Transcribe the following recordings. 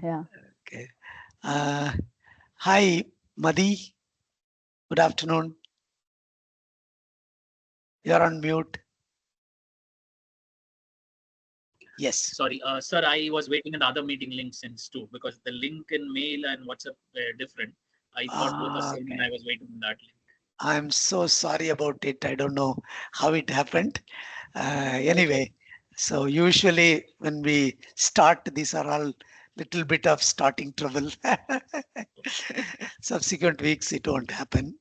Yeah. Okay. Uh, Hi, Madi. Good afternoon. You're on mute. Yes. Sorry, sir, I was waiting in the other meeting link since too because the link in mail and WhatsApp were different. I thought both are same and Okay. I was waiting in that link. I'm so sorry about it. I don't know how it happened. No problem. Anyway, so usually when we start, these are all little bit of starting trouble. Subsequent weeks, it won't happen.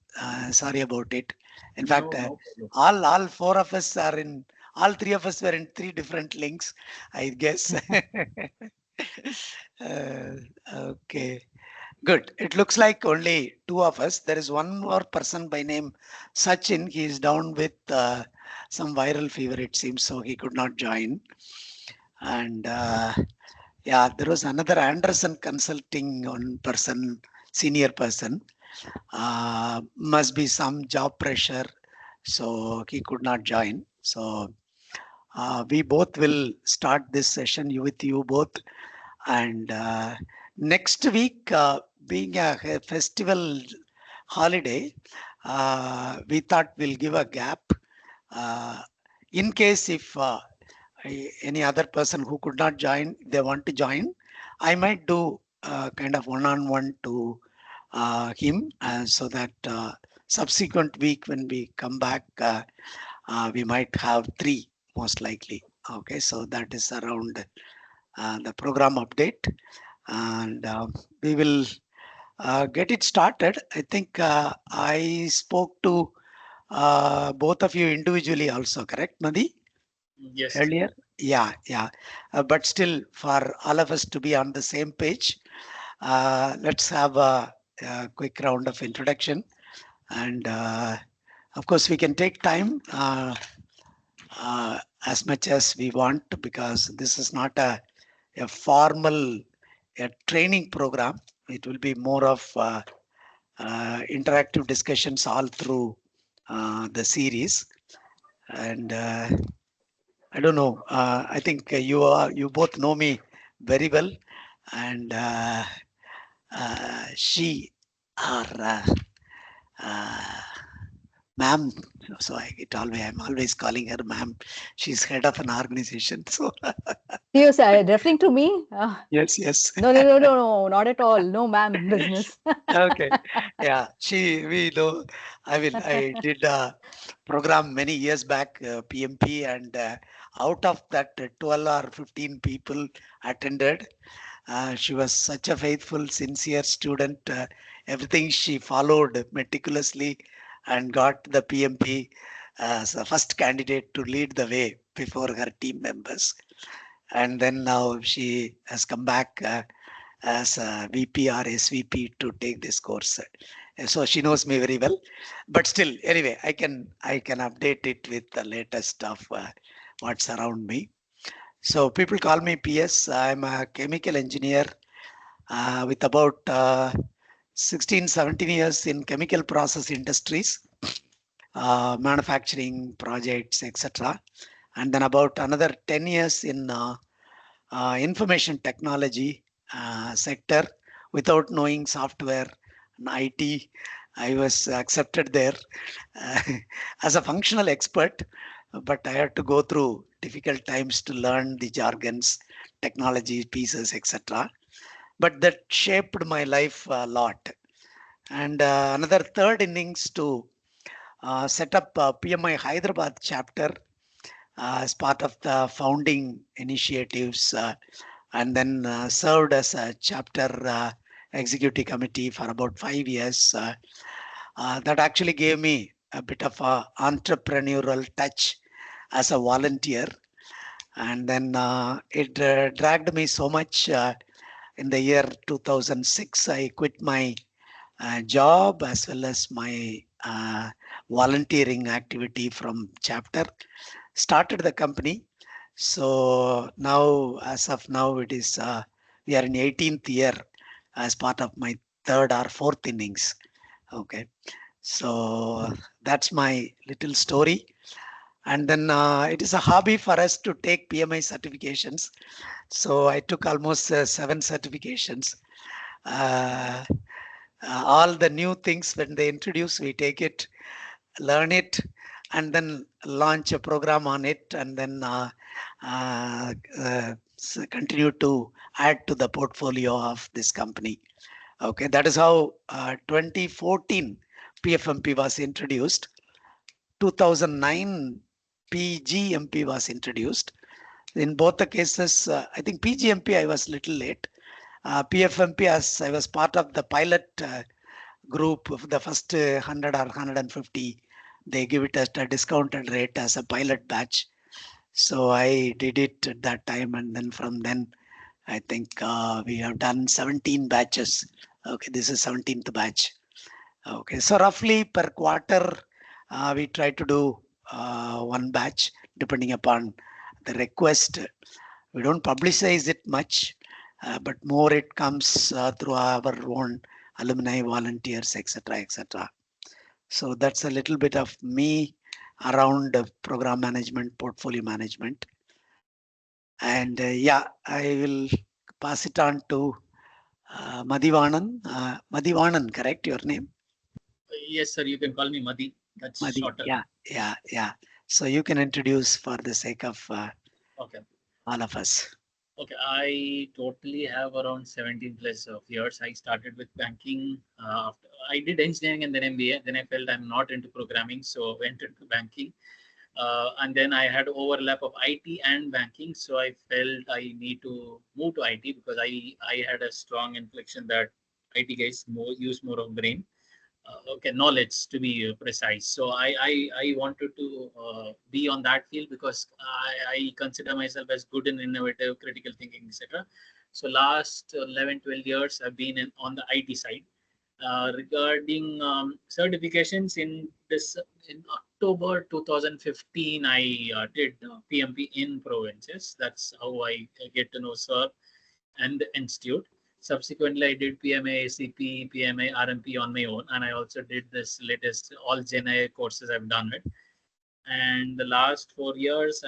Sorry about it. In fact, No problem. all four of us are in. All three of us were in three different links, I guess. uh, okay. Good. It looks like only two of us. There is one more person by name Sachin. He is down with some viral fever, it seems, so he could not join. And yeah, there was another Anderson Consulting one person, senior person. Must be some job pressure, so he could not join. So we both will start this session with you both. And next week, being a festival holiday, we thought we'll give a gap. Uh, in case if any other person who could not join, they want to join, I might do kind of one-on-one to him, so that subsequent week when we come back, we might have three most likely. Okay, so that is around the program update, and we will get it started. I think I spoke to both of you individually also, correct, Madi? Yes, sir. Earlier? Yeah, yeah. But still, for all of us to be on the same page, let's have a quick round of introduction. And of course, we can take time as much as we want because this is not a formal training program. It will be more of interactive discussions all through the series. And I don't know. I think you both know me very well, and she are uh, ma'am. So I'm always calling her ma'am. She's head of an organization. So You're referring to me? yes, yes. No, no, no, no, no, not at all. No, ma'am, business. Okay. Yeah. We know. I did a program many years back, PMP, and out of that, 12 or 15 people attended. She was such a faithful, sincere student. Everything she followed meticulously and got the PMP as the first candidate to lead the way before her team members. And then now she has come back as a VP or SVP to take this course. So she knows me very well. But still, anyway, I can update it with the latest of what's around me. So people call me PS. I'm a chemical engineer with about 16, 17 years in chemical process industries, manufacturing projects, etc. And then about another 10 years in information technology sector without knowing software and IT. I was accepted there uh, as a functional expert, but I had to go through difficult times to learn the jargons, technology pieces, etc. But that shaped my life a lot. And another third innings to set up PMI Hyderabad chapter as part of the founding initiatives, and then served as a chapter executive committee for about 5 years. That actually gave me a bit of a entrepreneurial touch as a volunteer, and then it dragged me so much. In the year 2006, I quit my job as well as my volunteering activity from chapter, started the company. So now, as of now, it is we are in 18th year as part of my third or fourth innings. Okay, so that's my little story. And then it is a hobby for us to take PMI certifications. So I took almost 7 certifications. Uh, all the new things when they introduce, we take it, learn it, and then launch a program on it, and then continue to add to the portfolio of this company. Okay, that is how 2014 PfMP was introduced. 2009 PGMP was introduced. In both the cases, I think PGMP I was little late. PfMP, as I was part of the pilot group of the first 100 or 150, they give it at a discounted rate as a pilot batch. So I did it at that time, and then from then I think we have done 17 batches. Okay, this is 17th batch. Okay, so roughly per quarter, we try to do one batch depending upon the request. We don't publicize it much, but more it comes through our own alumni, volunteers, etc., etc. So that's a little bit of me around program management, portfolio management. And yeah, I will pass it on to Madhivanan. Madhivanan, correct your name? Yes, sir. You can call me Madi. That's Madhi, shorter. yeah, yeah, yeah. So you can introduce for the sake of Okay. all of us. Okay, I totally have around 17 plus of years. I started with banking. I did engineering and then MBA. Then I felt I'm not into programming, so went into banking. And then I had overlap of IT and banking, so I felt I need to move to IT because I had a strong inflection that IT guys use more of brain. Okay, knowledge to be precise. So I wanted to be on that field because I consider myself as good in innovative, critical thinking, etc. So last 11, 12 years, I've been on the IT side. Regarding certifications in October 2015, I did PMP in Proventures. That's how I get to know Sir and the institute. Subsequently, I did PMA, ACP, PMA, RMP on my own, and I also did this latest all Gen AI courses. I've done it, and the last 4 years,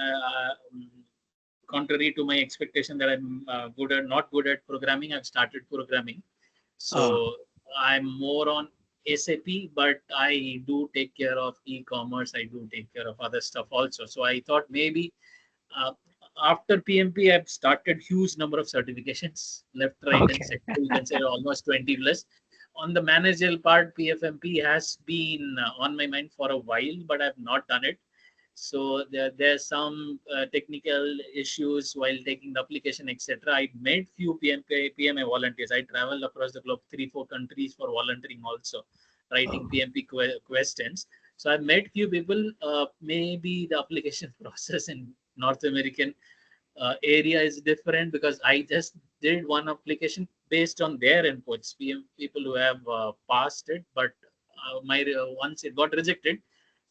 contrary to my expectation that I'm not good at programming, I've started programming. Oh, So I'm more on SAP, but I do take care of e-commerce. I do take care of other stuff also. So I thought maybe uh, after PMP, I've started huge number of certifications, left, right, and okay. center. You can say almost 20 plus. On the managerial part, PFMP has been on my mind for a while, but I've not done it. So there's some technical issues while taking the application, etc. I made few PMA volunteers. I traveled across the globe, 3, 4 countries for volunteering also, writing Oh, PMP questions. So I've met few people. Maybe the application process in North American area is different because I just did one application based on their inputs. People who have passed it, but once it got rejected,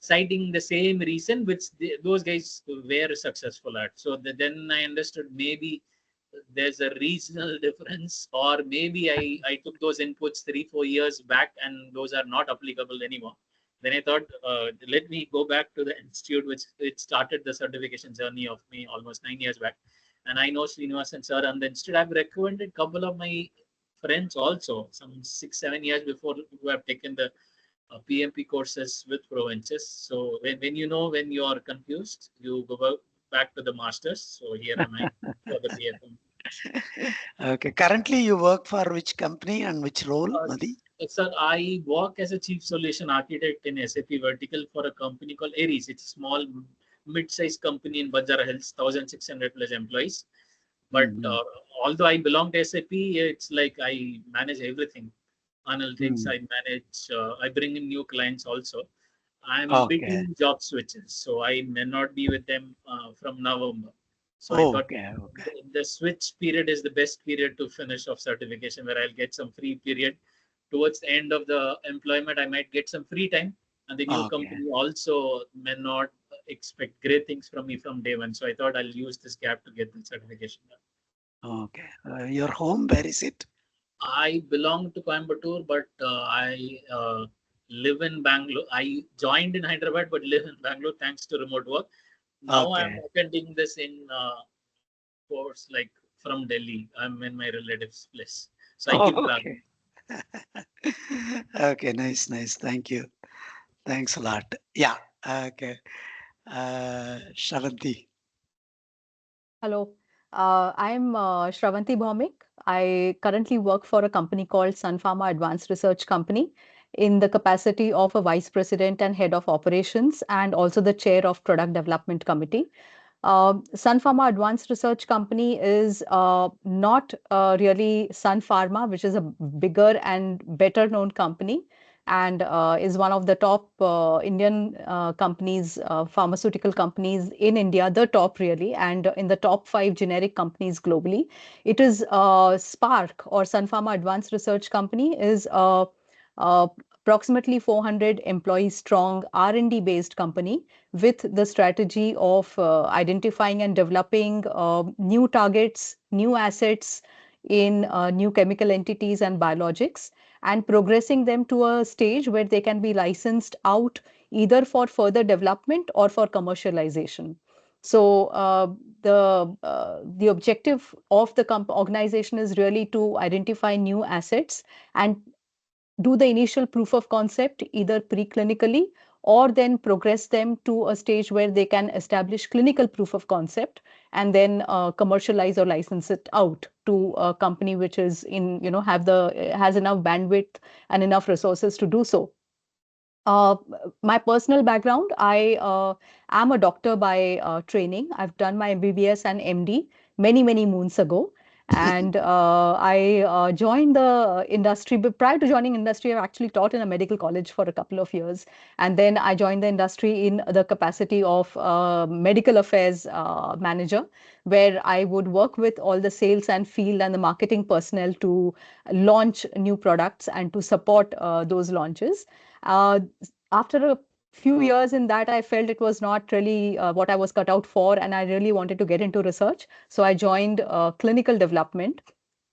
citing the same reason which those guys were successful at. So then I understood maybe there's a regional difference, or maybe I took those inputs 3, 4 years back and those are not applicable anymore. Then I thought, let me go back to the institute, which it started the certification journey of me almost 9 years back. And I know Srinivasan sir, and the institute I've recommended a couple of my friends also, some 6, 7 years before, who have taken the PMP courses with Proventures. So when you know when you are confused, you go back to the masters. So here am I for the PFM. okay. Currently, you work for which company and which role, Madhi? Sir, I work as a chief solution architect in SAP vertical for a company called Aries. It's a small mid-sized company in Banjara Hills, 1,600 plus employees. But Mm-hmm. although I belong to SAP, it's like I manage everything. Analytics, Mm. I manage, I bring in new clients also. I'm Okay. between job switches, so I may not be with them from November. So I thought Okay. Okay. the switch period is the best period to finish off certification, where I'll get some free period. Towards the end of the employment, I might get some free time, and the new Okay. company also may not expect great things from me from day one. So I thought I'll use this gap to get the certification done. Okay. Your home, where is it? I belong to Coimbatore, but I live in Bangalore. I joined in Hyderabad, but live in Bangalore thanks to remote work. Now I'm Okay. attending this in course like from Delhi. I'm in my relative's place, so I keep Oh, traveling. okay. Okay, nice, nice. Thank you. Thanks a lot. Yeah. Okay. Shravanti. Hello. I'm Shravanti Bhaumik. I currently work for a company called Sun Pharma Advanced Research Company in the capacity of a vice president and head of operations and also the chair of product development committee. Sun Pharma Advanced Research Company is not really Sun Pharma, which is a bigger and better known company and is one of the top Indian companies, pharmaceutical companies in India, the top really, and in the top 5 generic companies globally. It is Spark or Sun Pharma Advanced Research Company is uh, approximately 400 employees strong R&D based company with the strategy of identifying and developing new targets, new assets in new chemical entities and biologics, and progressing them to a stage where they can be licensed out either for further development or for commercialization. So the objective of the organization is really to identify new assets and do the initial proof of concept either preclinically or then progress them to a stage where they can establish clinical proof of concept and then commercialize or license it out to a company which is in have the has enough bandwidth and enough resources to do so. uh, my personal background, I am a doctor by training. I've done my MBBS and MD many, many moons ago. And I joined the industry, but prior to joining industry, I've actually taught in a medical college for a couple of years. And then I joined the industry in the capacity of medical affairs manager, where I would work with all the sales and field and the marketing personnel to launch new products and to support those launches. uh, After a few years in that, I felt it was not really what I was cut out for, and I really wanted to get into research. So I joined clinical development.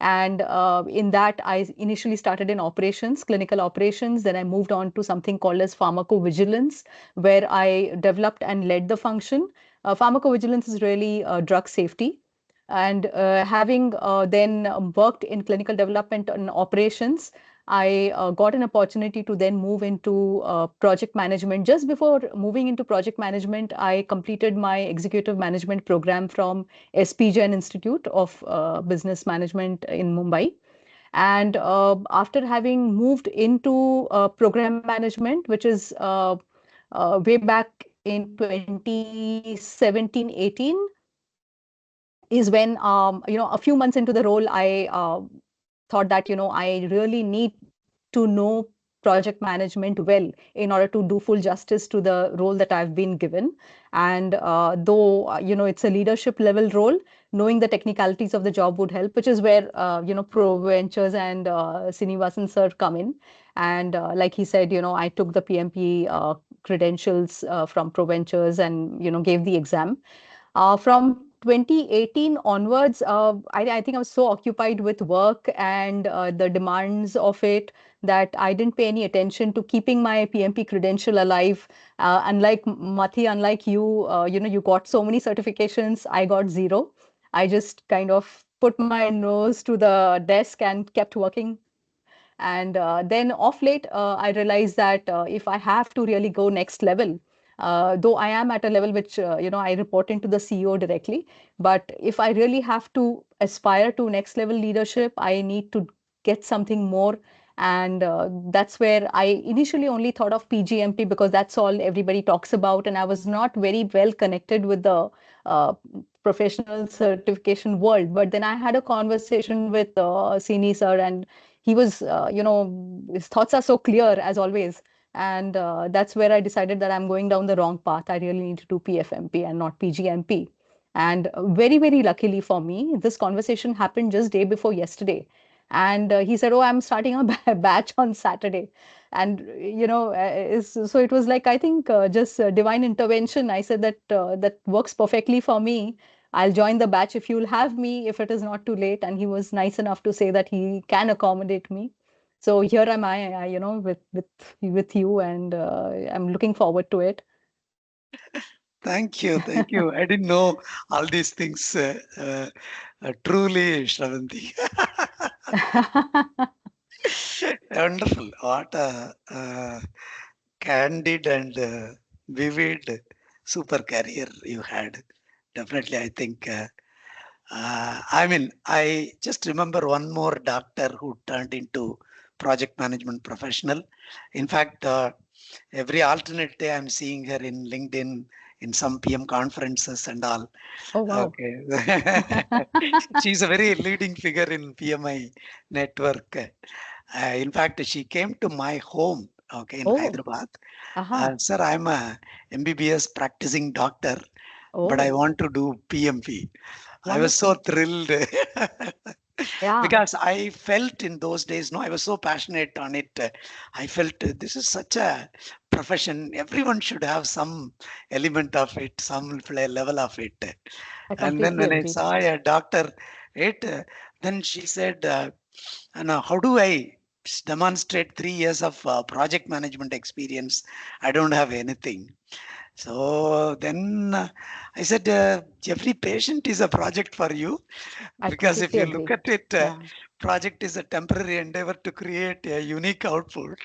And in that, I initially started in operations, clinical operations. Then I moved on to something called as pharmacovigilance, where I developed and led the function. Pharmacovigilance is really drug safety. And having then worked in clinical development and operations, I got an opportunity to then move into project management. Just before moving into project management, I completed my executive management program from SP Jain Institute of Business Management in Mumbai. And after having moved into program management, which is way back in 2017-18, is when a few months into the role, I thought that I really need to know project management well in order to do full justice to the role that I've been given. And though it's a leadership level role, knowing the technicalities of the job would help, which is where Proventures and Srinivasan sir come in. And like he said, I took the PMP credentials from Proventures and gave the exam. From 2018 onwards, I think I was so occupied with work and the demands of it that I didn't pay any attention to keeping my PMP credential alive. Unlike Mathi, unlike you, you got so many certifications. I got zero. I just kind of put my nose to the desk and kept working. And then off late, I realized that if I have to really go next level, though I am at a level which, I report into the CEO directly, but if I really have to aspire to next level leadership, I need to get something more. And that's where I initially only thought of PGMP because that's all everybody talks about. And I was not very well connected with the professional certification world. But then I had a conversation with Sini sir, and he was, his thoughts are so clear as always. And that's where I decided that I'm going down the wrong path. I really need to do PFMP and not PGMP. And very, very luckily for me, this conversation happened just day before yesterday. And he said, "Oh, I'm starting a batch on Saturday." And, so it was like, I think just divine intervention. I said that that works perfectly for me. I'll join the batch if you'll have me, if it is not too late. And he was nice enough to say that he can accommodate me. So here am I, with you, and I'm looking forward to it. Thank you. Thank you. I didn't know all these things. Truly, Shravanti. Wonderful. What a candid and vivid super career you had. Definitely, I think. I mean, I just remember one more doctor who turned into project management professional. In fact, every alternate day I'm seeing her in LinkedIn in some PM conferences and all. Oh, wow. Okay. She's a very leading figure in PMI network. In fact, she came to my home, okay, in Oh, Hyderabad. aha. Sir, I'm a MBBS practicing doctor, but I Oh, want to do PMP. I was so wonderful. thrilled Yeah, because I felt in those days, no, I was so passionate on it. I felt this is such a profession. Everyone should have some element of it, some level of it. I And then completely when I agree. saw a doctor, it then she said, how do I demonstrate 3 years of project management experience? I don't have anything. So then I said, every patient is a project for you, I because if completely you look agree. at it, Yeah, project is a temporary endeavor to create a unique output.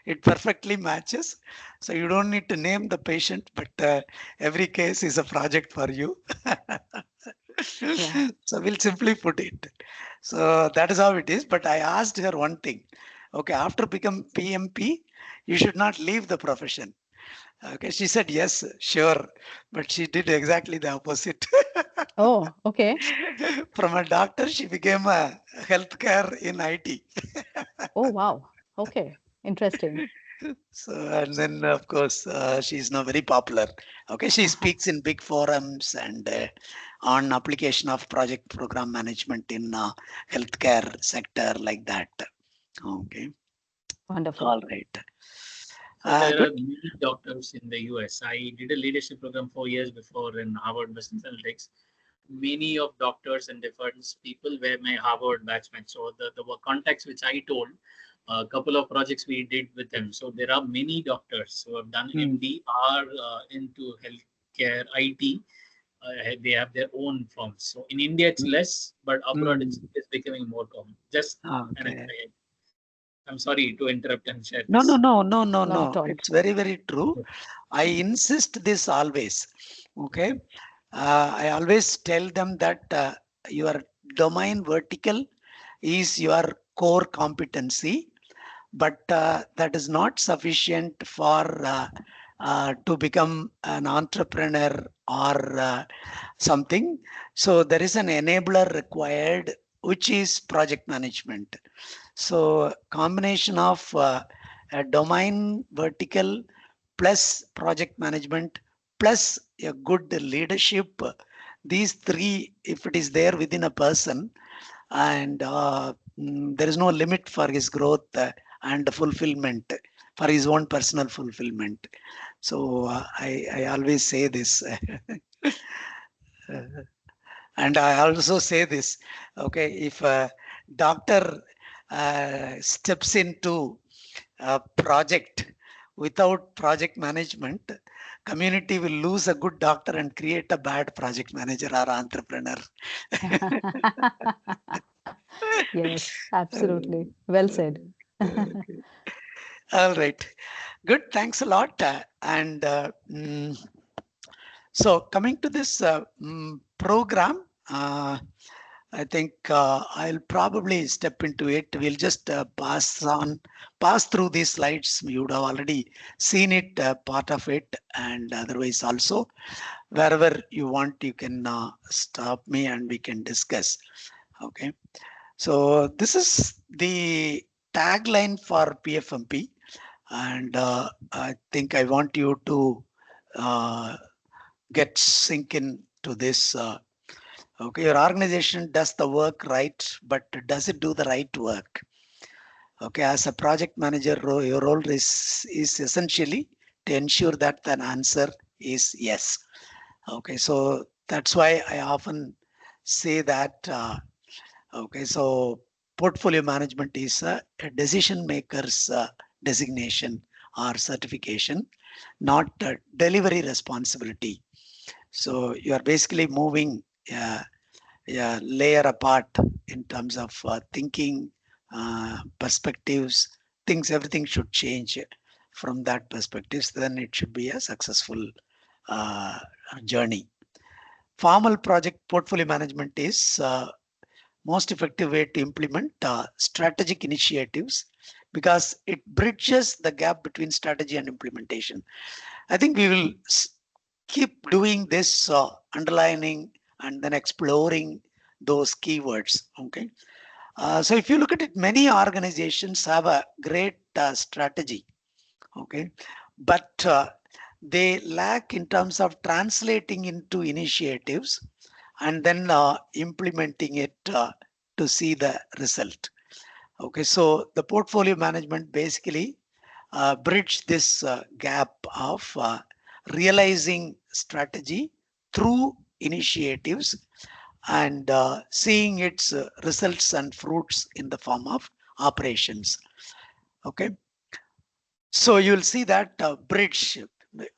It perfectly matches. So you don't need to name the patient, but every case is a project for you. yeah. So we'll simply put it. So that is how it is. But I asked her one thing. Okay, after become PMP, you should not leave the profession. Okay, she said yes, sure, but she did exactly the opposite. Oh, okay. From a doctor, she became a healthcare in IT. Oh, wow. Okay. Interesting. So, and then of course, she's now very popular. Okay, she speaks in big forums and on application of project program management in healthcare sector like that. Okay, Wonderful. all right. So there Good. are many doctors in the US. I did a leadership program 4 years before in Harvard Business Analytics. Many of doctors and different people were my Harvard batchmates. So the contacts which I told, a couple of projects we did with them. So there are many doctors who have done Mm, MD are into healthcare IT. They have their own firms. So in India it's mm, less, but abroad mm. it's becoming more common. Just an Okay. FYI. I'm sorry to interrupt and share No, no, this. no, no, no, Not no. at all. It's very, very true. I insist this always. Okay. I always tell them that your domain vertical is your core competency, but that is not sufficient for to become an entrepreneur or something. So there is an enabler required, which is project management. So combination of a domain vertical plus project management plus a good leadership, these three, if it is there within a person, and there is no limit for his growth and fulfillment, for his own personal fulfillment. So I always say this. And I also say this, okay, if a doctor steps into a project without project management, community will lose a good doctor and create a bad project manager or entrepreneur. Yes, Uh, absolutely. Well said. okay. All right. Good. Thanks a lot. And so coming to this program, I think I'll probably step into it. We'll just pass through these slides. You would have already seen it, part of it, and otherwise also, wherever you want, you can stop me and we can discuss. Okay. So this is the tagline for PFMP, and I think I want you to uh, get sink into this. Okay, your organization does the work right, but does it do the right work? Okay, as a project manager, your role is essentially to ensure that the answer is yes. Okay, so that's why I often say that. Okay, so portfolio management is a decision maker's designation or certification, not a delivery responsibility. So you are basically moving a layer apart in terms of thinking, perspectives, things, everything should change from that perspective. So then it should be a successful uh, journey. Formal project portfolio management is most effective way to implement strategic initiatives because it bridges the gap between strategy and implementation. I think we will keep doing this, underlining and then exploring those keywords. Okay. So if you look at it, many organizations have a great strategy. Okay. But they lack in terms of translating into initiatives and then implementing it to see the result. Okay, so the portfolio management basically bridge this gap of realizing strategy through initiatives and seeing its results and fruits in the form of operations. Okay, so you'll see that bridge.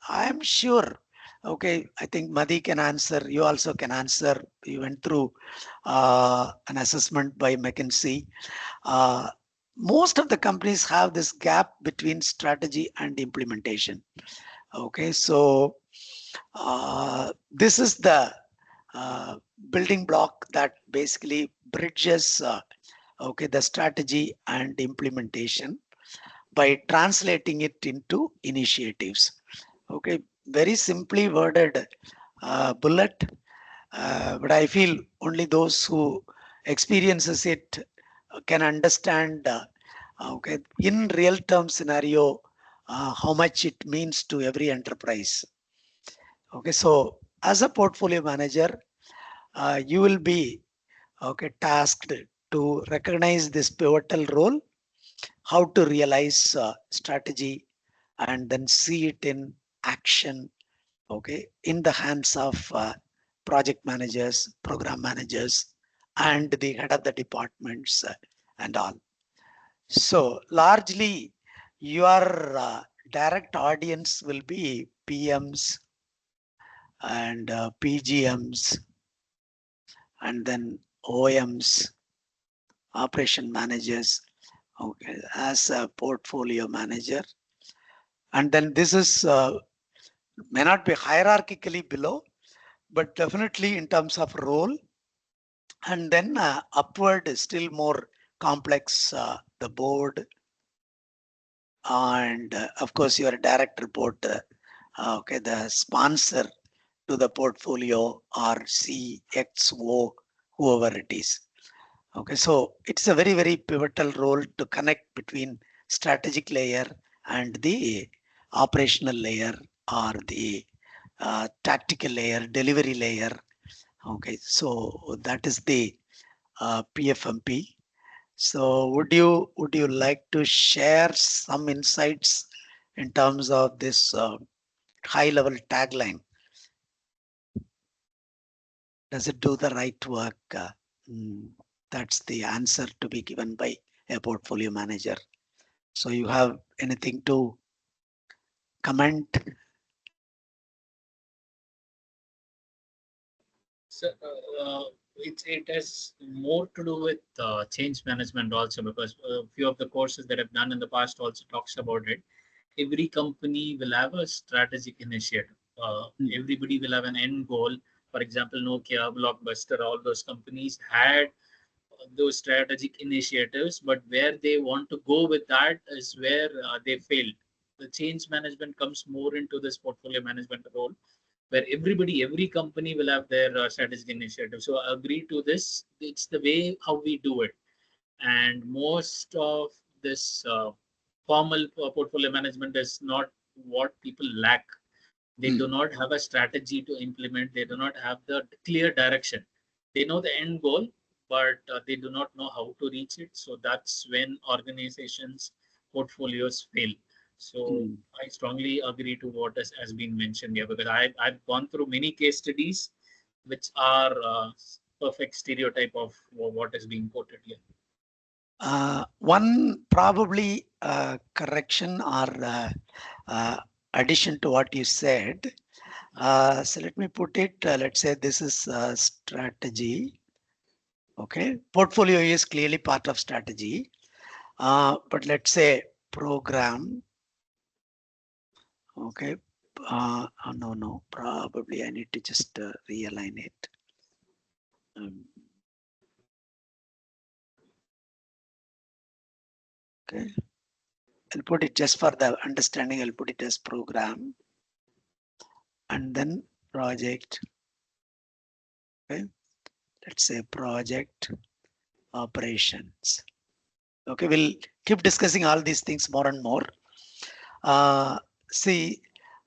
I am sure. Okay, I think Madhi can answer. You also can answer. You went through an assessment by McKinsey. Uh, most of the companies have this gap between strategy and implementation. Okay, so this is the building block that basically bridges okay, the strategy and implementation by translating it into initiatives. Okay, very simply worded bullet, but I feel only those who experiences it can understand okay, in real term scenario how much it means to every enterprise. Okay, so as a portfolio manager, you will be okay tasked to recognize this pivotal role, how to realize strategy and then see it in action, okay, in the hands of project managers, program managers, and the head of the departments and all. So largely your direct audience will be PMs and PGMs and then OMs, operation managers, okay, as a portfolio manager. And then this is may not be hierarchically below, but definitely in terms of role. And then upward is still more complex, the board, and of course your direct report, okay, the sponsor to the portfolio or CXO, whoever it is. Okay, so it's a very, very pivotal role to connect between strategic layer and the operational layer or the tactical layer, delivery layer. Okay, so that is the PfMP. So would you like to share some insights in terms of this high level tagline? Does it do the right work? That's the answer to be given by a portfolio manager. So you have anything to comment? So it has more to do with change management also, because a few of the courses that I've done in the past also talks about it. Every company will have a strategic initiative. Everybody will have an end goal. For example, Nokia, Blockbuster, all those companies had those strategic initiatives, but where they want to go with that is where they failed. The change management comes more into this portfolio management role, where every company will have their strategic initiative. So I agree to this. It's the way how we do it, and most of this formal portfolio management is not what people lack. They do not have a strategy to implement. They do not have the clear direction. They know the end goal, but they do not know how to reach it. So that's when organizations portfolios fail. So I strongly agree to what has been mentioned here, because I've gone through many case studies which are perfect stereotype of what is being quoted here. One probably correction or addition to what you said. So let me put it, let's say this is strategy. Okay, portfolio is clearly part of strategy. But let's say program. Okay, no, probably I need to just realign it. Um, okay, I'll put it just for the understanding. I'll put it as program and then project. Okay, let's say project operations. Okay, we'll keep discussing all these things more and more. See,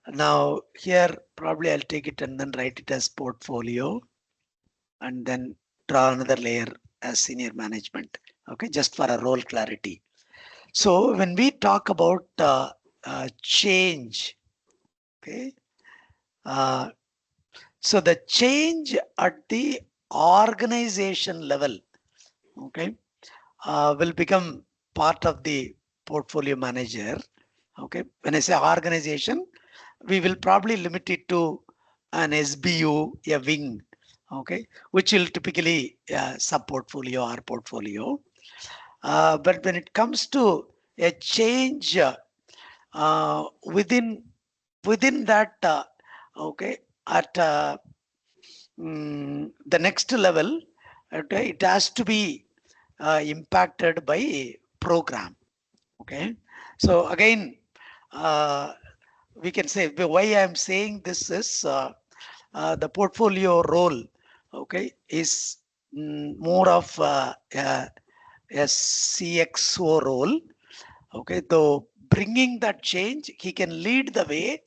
now here probably I'll take it and then write it as portfolio and then draw another layer as senior management. Okay, just for a role clarity. So when we talk about change, okay, uh, so the change at the organization level, okay, will become part of the portfolio manager. Okay, when I say organization, we will probably limit it to an SBU, a wing, okay, which will typically sub portfolio or portfolio. But when it comes to a change within that, okay, at the next level, okay, it has to be impacted by program. Okay, so again, we can say why I am saying this is the portfolio role. Okay, is more of a CXO role. Okay, though bringing that change, he can lead the way,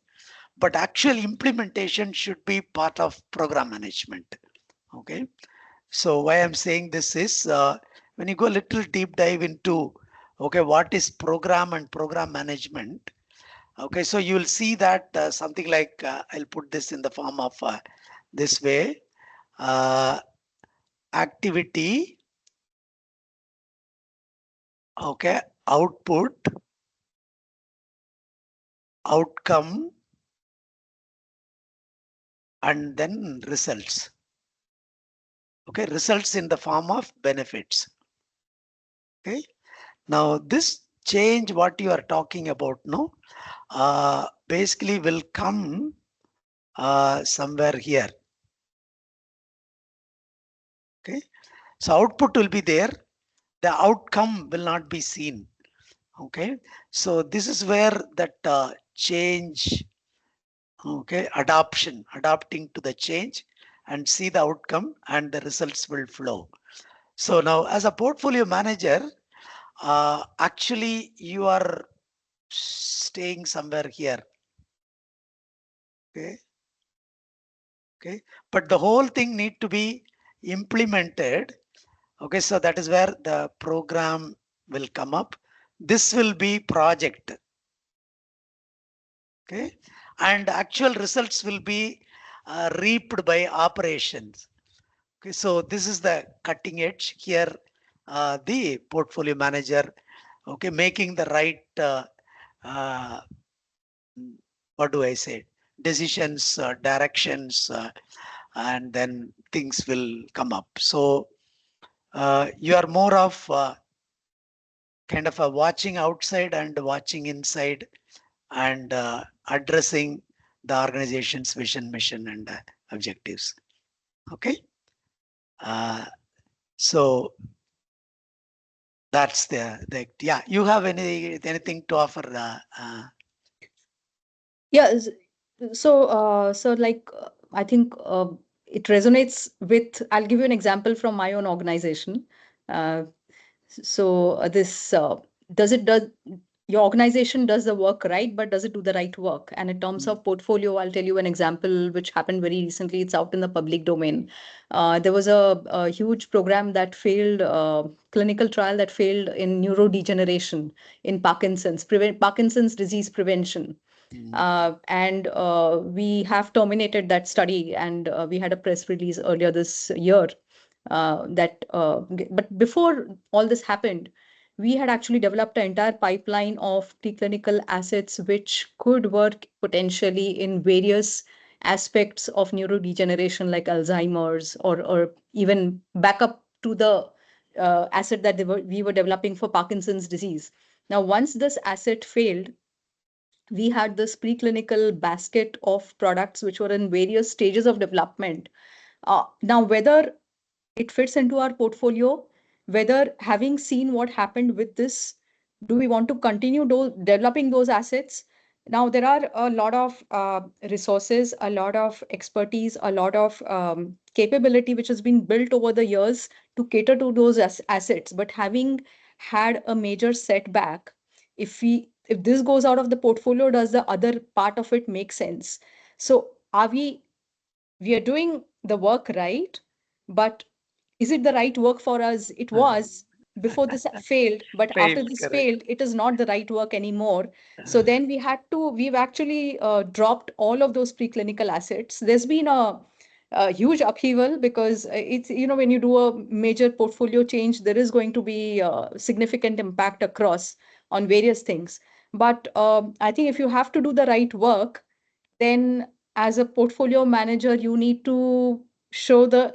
but actual implementation should be part of program management. Okay, so why I'm saying this is when you go a little deep dive into okay, what is program and program management. Okay, so you will see that something like I'll put this in the form of this way, uh, activity, okay, output, outcome, and then results. Okay, results in the form of benefits. Okay, now this change what you are talking about, no, basically will come somewhere here. Okay, so output will be there, the outcome will not be seen. Okay, so this is where that change, okay, adapting to the change and see the outcome and the results will flow. So now as a portfolio manager, actually you are staying somewhere here. Okay, okay, but the whole thing need to be implemented. Okay, so that is where the program will come up. This will be project. Okay, and actual results will be reaped by operations. Okay, so this is the cutting edge here. The portfolio manager, okay, making the right uh, what do I say, decisions, directions, and then things will come up. So you are more of kind of a watching outside and watching inside and addressing the organization's vision, mission, and objectives. Okay, so that's the yeah. You have anything to offer? Yeah, I think it resonates with. I'll give you an example from my own organization. Uh, this does your organization does the work right, but does it do the right work? And in terms of portfolio, I'll tell you an example which happened very recently. It's out in the public domain. There was a huge program that failed, clinical trial that failed in neurodegeneration in Parkinson's disease prevention. And we have terminated that study, and we had a press release earlier this year but before all this happened, we had actually developed an entire pipeline of preclinical assets which could work potentially in various aspects of neurodegeneration like Alzheimer's, or even backup to the asset that we were developing for Parkinson's disease. Now, once this asset failed, we had this preclinical basket of products which were in various stages of development. Now, whether it fits into our portfolio, whether having seen what happened with this, do we want to continue developing those assets? Now, there are a lot of resources, a lot of expertise, a lot of capability which has been built over the years to cater to those assets. But having had a major setback, if this goes out of the portfolio, does the other part of it make sense? So are we are doing the work right, but is it the right work for us? It was before this failed, but after Failed, this correct. failed, it is not the right work anymore. So then we've actually dropped all of those preclinical assets. There's been a huge upheaval because it's, when you do a major portfolio change, there is going to be significant impact across on various things. But I think if you have to do the right work, then as a portfolio manager, you need to show the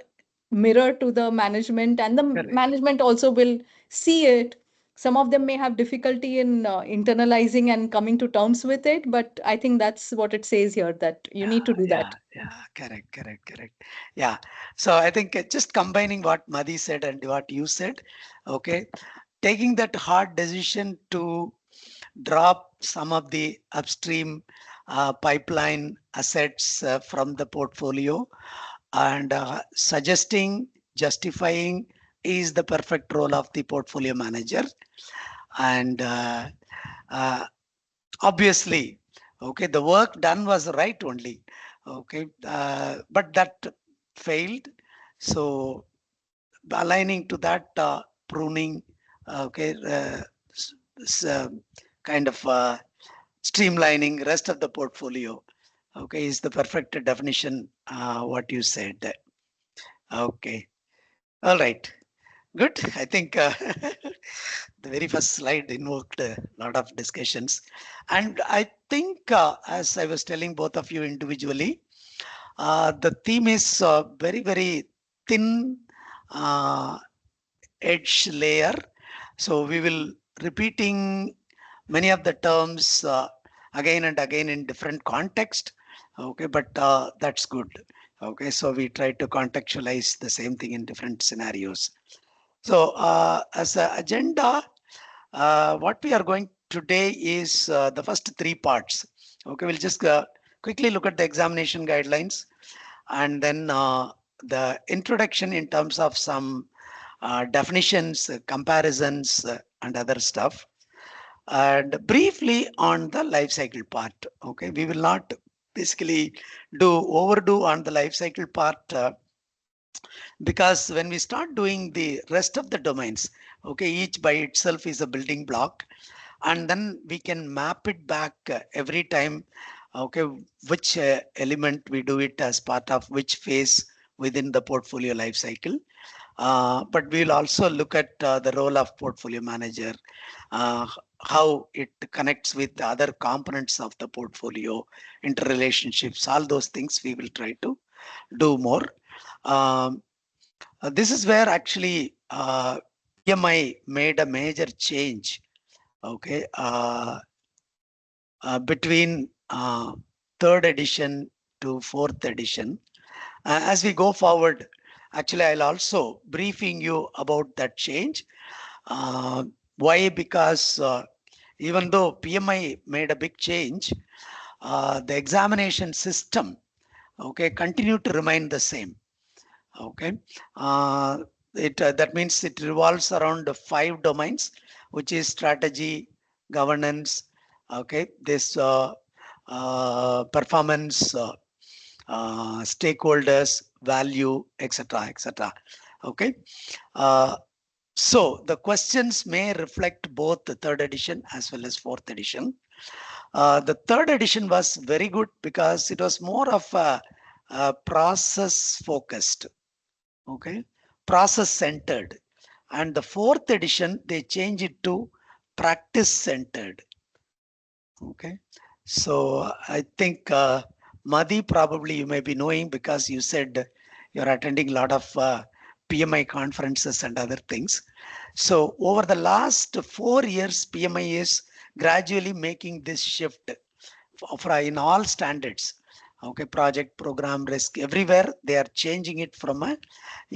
mirror to the management, and the Correct. management also will see it. Some of them may have difficulty in internalizing and coming to terms with it, but I think that's what it says here, that you need to do Yeah, that. yeah, correct. Yeah. So I think just combining what Madhi said and what you said, okay, taking that hard decision to drop some of the upstream pipeline assets from the portfolio, and suggesting, justifying is the perfect role of the portfolio manager. And uh, obviously, okay, the work done was right only, okay, but that failed. So aligning to that, pruning, okay, kind of streamlining rest of the portfolio, okay, is the perfect definition what you said. Okay, all right, good. I think the very first slide invoked a lot of discussions, and I think as I was telling both of you individually, the theme is very thin uh, edge layer. So we will repeating many of the terms again and again in different context. Okay, but that's good. Okay, so we try to contextualize the same thing in different scenarios. So as an agenda, what we are going today is the first three parts. Okay, we'll just quickly look at the examination guidelines, and then the introduction in terms of some definitions, comparisons, and other stuff, and briefly on the life cycle part. Okay, we will not basically overdo on the life cycle part, because when we start doing the rest of the domains, okay, each by itself is a building block, and then we can map it back every time, okay, which element we do it as part of which phase within the portfolio life cycle. But we'll also look at the role of portfolio manager, uh, how it connects with the other components of the portfolio, interrelationships, all those things we will try to do more. Um, this is where actually PMI made a major change, okay, between third edition to fourth edition. As we go forward, actually, I'll also briefing you about that change. Uh, why? Because even though PMI made a big change, the examination system, okay, continued to remain the same. Okay, uh, it that means it revolves around the 5 domains, which is strategy, governance, okay, this performance, stakeholders, value, etc., etc. Okay, uh, so the questions may reflect both the third edition as well as fourth edition. The third edition was very good because it was more of a process focused, okay, process centered. And the fourth edition, they change it to practice centered. Okay. So I think Madhi, probably you may be knowing because you said you're attending a lot of PMI conferences and other things. So over the last 4 years, PMI is gradually making this shift in all standards. Okay, project, program, risk, everywhere they are changing it from a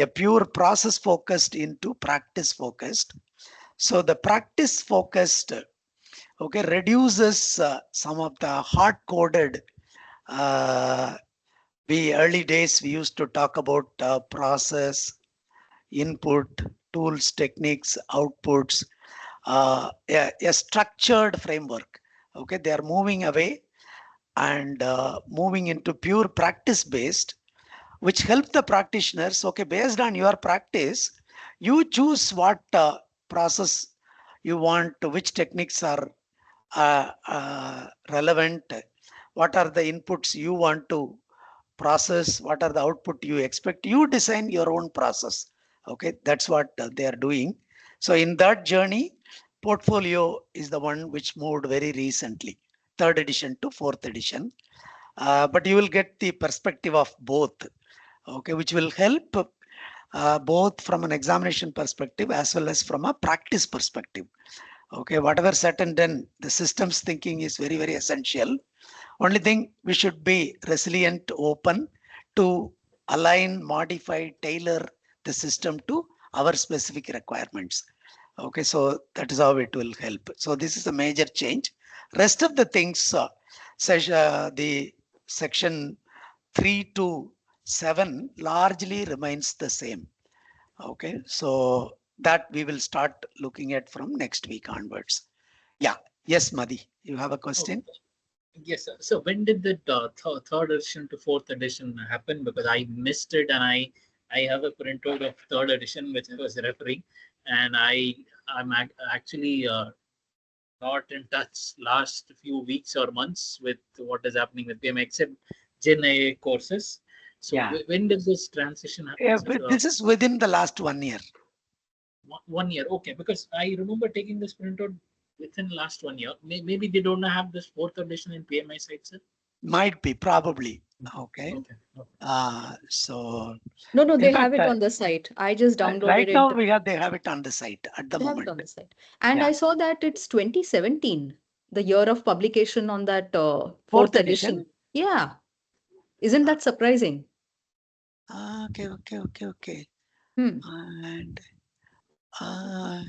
pure process focused into practice focused. So the practice focused, okay, reduces some of the hard coded. Uh, we early days we used to talk about process, input, tools, techniques, outputs, a structured framework. Okay, they are moving away and moving into pure practice based, which help the practitioners. Okay, based on your practice, you choose what process you want, which techniques are relevant, what are the inputs you want to process, what are the output you expect. You design your own process. Okay, that's what they are doing. So in that journey, portfolio is the one which moved very recently, third edition to fourth edition. But you will get the perspective of both, okay, which will help both from an examination perspective as well as from a practice perspective. Okay, whatever said and done, the systems thinking is very, very essential. Only thing, we should be resilient, open to align, modify, tailor the system to our specific requirements. Okay, so that is how it will help. So this is a major change. Rest of the things, the section 3 to 7 largely remains the same. Okay, so that we will start looking at from next week onwards. Yeah, yes, Madhi, you have a Okay. question? Yes, sir. So when did the third edition to fourth edition happen? Because I missed it, and I have a printout of third edition which I was referring, and I'm actually not in touch last few weeks or months with what is happening with PMI except Gen AI courses. So Yeah. when did this transition happen, Yeah, sir? but this is within the last 1 year. 1 year, okay. Because I remember taking this printout within last 1 year. Maybe they don't have this fourth edition in PMI site, sir. Might be, probably. Okay. Okay. Okay. So No, no, in they have fact, it on the site. I just right downloaded now it. they have it on the site at the They have it moment. on the site. And Yeah. I saw that it's 2017, the year of publication on that Fourth fourth edition. edition. Yeah. Isn't that surprising? Okay. Hmm. And uh,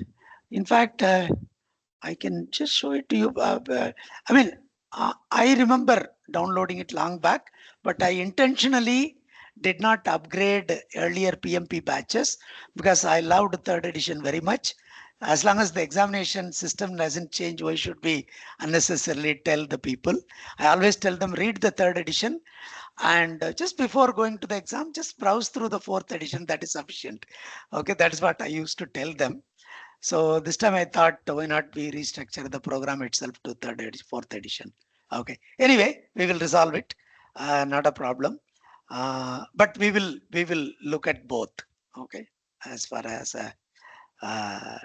in fact, I can just show it to you. I mean, I remember downloading it long back, but I intentionally did not upgrade earlier PMP batches because I loved third edition very much. As long as the examination system doesn't change, why should we unnecessarily tell the people? I always tell them read the third edition and just before going to the exam, just browse through the fourth edition. That is sufficient. Okay, that is what I used to tell them. So this time I thought, why not we restructure the program itself to fourth edition. Okay. Anyway, we will resolve it. Not a problem. But we will look at both. Okay. As far as a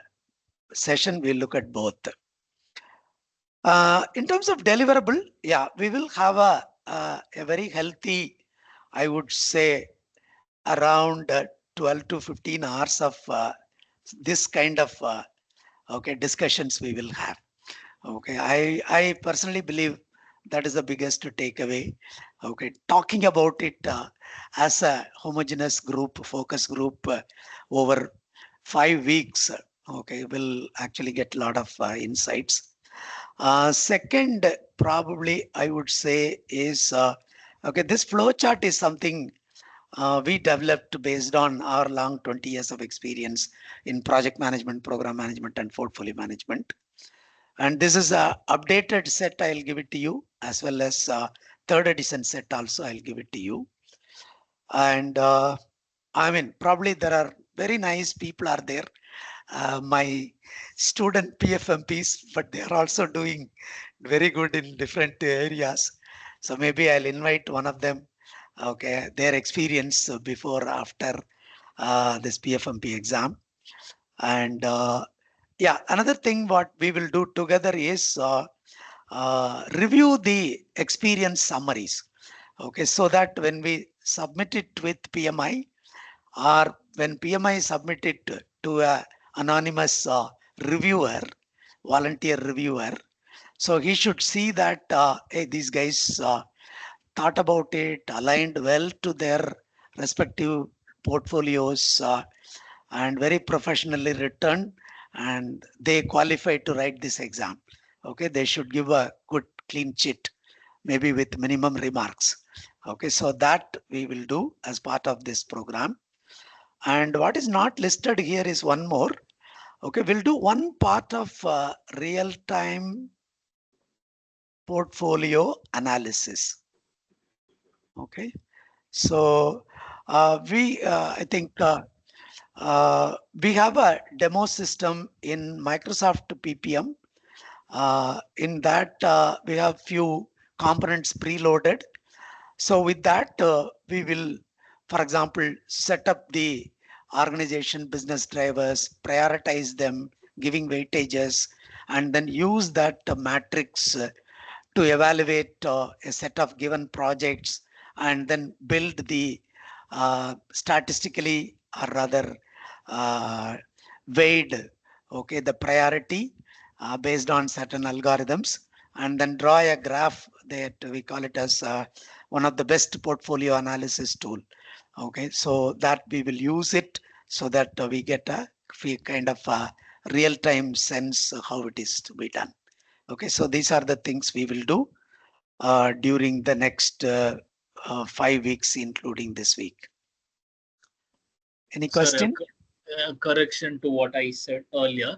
session, we'll look at both. In terms of deliverable, yeah, we will have a very healthy, I would say, around 12 to 15 hours of this kind of okay discussions we will have. Okay, I personally believe that is the biggest takeaway. Okay, talking about it as a homogeneous group, focus group over 5 weeks. Okay, will actually get a lot of insights. Second, probably I would say is okay. This flow chart is something we developed based on our long 20 years of experience in project management, program management, and portfolio management. And this is a updated set. I'll give it to you, as well as third edition set also. I'll give it to you. And I mean, probably there are very nice people are there. My student PfMPs, but they are also doing very good in different areas. So maybe I'll invite one of them. Okay, their experience before after this PfMP exam. And yeah, another thing what we will do together is review the experience summaries. Okay, so that when we submit it with PMI, or when PMI submit it to a anonymous reviewer, volunteer reviewer, so he should see that hey, these guys thought about it, aligned well to their respective portfolios, and very professionally written, and they qualify to write this exam. Okay, they should give a good clean sheet, maybe with minimum remarks. Okay, so that we will do as part of this program. And what is not listed here is one more. Okay, we'll do one part of real-time portfolio analysis. Okay, so I think we have a demo system in Microsoft PPM. In that, we have few components preloaded. So with that, we will, for example, set up the organization business drivers, prioritize them, giving weightages, and then use that matrix to evaluate a set of given projects, and then build the statistically, or rather uh, weighed, okay, the priority based on certain algorithms, and then draw a graph that we call it as one of the best portfolio analysis tool. Okay, so that we will use it so that we get a kind of a real-time sense how it is to be done. Okay, so these are the things we will do during the next 5 weeks, including this week. Any Sir, question? a correction to what I said earlier.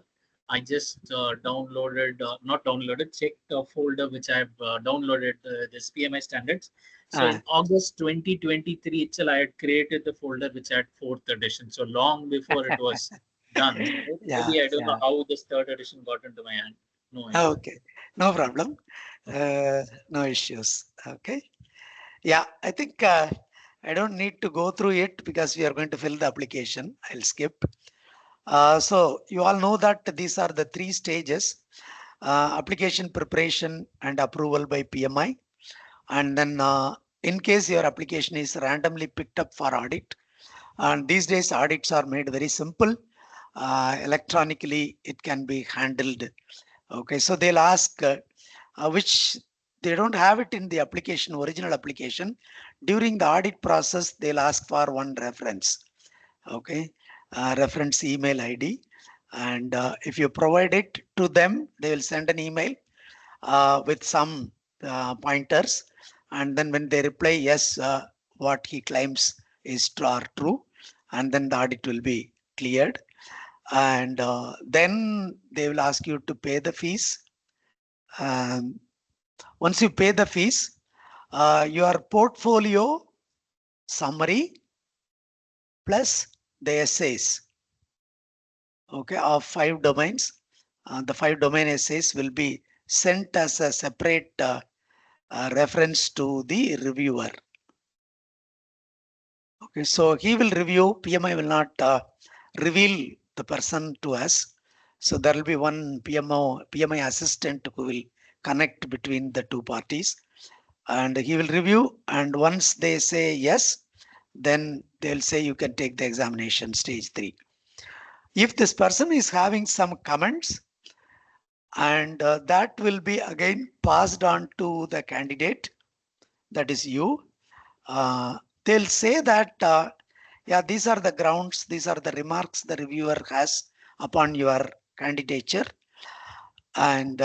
I just downloaded, not downloaded, checked a folder which I've downloaded this PMI standards. So Uh, in August 2023 itself, I had created the folder which had fourth edition. So long before it was done. yeah, Maybe I don't know yeah. how this third edition got into my hand. No idea. Okay, no problem. No issues. Okay. Yeah, I think I don't need to go through it because we are going to fill the application. I'll skip. So you all know that these are the three stages: application preparation and approval by PMI. And then in case your application is randomly picked up for audit, and these days audits are made very simple. Electronically, it can be handled. Okay, so they'll ask which they don't have it in the application, original application. During the audit process, they'll ask for one reference. Okay, reference email ID. And if you provide it to them, they will send an email with some pointers. And then when they reply, yes, what he claims is true or true, and then the audit will be cleared. And then they will ask you to pay the fees. Um, Once you pay the fees, your portfolio summary plus the essays, okay, of 5 domains. The 5 domain essays will be sent as a separate reference to the reviewer. Okay, so he will review. PMI will not reveal the person to us. So there will be one PMI assistant who will connect between the two parties, and he will review. And once they say yes, then they'll say you can take the examination stage 3. If this person is having some comments, and that will be again passed on to the candidate, that is you. They'll say that yeah, these are the grounds, these are the remarks the reviewer has upon your candidature. And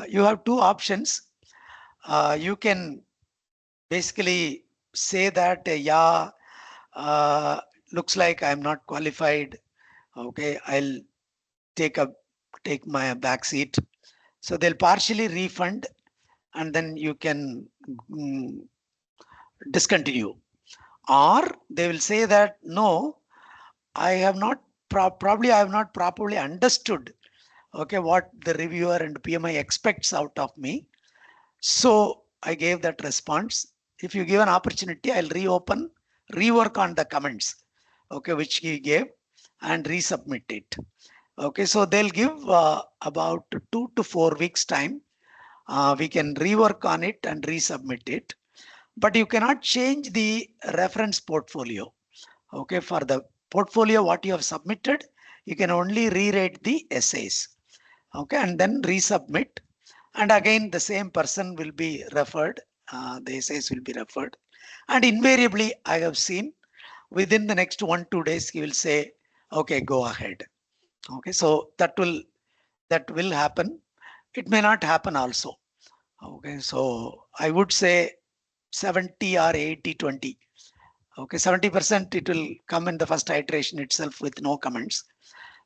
you have two options. You can basically say that yeah, looks like I'm not qualified. Okay, I'll take a take my back seat. So they'll partially refund, and then you can discontinue. Or they will say that no, I have not probably I have not properly understood, okay, what the reviewer and PMI expects out of me. So I gave that response. If you give an opportunity, I'll reopen, rework on the comments, okay, which he gave, and resubmit it. Okay, so they'll give about 2 to 4 weeks time. We can rework on it and resubmit it, but you cannot change the reference portfolio. Okay, for the portfolio what you have submitted, you can only rewrite the essays. Okay, and then resubmit, and again the same person will be referred. The essays will be referred, and invariably I have seen within the next 1 2 days he will say, okay, go ahead. Okay, so that will happen. It may not happen also. Okay, so I would say 70 or 80 20. Okay, 70% it will come in the first iteration itself with no comments.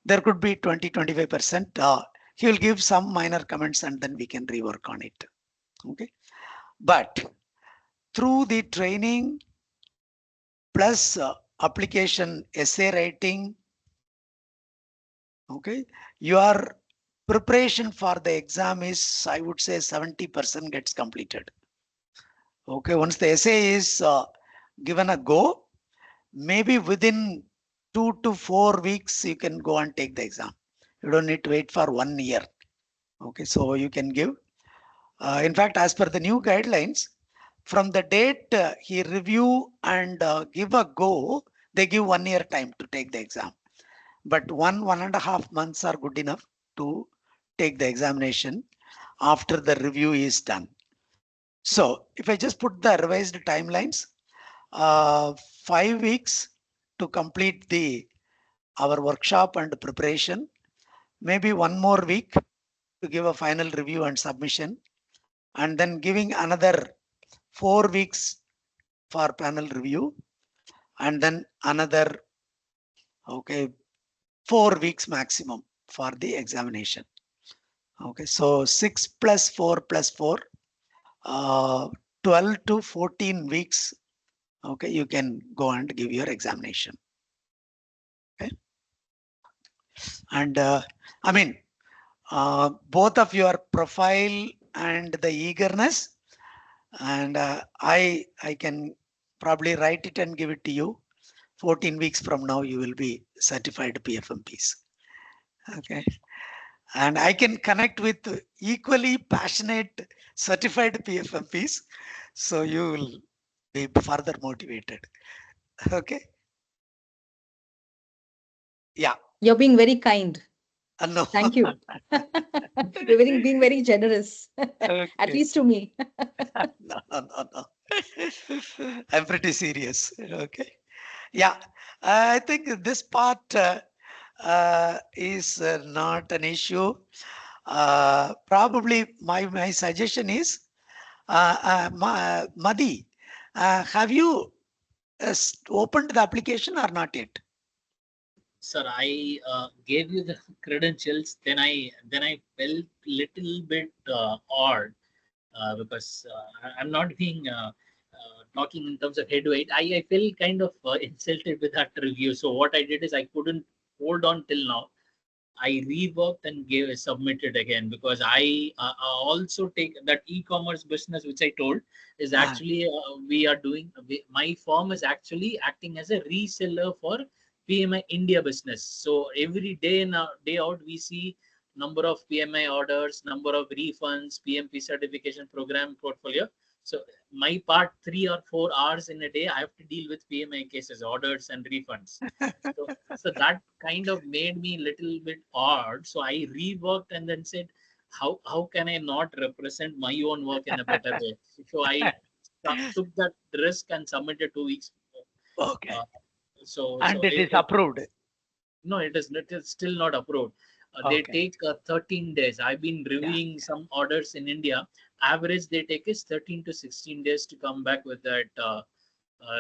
There could be 20 25%. He will give some minor comments and then we can rework on it. Okay, but through the training plus application essay writing, okay, your preparation for the exam is, I would say, 70% gets completed. Okay, once the essay is given a go, maybe within 2 to 4 weeks you can go and take the exam. You don't need to wait for 1 year. Okay, so you can give. In fact, as per the new guidelines, from the date he review and give a go, they give 1 year time to take the exam. But 1.5 months are good enough to take the examination after the review is done. So if I just put the revised timelines, 5 weeks to complete the our workshop and preparation, maybe 1 more week to give a final review and submission, and then giving another 4 weeks for panel review, and then another, okay, 4 weeks maximum for the examination. Okay, so 6 plus 4 plus 4, 12 to 14 weeks. Okay, you can go and give your examination. Okay, and I mean, both of your profile and the eagerness, and I can probably write it and give it to you. 14 weeks from now, you will be certified PfMPs. Okay, and I can connect with equally passionate certified PfMPs, so you will be further motivated. Okay, yeah, You're being very kind. no, Thank you. You're being very generous, at okay, least to me. no, no, no, no. I'm pretty serious. Okay, yeah, I think this part is not an issue. Probably my suggestion is, Madi, have you opened the application or not yet? Sir, I gave you the credentials. Then I felt little bit odd because I'm not being talking in terms of heavyweight. I felt kind of insulted with that review. So what I did is I couldn't hold on till now. I reworked and gave submitted again because I also take that e-commerce business which I told is Ah, actually we are doing. My firm is actually acting as a reseller for PMI India business. So every day in day out we see number of PMI orders, number of refunds, PMP certification program portfolio. So my part 3 or 4 hours in a day I have to deal with PMI cases, orders and refunds. So that kind of made me a little bit odd. So I reworked and then said, how can I not represent my own work in a better way? So I took that risk and submitted 2 weeks. okay, Uh, so and it is approved. no, it is still not approved. They Okay, take 13 days. I've been yeah, reviewing some orders in India. Average they take is 13 to 16 days to come back with that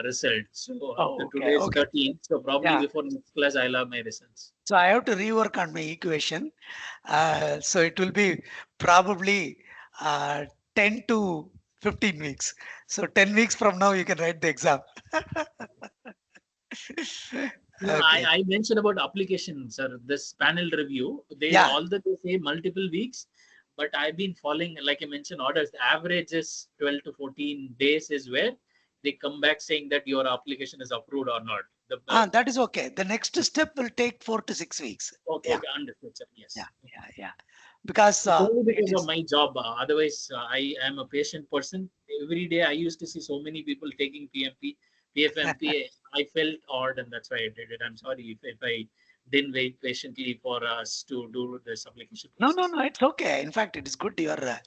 result. So oh, today okay, is okay, 13. So probably yeah. before next class I'll have my results. So I have to rework on my equation. So it will be probably 10 to 15 weeks. So 10 weeks from now, you can write the exam. No, Okay. I mentioned about application, sir. This panel review, they Yeah. all they say multiple weeks, but I've been following, like I mentioned, orders. The average is 12 to 14 days is where they come back saying that your application is approved or not. That is okay. The next step will take 4 to 6 weeks. Okay, Yeah, okay, understood, sir. Yes. yeah. Because It's only it because of is. my job. Otherwise, I am a patient person. Every day I used to see so many people taking PMP, PfMP. I felt odd, and that's why I did it. I'm sorry if I didn't wait patiently for us to do this application No, process. it's okay. In fact, it is good you are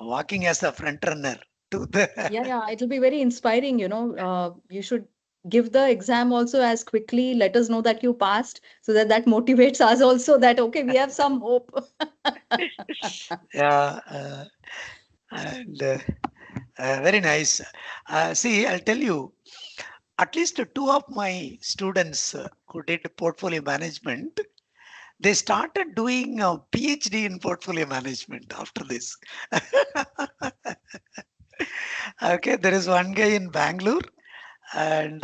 walking as a front runner to the. Yeah, it'll be very inspiring, you should give the exam also as quickly. Let us know that you passed so that that motivates us also that, okay, we have some hope. Yeah, and very nice. See, I'll tell you, at least two of my students who did portfolio management, they started doing a PhD in portfolio management after this. Okay, there is one guy in Bangalore and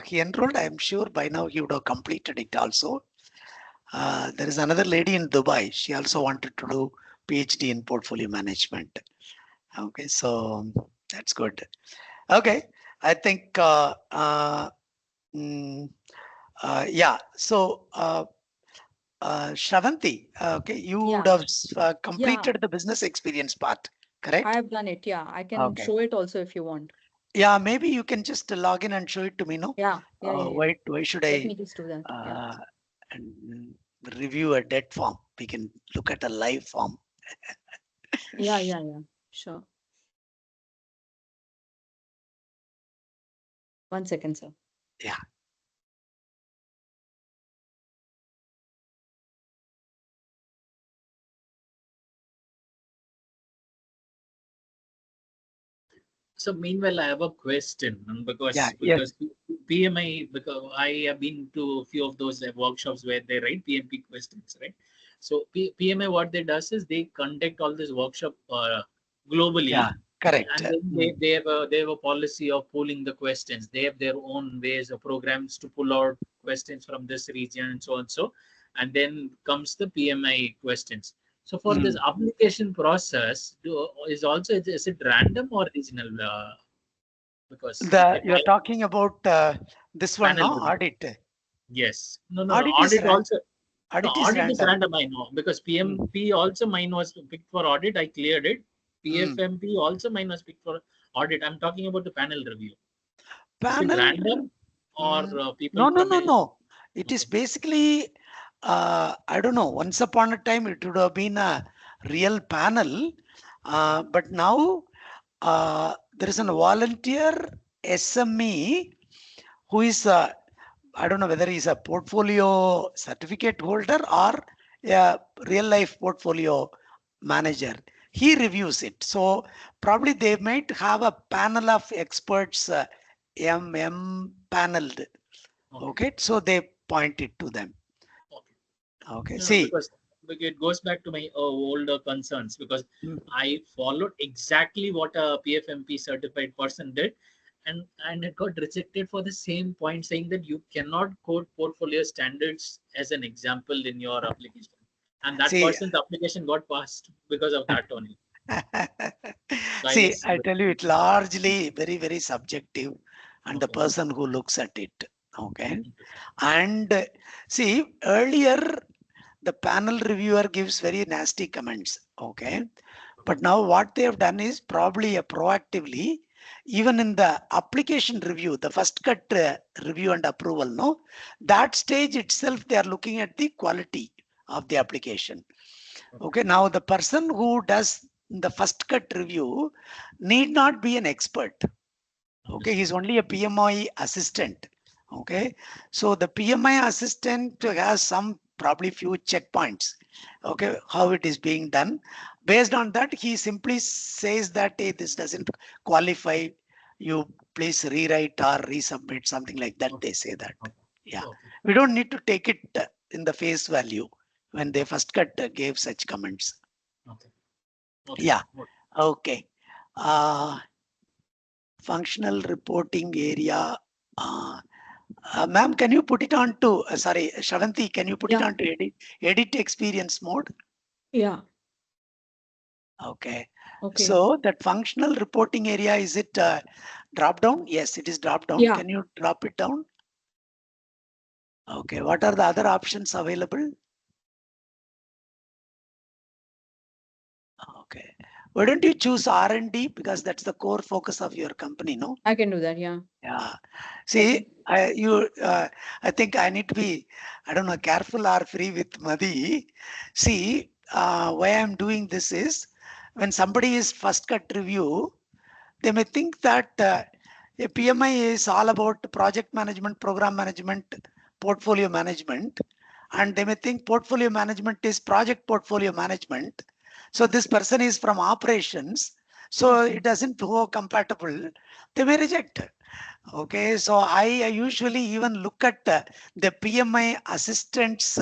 he enrolled. I'm sure by now he would have completed it also. There is another lady in Dubai. She also wanted to do PhD in portfolio management. Okay, so that's good. Okay, I think mm, yeah. So Shravanti, okay, you would Yeah, have yeah, completed the business experience part, I correct? have done it. Yeah, I can Okay. show it also if you want. Yeah, maybe you can just log in and show it to me, no? Yeah. Why should Let I me just do that. Yeah. uh, and review a dead form? We can look at a live form. Yeah. Sure. 1 second, sir. Yeah. So meanwhile, I have a question Yeah. Yes. because PMI, because I have been to a few of those workshops where they write PMP questions, right? So PMI, what they does is they conduct all this workshop globally, Yeah. Correct. and then Mm, they have a policy of pooling the questions. They have their own ways of programs to pull out questions from this region and so on. So, and then comes the PMI questions. So for this mm. application process, is also is it random or regional? Because if You're I talking about this one, panel no? review, Audit. yes, no, Audit is audit also. No, audit is audit is random. random. I know because Mm, PMP also mine was picked for audit. I cleared it. mm. PfMP also mine was picked for audit. I'm talking about the panel review. Is it Panel. random or Mm, people no, from a no. It is okay? basically, I don't know. Once upon a time, it would have been a real panel, but now there is a volunteer SME who is, I don't know whether he's a portfolio certificate holder or a real life portfolio manager. He reviews it. So probably they might have a panel of experts, paneled. Okay, Okay, so they point it to them. okay. Okay, No, see. because it goes back to my older concerns because Mm. I followed exactly what a PFMP certified person did, and it got rejected for the same point, saying that you cannot quote portfolio standards as an example in your application, and that See, person's application got passed because of that only. So I see, was I tell you, it's largely very subjective, and the okay. person who looks at it. Okay, and see, earlier the panel reviewer gives very nasty comments. Okay, but now what they have done is probably proactively, even in the application review, the first cut review and approval, no, that stage itself they are looking at the quality of the application. Okay, now the person who does the first cut review need not be an expert. Okay, Understood. he's only a PMI assistant. Okay, so the PMI assistant has some probably few checkpoints. Okay, how it is being done. Based on that, he simply says that, hey, this doesn't qualify. You please rewrite or resubmit, something like that. Okay. They say that. Okay. Yeah, Okay. we don't need to take it in the face value when they first cut gave such comments. Okay. Okay. Yeah, Okay. okay. Uh, Functional reporting area. Uh, Ma'am, can you put it on to, sorry, Shravanti, can you put it Yeah. on to edit experience mode? Yeah. Okay. Okay. So that functional reporting area, is it drop down? Yes, it is drop down. Yeah. Can you drop it down? Okay, what are the other options available? Okay, why don't you choose R&D, because that's the core focus of your company, no? I can do that, yeah. Yeah. See, I think I need to be, I don't know, careful or free with Madhi. See, why I'm doing this is, when somebody is first cut review, they may think that a PMI is all about project management, program management, portfolio management, and they may think portfolio management is project portfolio management. So this person is from operations, so it doesn't go compatible. They may reject. Okay, so I usually even look at the PMI assistant's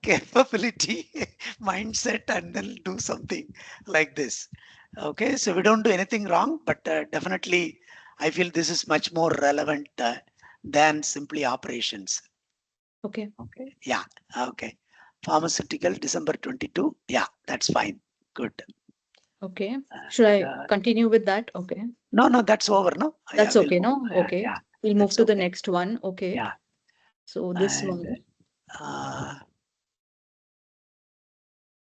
capability, mindset, and then do something like this. Okay, so we don't do anything wrong, but definitely I feel this is much more relevant than simply operations. Okay. Okay, yeah, okay. Pharmaceutical, December 22. Yeah, that's fine. Good. Okay. Should I Uh, continue with that? Okay. no, that's over, no? Yeah, That's we'll okay, move. no? Okay. Yeah, We'll move that's to the okay. next one. Okay. Yeah, So this and one.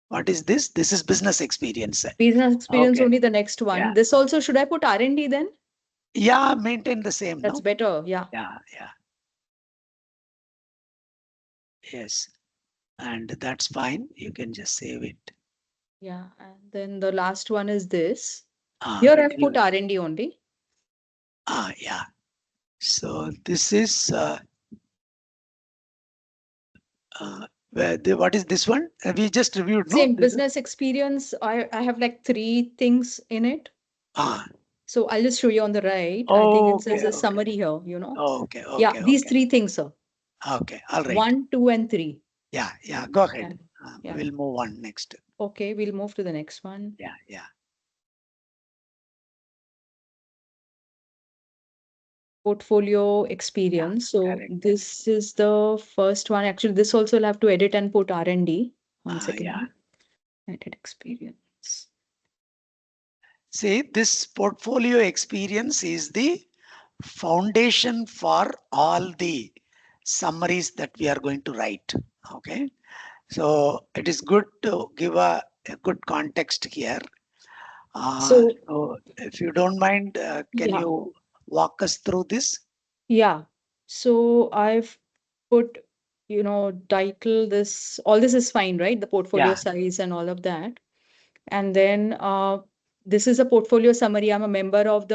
what is this? This is business experience. Business experience Okay, only the next yeah, one. This also, should I put R&D then? yeah, maintain the same, That's no? better. Yeah. Yeah, yes, and that's fine. You can just save it. Yeah. And then the last one is this. Here I've put R&D only. Yeah. So this is what is this one? We just reviewed, no? Same This is business experience. I have like 3 things in it. ah. So I'll just show you on the right. I think it says Okay, a okay, summary here, you know. okay, Yeah, okay, these okay, 3 things, sir. okay. All right. 1, 2, and 3. Yeah. Go Yeah. ahead. Yeah. We'll move on next. Okay, we'll move to the next one. Yeah. Portfolio experience. So Correct. this is the first one. Actually, this also will have to edit and put R&D. One second. Yeah. Edit experience. See, this portfolio experience is the foundation for all the summaries that we are going to write. Okay. So it is good to give a good context here. So So if you don't mind, can yeah, you walk us through this? yeah. So I've put, title this, all this is fine, right? The portfolio Yeah, size and all of that. And then this is a portfolio summary. I'm a member of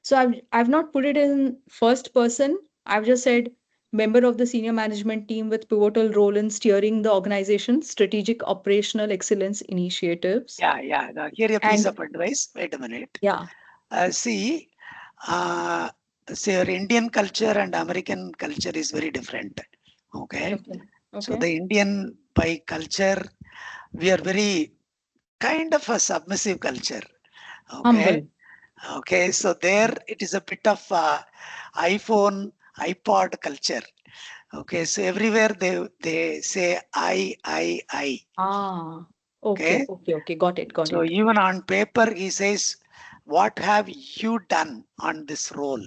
so I've not put it in first person. I've just said member of the senior management team with pivotal role in steering the organization's strategic operational excellence initiatives. yeah. Now, here a piece And of advice. Wait a minute. yeah. See, uh, say our Indian culture and American culture is very different. Okay. Okay. So Okay. the Indian by culture, we are very kind of a submissive culture. Okay. Humble. Okay. So there it is a bit of iPhone, iPod culture. Okay. So everywhere they say I. Ah, Okay. okay. Got it. Got So it. even on paper, he says, what have you done on this role?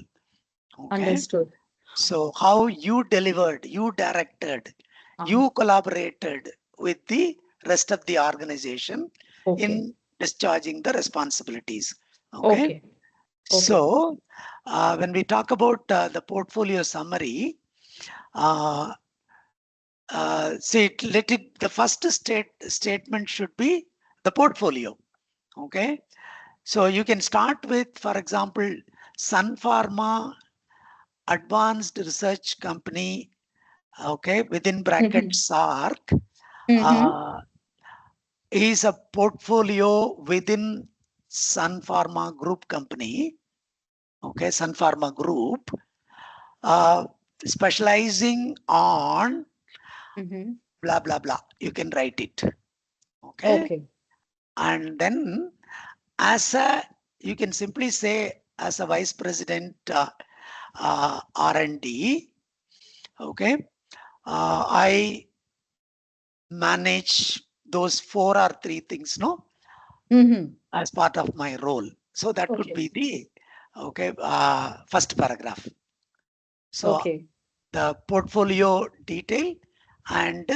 Okay. Understood. So how you delivered, you directed, Ah, you collaborated with the rest of the organization okay. in discharging the responsibilities. Okay. Okay. Okay. So when we talk about the portfolio summary, uh, the first statement should be the portfolio. Okay. So you can start with, for example, Sun Pharma Advanced Research Company, okay, within bracket Mm-hmm. SARC, Mm-hmm. uh, is a portfolio within Sun Pharma Group company, okay, Sun Pharma Group, uh, specializing on Mm-hmm. blah, blah, blah. You can write it, okay. Okay. And then as a, you can simply say as a vice president R&D, okay, I manage those 4 or 3 things, no, Mm-hmm. as part of my role. So that could Okay. be the, okay, first paragraph. So Okay. the portfolio detail and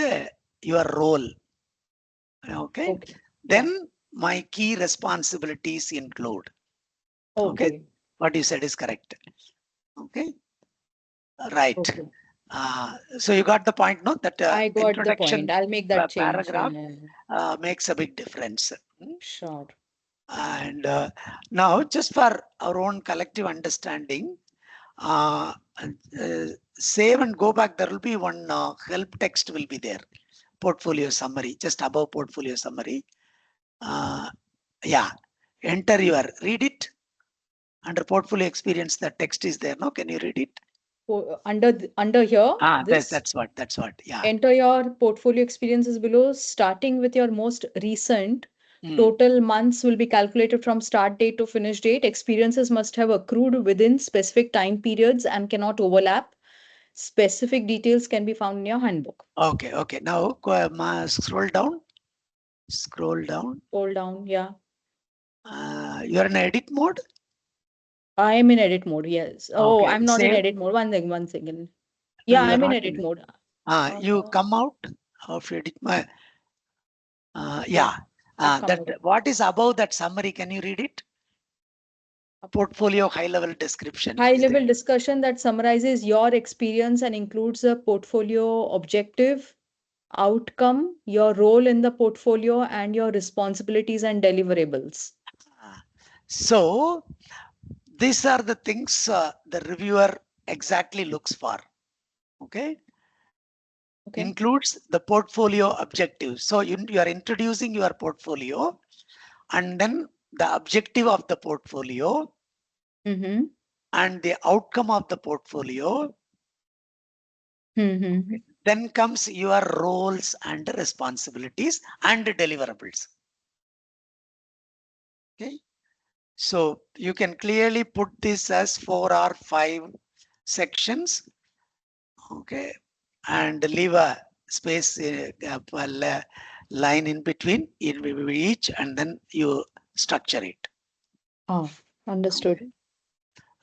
your role. Okay. Okay. Yeah. Then my key responsibilities include. Okay. Okay. What you said is correct. Okay. Right. Okay. So you got the point, no? That I got the point. introduction I'll make that change. paragraph Yeah. makes a big difference. Sure. And now, just for our own collective understanding, uh, save and go back. There will be one help text will be there. Portfolio summary, just above portfolio summary. Yeah, enter your read it under portfolio experience. The text is there. No, can you read it? Under here, this That's what. Yeah. enter your portfolio experiences below, starting with your most recent. Total months will be calculated from start date to finish date. Experiences must have accrued within specific time periods and cannot overlap. Specific details can be found in your handbook. Okay. Now go, scroll down. Scroll down. Scroll down. Yeah. You're in edit mode. I am in edit mode. Yes. Oh, Okay. I'm not in Save. edit mode. One second. No, Yeah, you're I'm in not edit in. mode. You Uh, come out of edit. yeah, Yeah. I've come That out. what is above that summary? Can you read it? Portfolio high level description High is there. level discussion that summarizes your experience and includes a portfolio objective, outcome, your role in the portfolio, and your responsibilities and deliverables. So these are the things the reviewer exactly looks for. Okay. Okay. Includes the portfolio objective. So you are introducing your portfolio and then the objective of the portfolio Mm-hmm. and the outcome of the portfolio. Mm-hmm. Okay. Then comes your roles and responsibilities and deliverables. Okay. So you can clearly put this as 4 or 5 sections. Okay. And leave a space, a line in between each, and then you structure it. Oh, understood. Okay.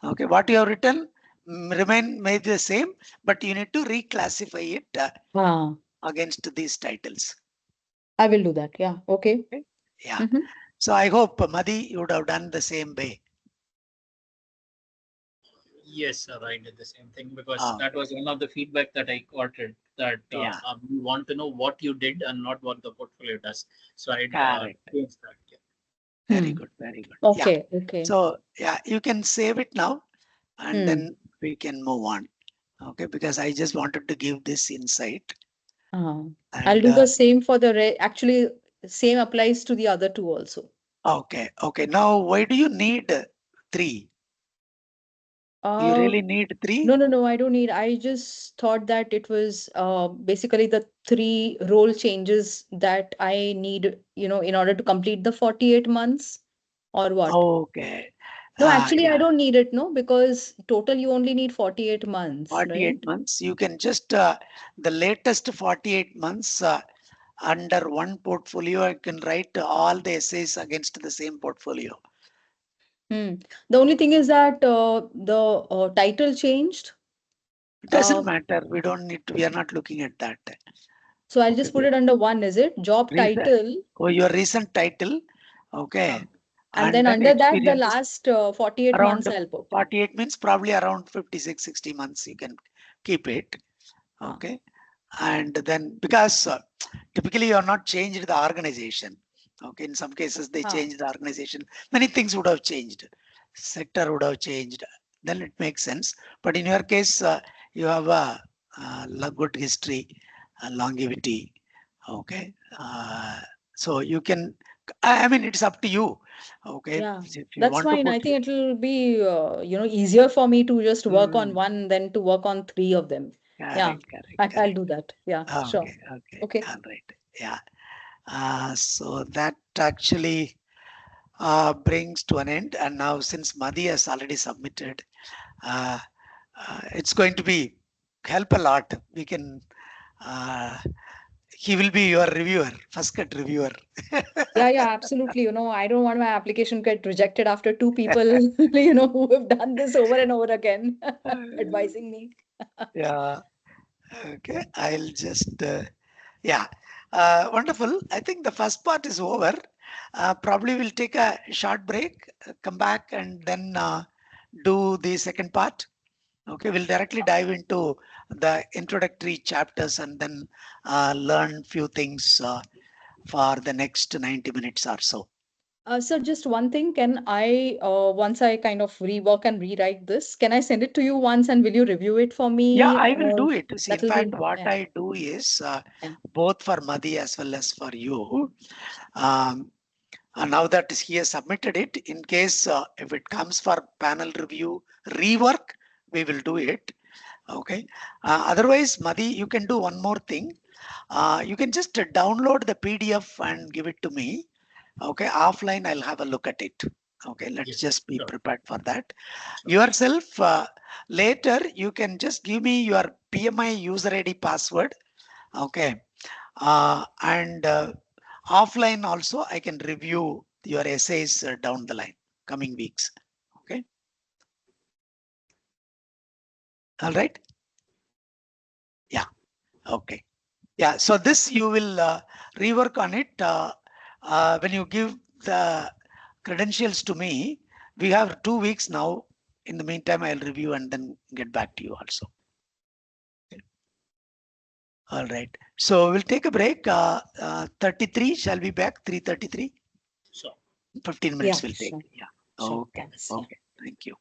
Okay. What you have written may be the same, but you need to reclassify it Ah, against these titles. I will do that. Yeah. Okay. Okay. Yeah. Mm-hmm. So I hope Madhi, you would have done the same way. Yes, sir, I did the same thing because Oh, that was one of the feedback that I got it, that yeah. we want to know what you did and not what the portfolio does. So I Correct. changed that. Yeah. Very Hmm. good. Very good. Yeah. Okay. Okay. So yeah, you can save it now and Hmm. then we can move on. Okay. Because I just wanted to give this insight Ah. I'll and do the same for the actually, same applies to the other two also. okay. Okay. Now, why do you need 3? Do you Uh, really need 3? no, I don't need. I just thought that it was basically the three role changes that I need, in order to complete the 48 months or what? Okay. No, actually, I Yeah. don't need it, no, because total you only need 48 months, 48 right? months. You can just, the latest 48 months under one portfolio, I can write all the essays against the same portfolio. Hmm. The only thing is that the title changed. It doesn't Um, matter. We don't need to, we are not looking at that. so I'll Okay. just put it under one, is it? Job Recent, title. your recent title. Uh, Okay. and And then then under that, the experiences last 48 around months I'll put. 48 means probably around 56, 60 months. You can keep it. Ah, Okay. And then because typically you are not changed the organization. Okay. In some cases, they ah, change the organization. Many things would have changed. Sector would have changed. Then it makes sense. But in your case, you have a good history, longevity. Okay. So you can, I mean, it's up to you. Okay. yeah, If you that's want to fine. put, I think it'll be, easier for me to just work on mm, one than to work on three of them. Yeah, I'll correct. do that. Yeah, sure. Okay. Okay. All right. Yeah. So that actually brings to an end. And now, since Madhi has already submitted, uh, it's going to be help a lot. We can, uh, he will be your reviewer, first cut reviewer. Yeah, yeah, absolutely. I don't want my application get rejected after two people, who have done this over and over again, advising me. Yeah. Okay. I'll just, yeah. Wonderful. I think the first part is over. Probably we'll take a short break, come back, and then do the second part. Okay. We'll directly dive into the introductory chapters and then learn few things for the next 90 minutes or so. Sir, just one thing. Can I, once I kind of rework and rewrite this, can I send it to you once and will you review it for Yeah, me? I will Or do it. See, in that will fact, be, what yeah, I do is yeah. both for Madi as well as for you. Um, now that he has submitted it, in case if it comes for panel review rework, we will do it. Okay. Otherwise, Madi, you can do one more thing. You can just download the PDF and give it to me. Okay. Offline, I'll have a look at it. Okay. Let's Yes, just be sure, prepared for that. sure. Yourself, later, you can just give me your PMI user ID password. Okay. And offline also, I can review your essays down the line, coming weeks. Okay. All right. Yeah. Okay. Yeah. So this you will rework on it when you give the credentials to me. We have 2 weeks now. In the meantime, I'll review and then get back to you also. All right. So we'll take a break. 33. Shall we back? 3:33. Sure. 15 minutes Yeah, will take. sure. Yeah. Sure. Okay. Thanks. Yeah. Okay. Thank you.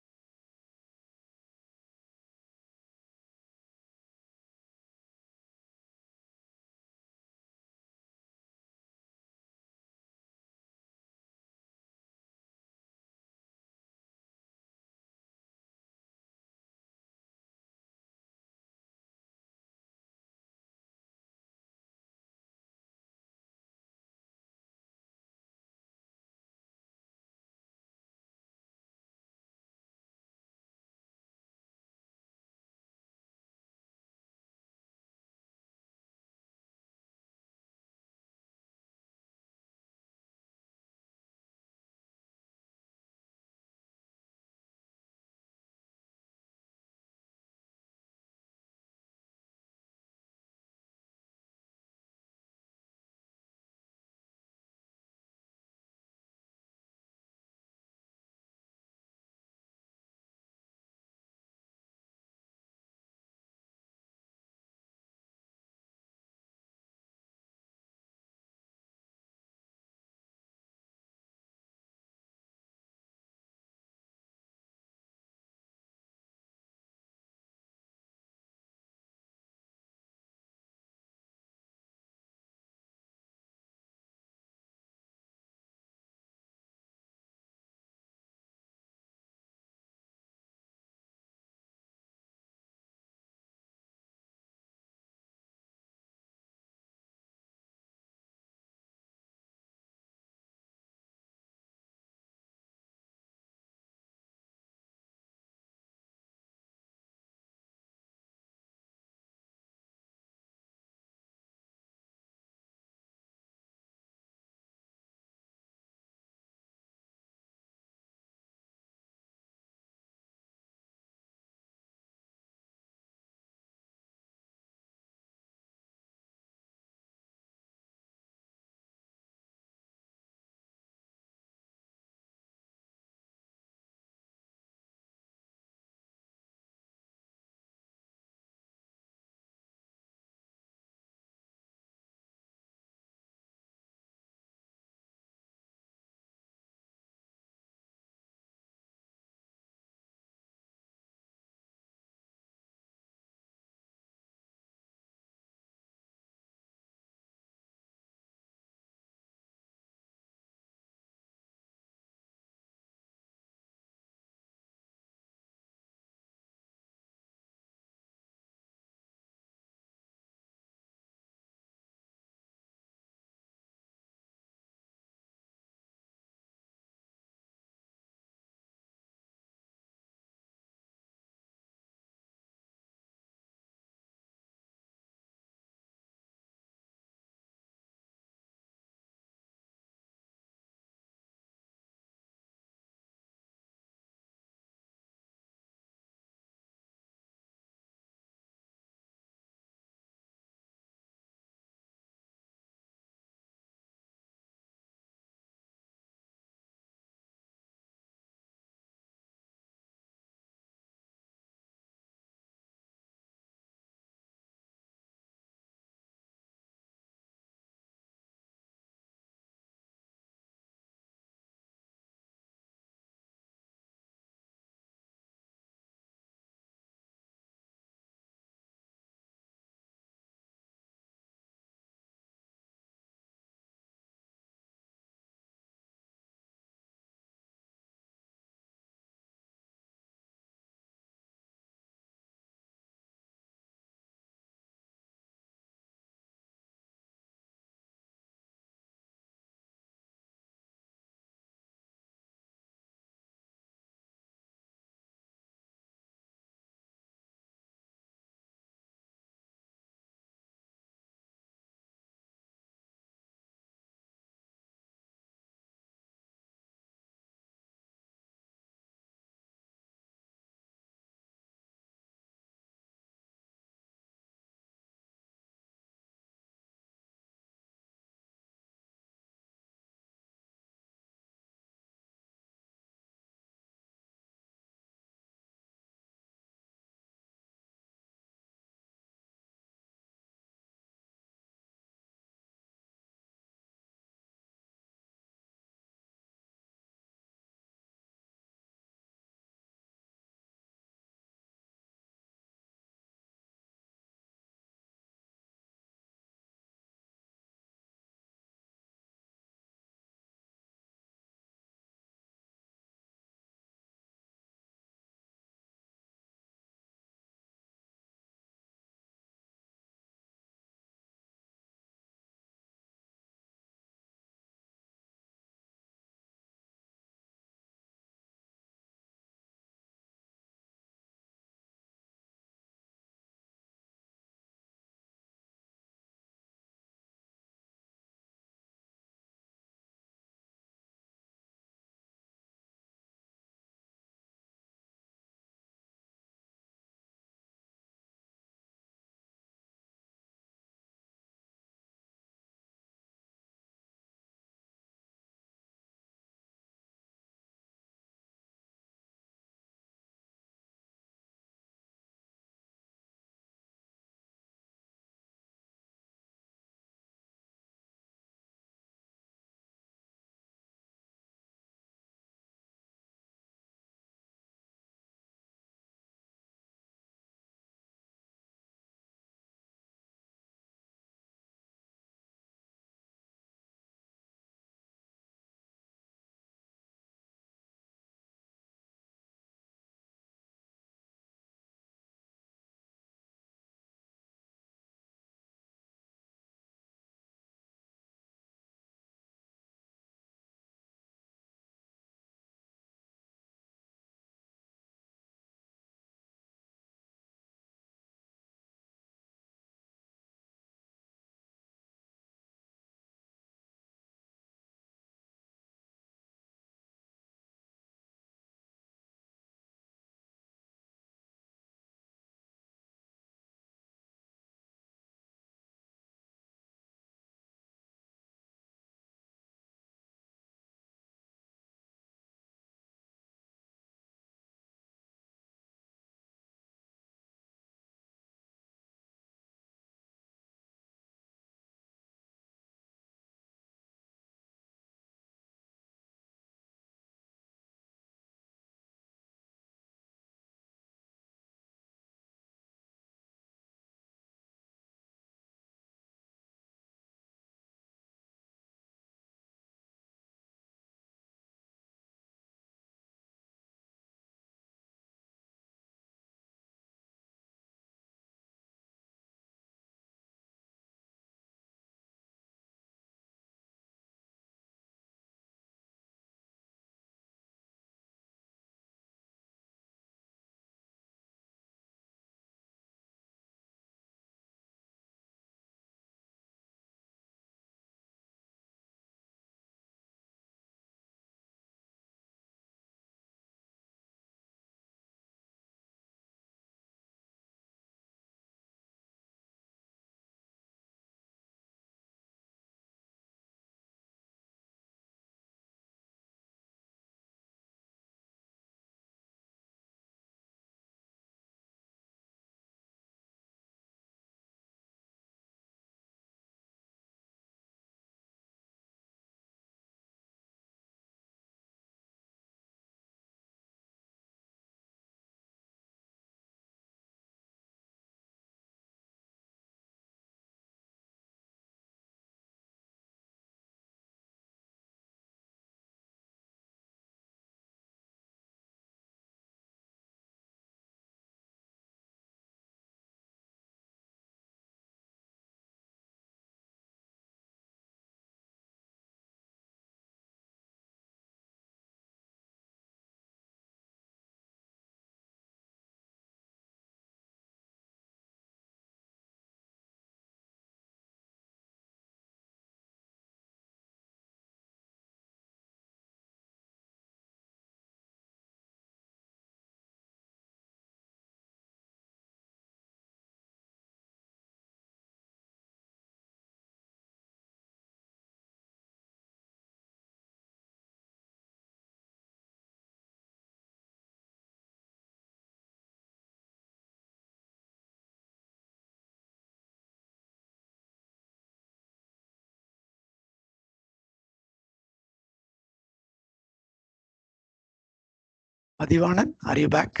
Madhivanan, are you back?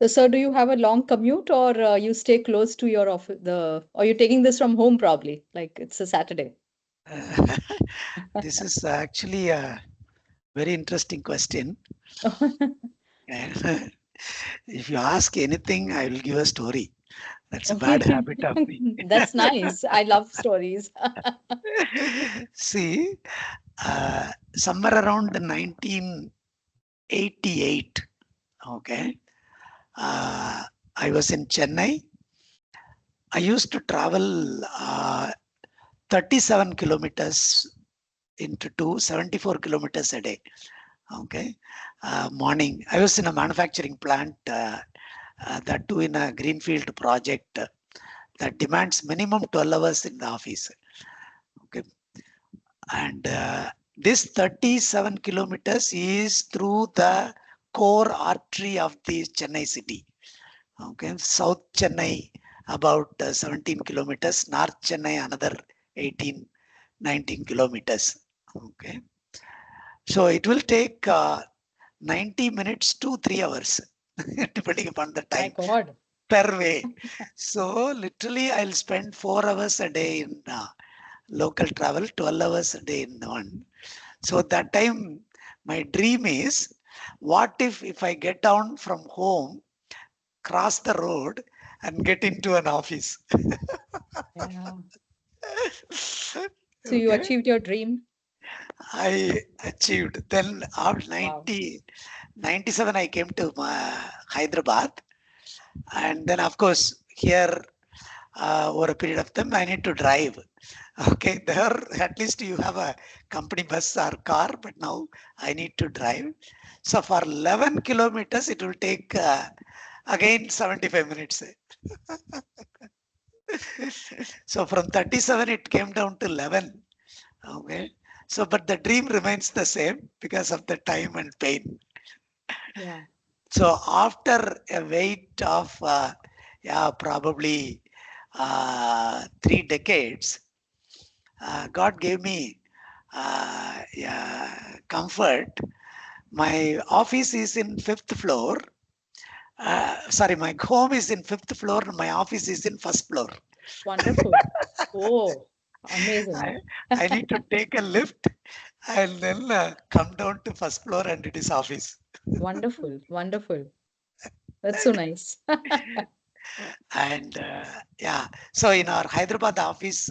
So, sir, do you have a long commute or you stay close to your office? Or you're taking this from home probably, like it's a Saturday. This is actually a very interesting question. And if you ask anything, I will give a story. That's a bad Okay. habit of me. That's nice. I love stories. See, somewhere around 1988, okay, I was in Chennai. I used to travel 37 kilometers into 74 kilometers a day. Okay, morning. I was in a manufacturing plant, that too in a greenfield project that demands minimum 12 hours in the office. Okay, and this 37 kilometers is through the core artery of the Chennai city. Okay, South Chennai about 17 kilometers, North Chennai another 18, 19 kilometers. Okay, so it will take 90 minutes to 3 hours, depending upon the My time God. per way. So literally, I'll spend 4 hours a day in local travel, 12 hours a day in one. So that time, my dream is, what if I get down from home, cross the road, and get into an office? Yeah. So you Okay, achieved your dream. I achieved. Then after Wow. 97, I came to Hyderabad, and then of course here over a period of time I need to drive. Okay, there at least you have a company bus or car, but now I need to drive. So for 11 kilometers, it will take again 75 minutes. So from 37, it came down to 11. Okay. So, but the dream remains the same because of the time and pain. Yeah. So after a wait of, yeah, probably 3 decades, God gave me yeah, comfort. My office is in fifth floor. Sorry, my home is in fifth floor and my office is in first floor. Wonderful. Oh, amazing. I, I need to take a lift and then come down to first floor and it is office. Wonderful. Wonderful. That's so nice. And yeah, so in our Hyderabad office,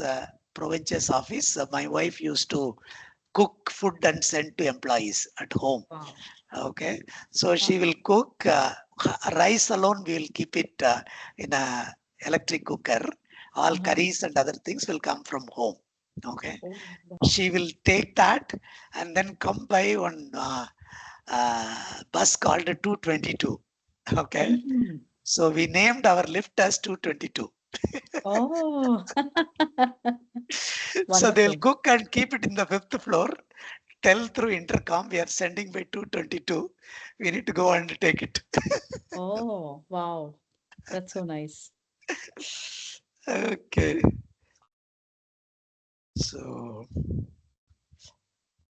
Proventures office, my wife used to cook food and send to employees at home. Wow. Okay, so Wow. she will cook rice alone. We will keep it in a electric cooker. All Uh-huh. curries and other things will come from home. Okay, Oh, she will take that and then come by one bus called 222. Okay, mhm. so we named our lift as 222. Oh, So they'll wonderful. cook and keep it in the fifth floor. Tell through intercom we are sending by 222. We need to go and take it. Oh, wow. That's so nice. Okay. So,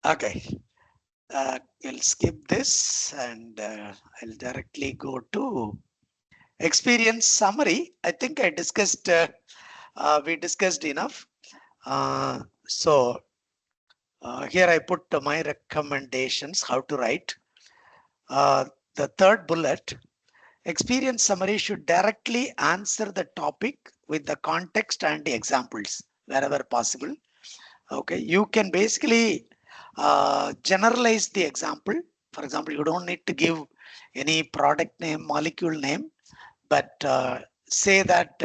okay. We'll skip this and I'll directly go to experience summary. I think we discussed enough. So here I put my recommendations, how to write. Uh, the third bullet, experience summary should directly answer the topic with the context and the examples wherever possible. Okay, you can basically generalize the example. For example, you don't need to give any product name, molecule name, but say that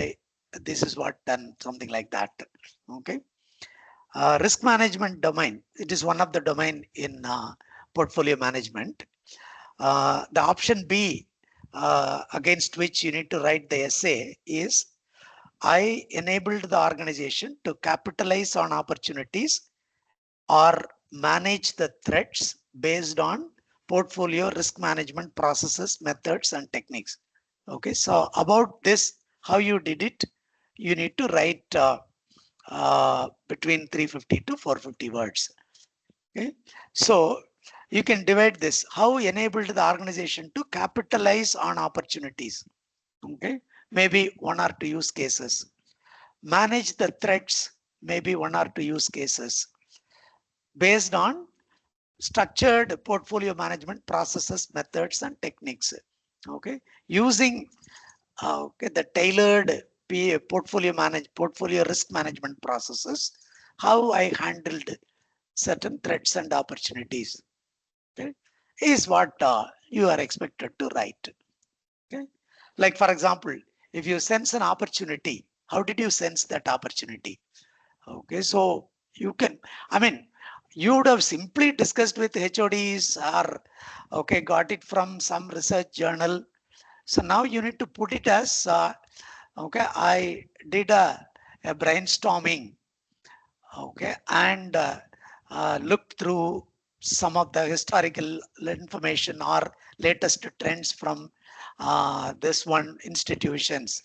this is what done, something like that. Okay. Risk management domain, it is one of the domain in portfolio management. The option B, against which you need to write the essay is, I enabled the organization to capitalize on opportunities or manage the threats based on portfolio risk management processes, methods, and techniques. Okay, so about this, how you did it, you need to write between 350 to 450 words. Okay, so you can divide this. How enabled the organization to capitalize on opportunities. Okay, maybe one or two use cases. Manage the threats, maybe one or two use cases based on structured portfolio management processes, methods, and techniques. Okay, using okay, the tailored portfolio risk management processes, how I handled certain threats and opportunities. Okay, is what you are expected to write. Okay, like for example, if you sense an opportunity, how did you sense that opportunity? Okay, so you can, I mean, you would have simply discussed with HODs or okay, got it from some research journal. So now you need to put it as okay, I did a brainstorming, okay, and looked through some of the historical information or latest trends from this one institutions.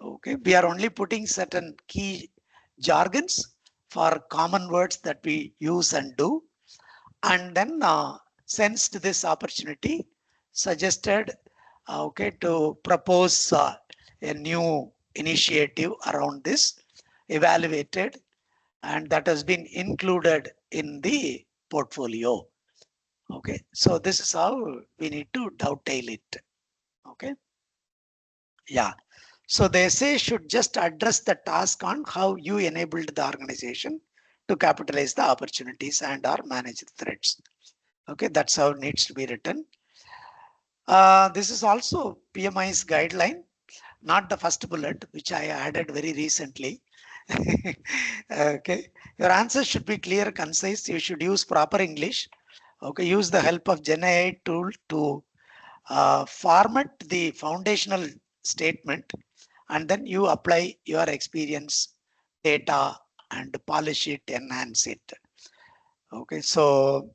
Okay, we are only putting certain key jargons for common words that we use and do, and then sensed this opportunity, suggested okay, to propose a new initiative around this, evaluated, and that has been included in the portfolio. Okay, so this is how we need to dovetail it. Okay, yeah. So the essay should just address the task on how you enabled the organization to capitalize the opportunities and or manage the threats. Okay, that's how it needs to be written. This is also PMI's guideline, not the first bullet, which I added very recently. Okay, your answers should be clear, concise. You should use proper English. Okay, use the help of Gen AI tool to format the foundational statement, and then you apply your experience, data, and polish it, enhance it. Okay, so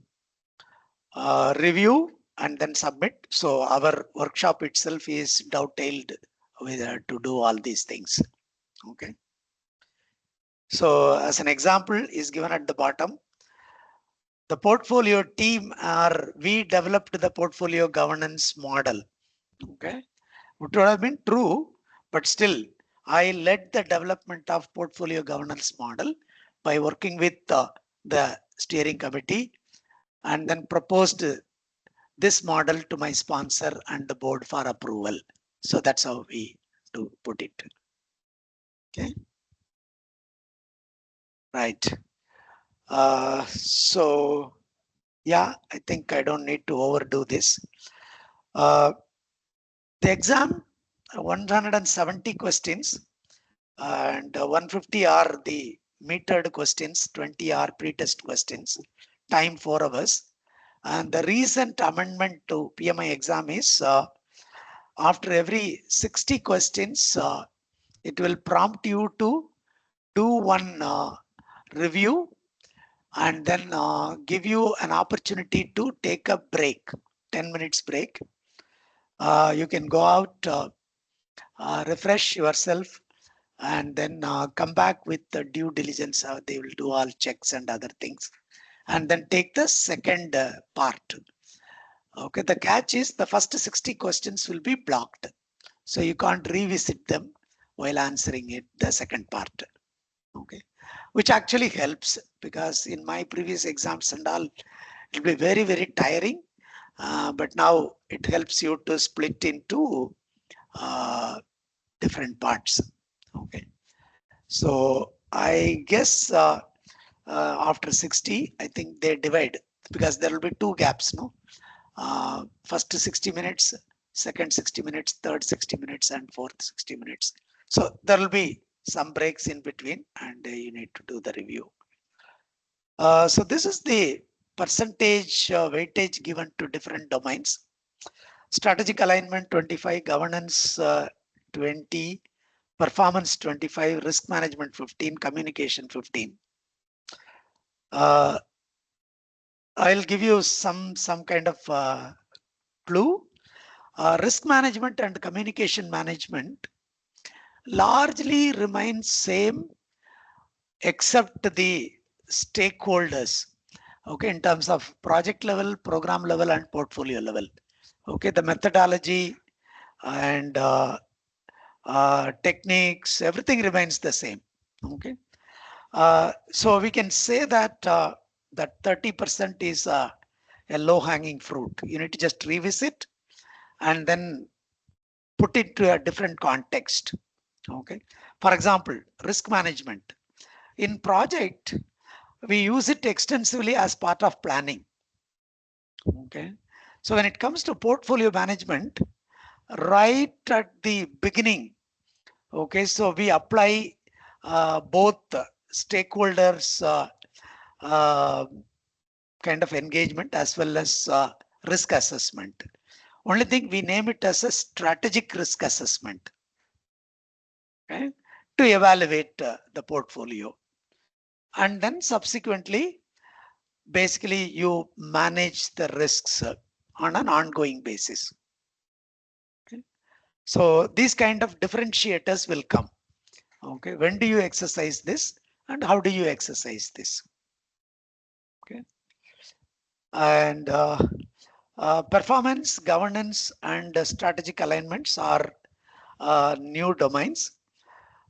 review and then submit. So our workshop itself is dovetailed with to do all these things. Okay. So as an example is given at the bottom. The portfolio team or we developed the portfolio governance model. Okay. It would have been true, but still I led the development of portfolio governance model by working with the steering committee and then proposed this model to my sponsor and the board for approval. So that's how we do put it. Okay. Right. So yeah, I think I don't need to overdo this. The exam, 170 questions and 150 are the metered questions, 20 are pre-test questions, time 4 hours. And the recent amendment to PMI exam is after every 60 questions, it will prompt you to do one review and then give you an opportunity to take a break, 10 minutes break. You can go out, refresh yourself, and then come back with the due diligence. They will do all checks and other things, and then take the second part. Okay, the catch is the first 60 questions will be blocked. So you can't revisit them while answering it, the second part. Okay, which actually helps because in my previous exams and all, it'll be very, very tiring. But now it helps you to split into different parts. Okay, so I guess after 60, I think they divide because there will be two gaps, no? First 60 minutes, second 60 minutes, third 60 minutes, and fourth 60 minutes. So there will be some breaks in between and you need to do the review. So this is the percentage weightage given to different domains. Strategic alignment 25, governance 20, performance 25, risk management 15, communication 15. I'll give you some kind of clue. Risk management and communication management largely remains same except the stakeholders, okay, in terms of project level, program level, and portfolio level. Okay, the methodology and techniques, everything remains the same. Okay, so we can say that that 30% is a low-hanging fruit. You need to just revisit and then put it to a different context. Okay, for example, risk management in project, we use it extensively as part of planning. Okay, so when it comes to portfolio management, right at the beginning, okay, so we apply both stakeholders kind of engagement as well as risk assessment. Only thing, we name it as a strategic risk assessment, okay, to evaluate the portfolio. And then subsequently, basically you manage the risks on an ongoing basis. Okay. So these kind of differentiators will come. Okay, when do you exercise this and how do you exercise this? Okay, and performance, governance, and strategic alignments are new domains,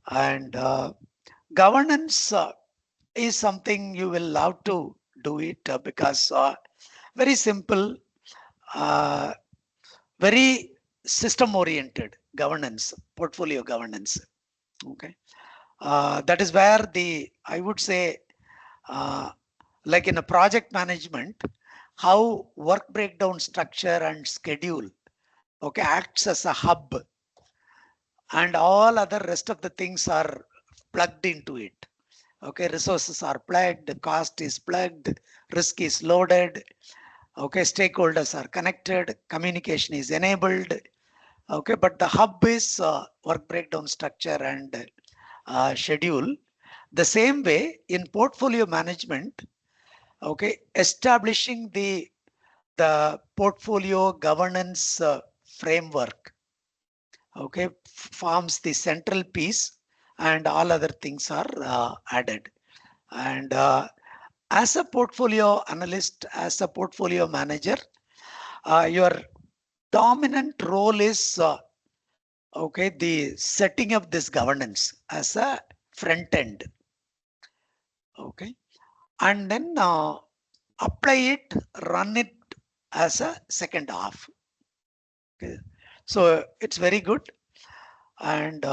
and governance is something you will love to do it because very simple, very system oriented governance, portfolio governance. Okay, that is where I would say, like in a project management, how work breakdown structure and schedule, okay, acts as a hub, and all other rest of the things are plugged into it. Okay, resources are plugged, cost is plugged, risk is loaded. Okay, stakeholders are connected, communication is enabled. Okay, but the hub is work breakdown structure and schedule. The same way in portfolio management, okay, establishing the portfolio governance framework, okay, forms the central piece, and all other things are added. And as a portfolio analyst, as a portfolio manager, your dominant role is okay, the setting up this governance as a front end. Okay, and then apply it, run it as a second half. Okay, so it's very good. And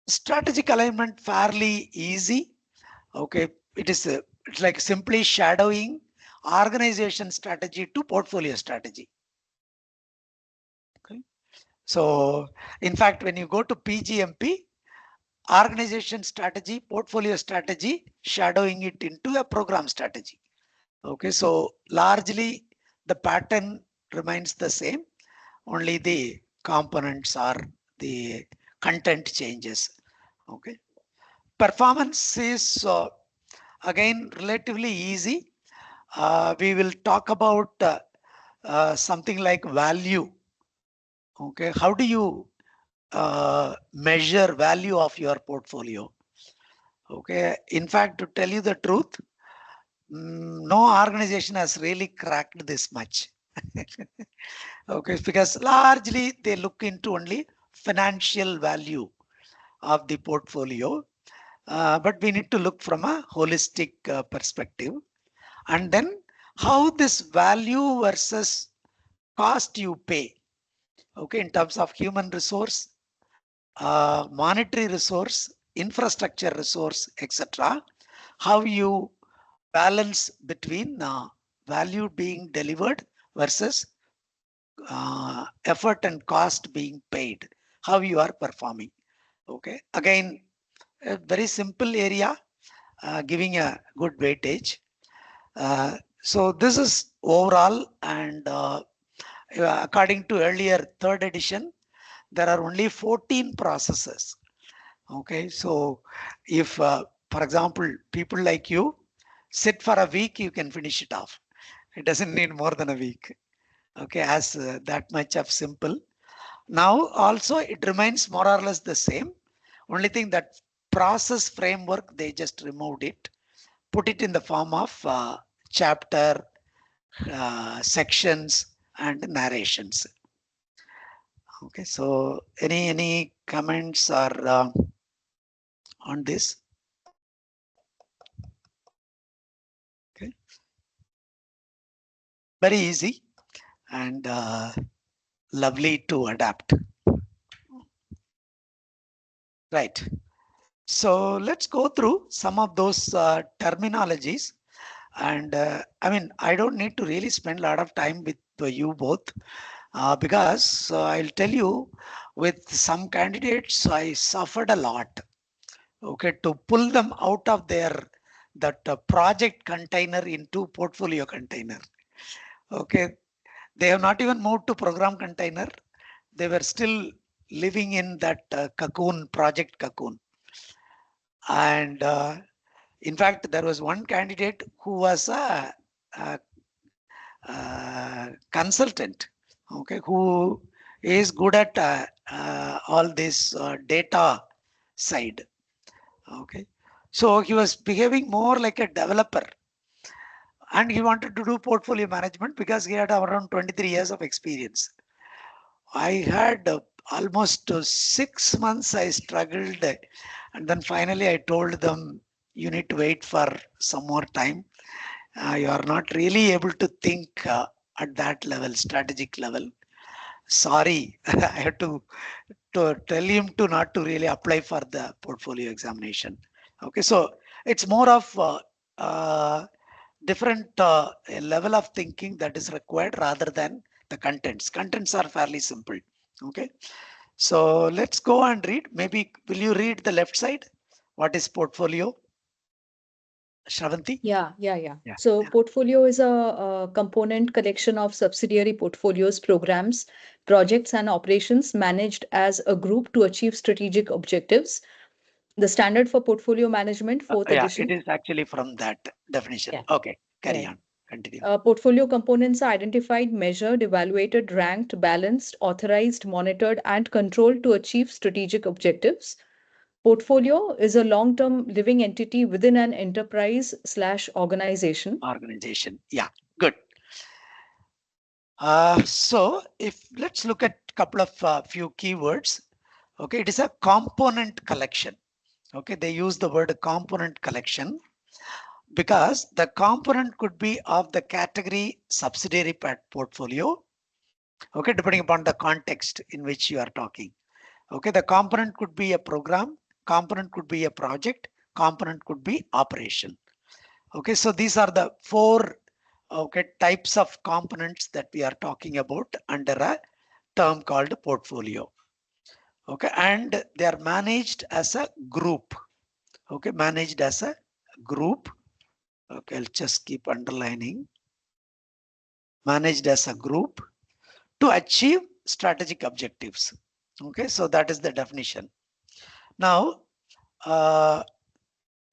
strategic alignment fairly easy. Okay, it's like simply shadowing organization strategy to portfolio strategy. Okay, so in fact, when you go to PGMP, organization strategy, portfolio strategy, shadowing it into a program strategy. Okay, so largely the pattern remains the same, only the components are the content changes. Okay, performance is again relatively easy. We will talk about something like value. Okay, how do you measure value of your portfolio? Okay, in fact, to tell you the truth, no organization has really cracked this much. Okay, because largely they look into only financial value of the portfolio, but we need to look from a holistic perspective, and then how this value versus cost you pay, okay, in terms of human resource, monetary resource, infrastructure resource, etc. How you balance between value being delivered versus effort and cost being paid, how you are performing. Okay, again, a very simple area, giving a good weightage. So this is overall, and According to earlier third edition, there are only 14 processes. Okay, so if, for example, people like you sit for a week, you can finish it off. It doesn't need more than a week. Okay, as that much of simple. Now also it remains more or less the same. Only thing that process framework, they just removed it, put it in the form of chapter, sections and narrations. Okay, so any comments or on this? Okay, very easy and lovely to adapt. Right. So let's go through some of those terminologies. And I mean, I don't need to really spend a lot of time with you both because I'll tell you, with some candidates, I suffered a lot. Okay, to pull them out of their that project container into portfolio container. Okay, they have not even moved to program container. They were still living in that cocoon, project cocoon. And in fact, there was one candidate who was a consultant, okay, who is good at all this data side. Okay, so he was behaving more like a developer, and he wanted to do portfolio management because he had around 23 years of experience. I had almost 6 months I struggled, and then finally I told them, you need to wait for some more time. You are not really able to think at that level, strategic level. Sorry, I had to tell him to not to really apply for the portfolio examination. Okay, so it's more of different level of thinking that is required rather than the contents. Contents are fairly simple. Okay, so let's go and read. Maybe will you read the left side? What is portfolio? Shravanti? Yeah. Yeah. So portfolio is a component collection of subsidiary portfolios, programs, projects, and operations managed as a group to achieve strategic objectives. The standard for portfolio management, fourth Yeah, it edition. is actually from that definition. Yeah. Okay, carry Yeah. on. Continue. Portfolio components are identified, measured, evaluated, ranked, balanced, authorized, monitored, and controlled to achieve strategic objectives. Portfolio is a long-term living entity within an enterprise/organization. Organization. Yeah, good. So if let's look at a couple of few keywords. Okay, it is a component collection. Okay, they use the word component collection because the component could be of the category subsidiary portfolio. Okay, depending upon the context in which you are talking. Okay, the component could be a program, component could be a project, component could be operation. Okay, so these are the four types of components that we are talking about under a term called portfolio. Okay, and they are managed as a group. Okay, managed as a group. Okay, I'll just keep underlining. Managed as a group to achieve strategic objectives. Okay, so that is the definition. Now,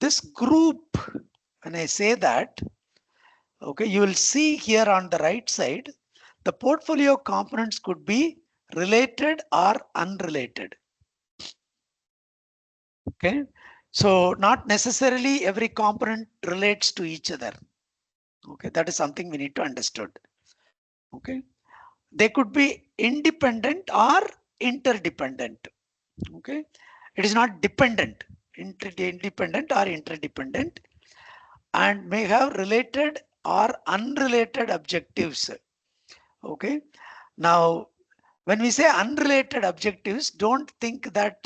this group, when I say that, okay, you will see here on the right side, the portfolio components could be related or unrelated. Okay, so not necessarily every component relates to each other. Okay, that is something we need to understand. Okay, they could be independent or interdependent. Okay, it is not dependent, independent or interdependent, and may have related or unrelated objectives. Okay, now when we say unrelated objectives, don't think that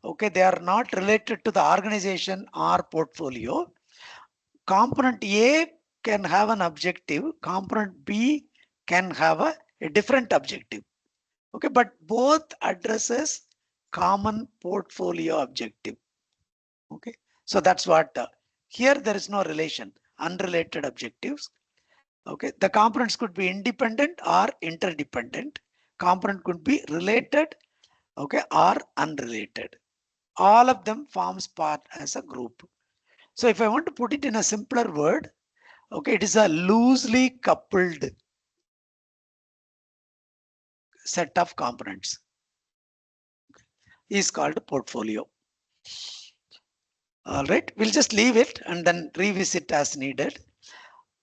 okay, they are not related to the organization or portfolio. Component A can have an objective, component B can have a different objective. Okay, but both addresses common portfolio objective. Okay, so that's what here there is no relation, unrelated objectives. Okay, the components could be independent or interdependent. Component could be related, okay, or unrelated. All of them forms part as a group. So if I want to put it in a simpler word, okay, it is a loosely coupled set of components is called portfolio. All right, we'll just leave it and then revisit as needed.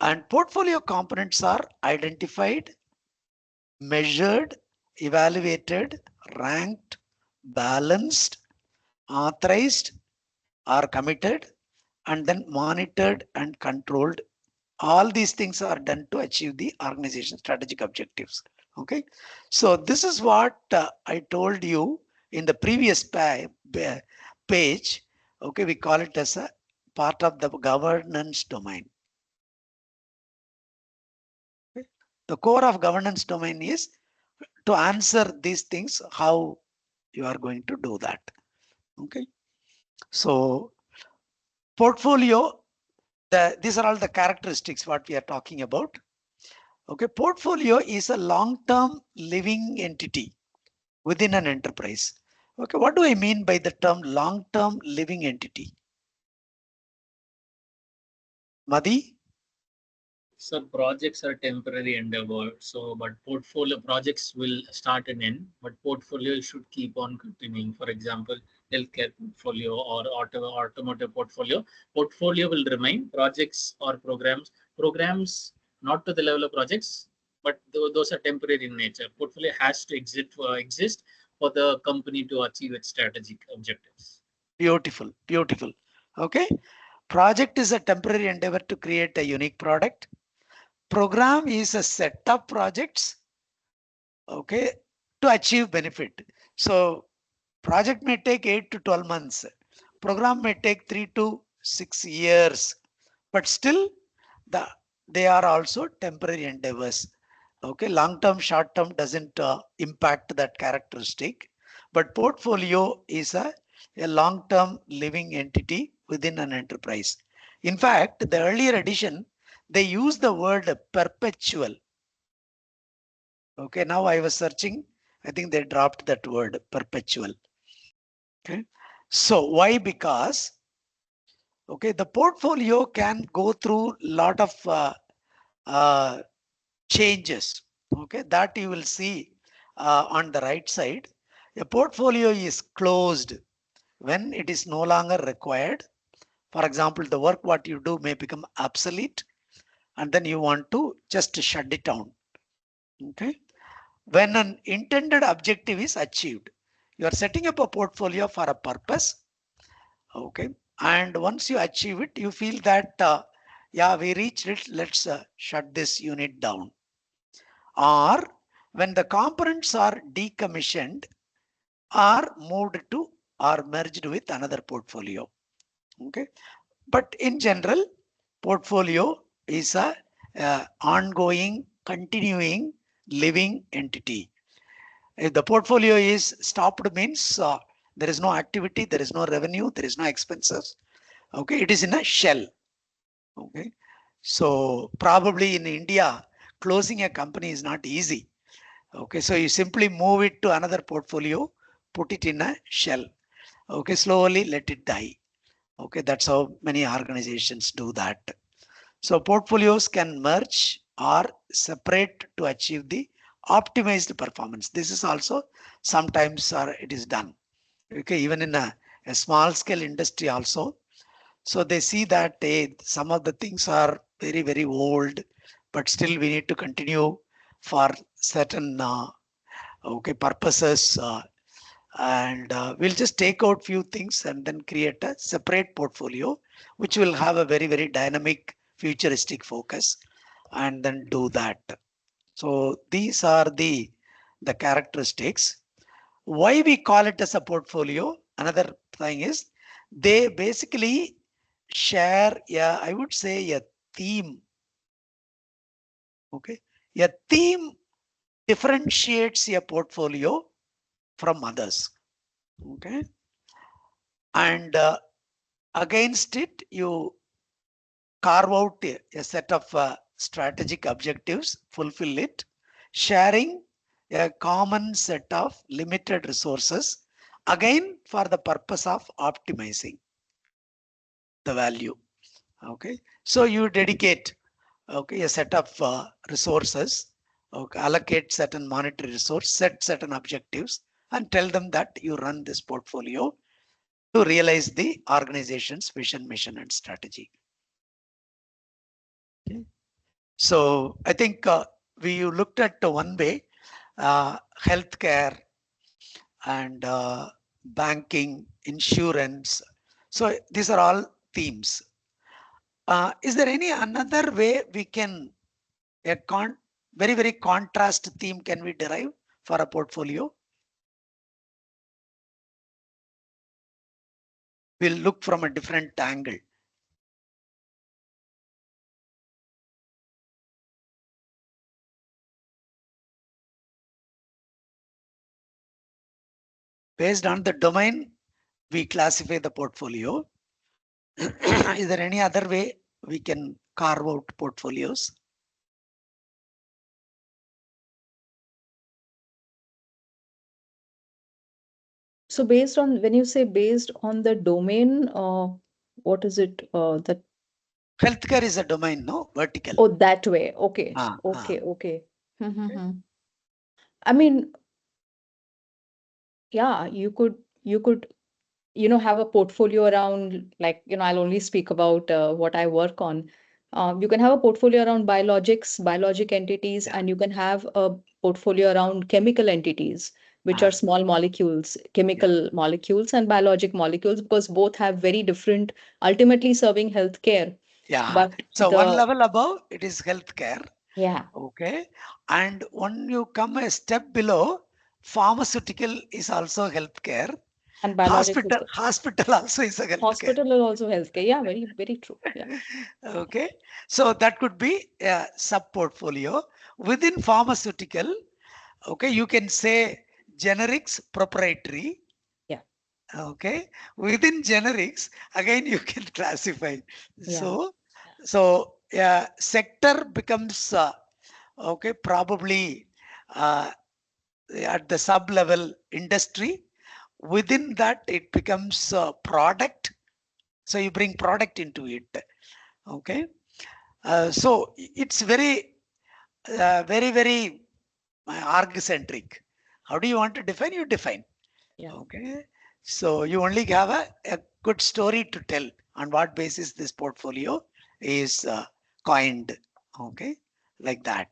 And portfolio components are identified, measured, evaluated, ranked, balanced, authorized, or committed, and then monitored and controlled. All these things are done to achieve the organization strategic objectives. Okay, so this is what I told you in the previous page. Okay, we call it as a part of the governance domain. Okay? The core of governance domain is to answer these things, how you are going to do that. Okay, so portfolio, these are all the characteristics what we are talking about. Okay, portfolio is a long-term living entity within an enterprise. Okay, what do I mean by the term long-term living entity? Madhi? So projects are temporary endeavor. So, but portfolio projects will start and end, but portfolio should keep on continuing. For example, healthcare portfolio or automotive portfolio. Portfolio will remain. Projects or programs not to the level of projects, but those are temporary in nature. Portfolio has to exist for the company to achieve its strategic objectives. Beautiful, beautiful. Okay, project is a temporary endeavor to create a unique product. Program is a set of projects, okay, to achieve benefit. So project may take 8 to 12 months. Program may take 3 to 6 years, but still the they are also temporary endeavors. Okay, long term, short term doesn't impact that characteristic, but portfolio is a long term living entity within an enterprise. In fact, the earlier edition, they use the word perpetual. Okay, now I was searching, I think they dropped that word perpetual. Okay, so why? Because okay, the portfolio can go through lot of uh, changes. Okay, that you will see on the right side. A portfolio is closed when it is no longer required. For example, the work what you do may become obsolete and then you want to just shut it down. Okay, when an intended objective is achieved, you are setting up a portfolio for a purpose. Okay, and once you achieve it, you feel that yeah, we reached it, let's shut this unit down. Or when the components are decommissioned or moved to or merged with another portfolio. Okay, but in general, portfolio is a ongoing, continuing, living entity. If the portfolio is stopped, means there is no activity, there is no revenue, there is no expenses. Okay, it is in a shell. Okay, so probably in India, closing a company is not easy. Okay, so you simply move it to another portfolio, put it in a shell. Okay, slowly let it die. Okay, that's how many organizations do that. So portfolios can merge or separate to achieve the optimized performance. This is also sometimes it is done. Okay, even in a small scale industry also. So they see that some of the things are very, very old, but still we need to continue for certain okay purposes. And we'll just take out few things and then create a separate portfolio which will have a very, very dynamic futuristic focus and then do that. So these are the characteristics. Why we call it as a portfolio, another thing is they basically share, yeah, I would say a theme. Okay, a theme differentiates a portfolio from others. Okay, and against it you carve out a set of strategic objectives, fulfill it, sharing a common set of limited resources, again for the purpose of optimizing the value. Okay, so you dedicate, okay, a set of resources, okay, allocate certain monetary resource, set certain objectives, and tell them that you run this portfolio to realize the organization's vision, mission, and strategy. Okay. So I think we looked at one way, healthcare and banking, insurance. So these are all themes. Is there any another way we can, a very contrast theme can we derive for a portfolio? We'll look from a different angle. Based on the domain, we classify the portfolio. Is there any other way we can carve out portfolios? So based on, when you say based on the domain, what is it that? Healthcare is a domain, no? Vertical. Oh, that way. Okay. Ah, ah. Okay. Okay. I mean, yeah, you could have a portfolio around, like, I'll only speak about what I work on. You can have a portfolio around biologic entities, Yeah, and you can have a portfolio around chemical entities, which are ah, small molecules, yeah, chemical molecules and biologic molecules, because both have very different, ultimately serving healthcare. yeah. But So one level above, it is healthcare. yeah, Okay. And when you come a step below, pharmaceutical is also healthcare. and biologics is Hospital also is a healthcare. hospital is also healthcare. Yeah, very, very true. Yeah. Okay. So that could be a sub portfolio within pharmaceutical. Okay. You can say generics, proprietary. Yeah. Okay. Within generics, again, you can classify. Yeah. So sector becomes, okay, probably uh, at the sub level industry. Within that, it becomes product. So you bring product into it. Okay. So it's very arg centric. How do you want to define? You define. Yeah. Okay. So you only have a good story to tell on what basis this portfolio is coined. Okay. Like that.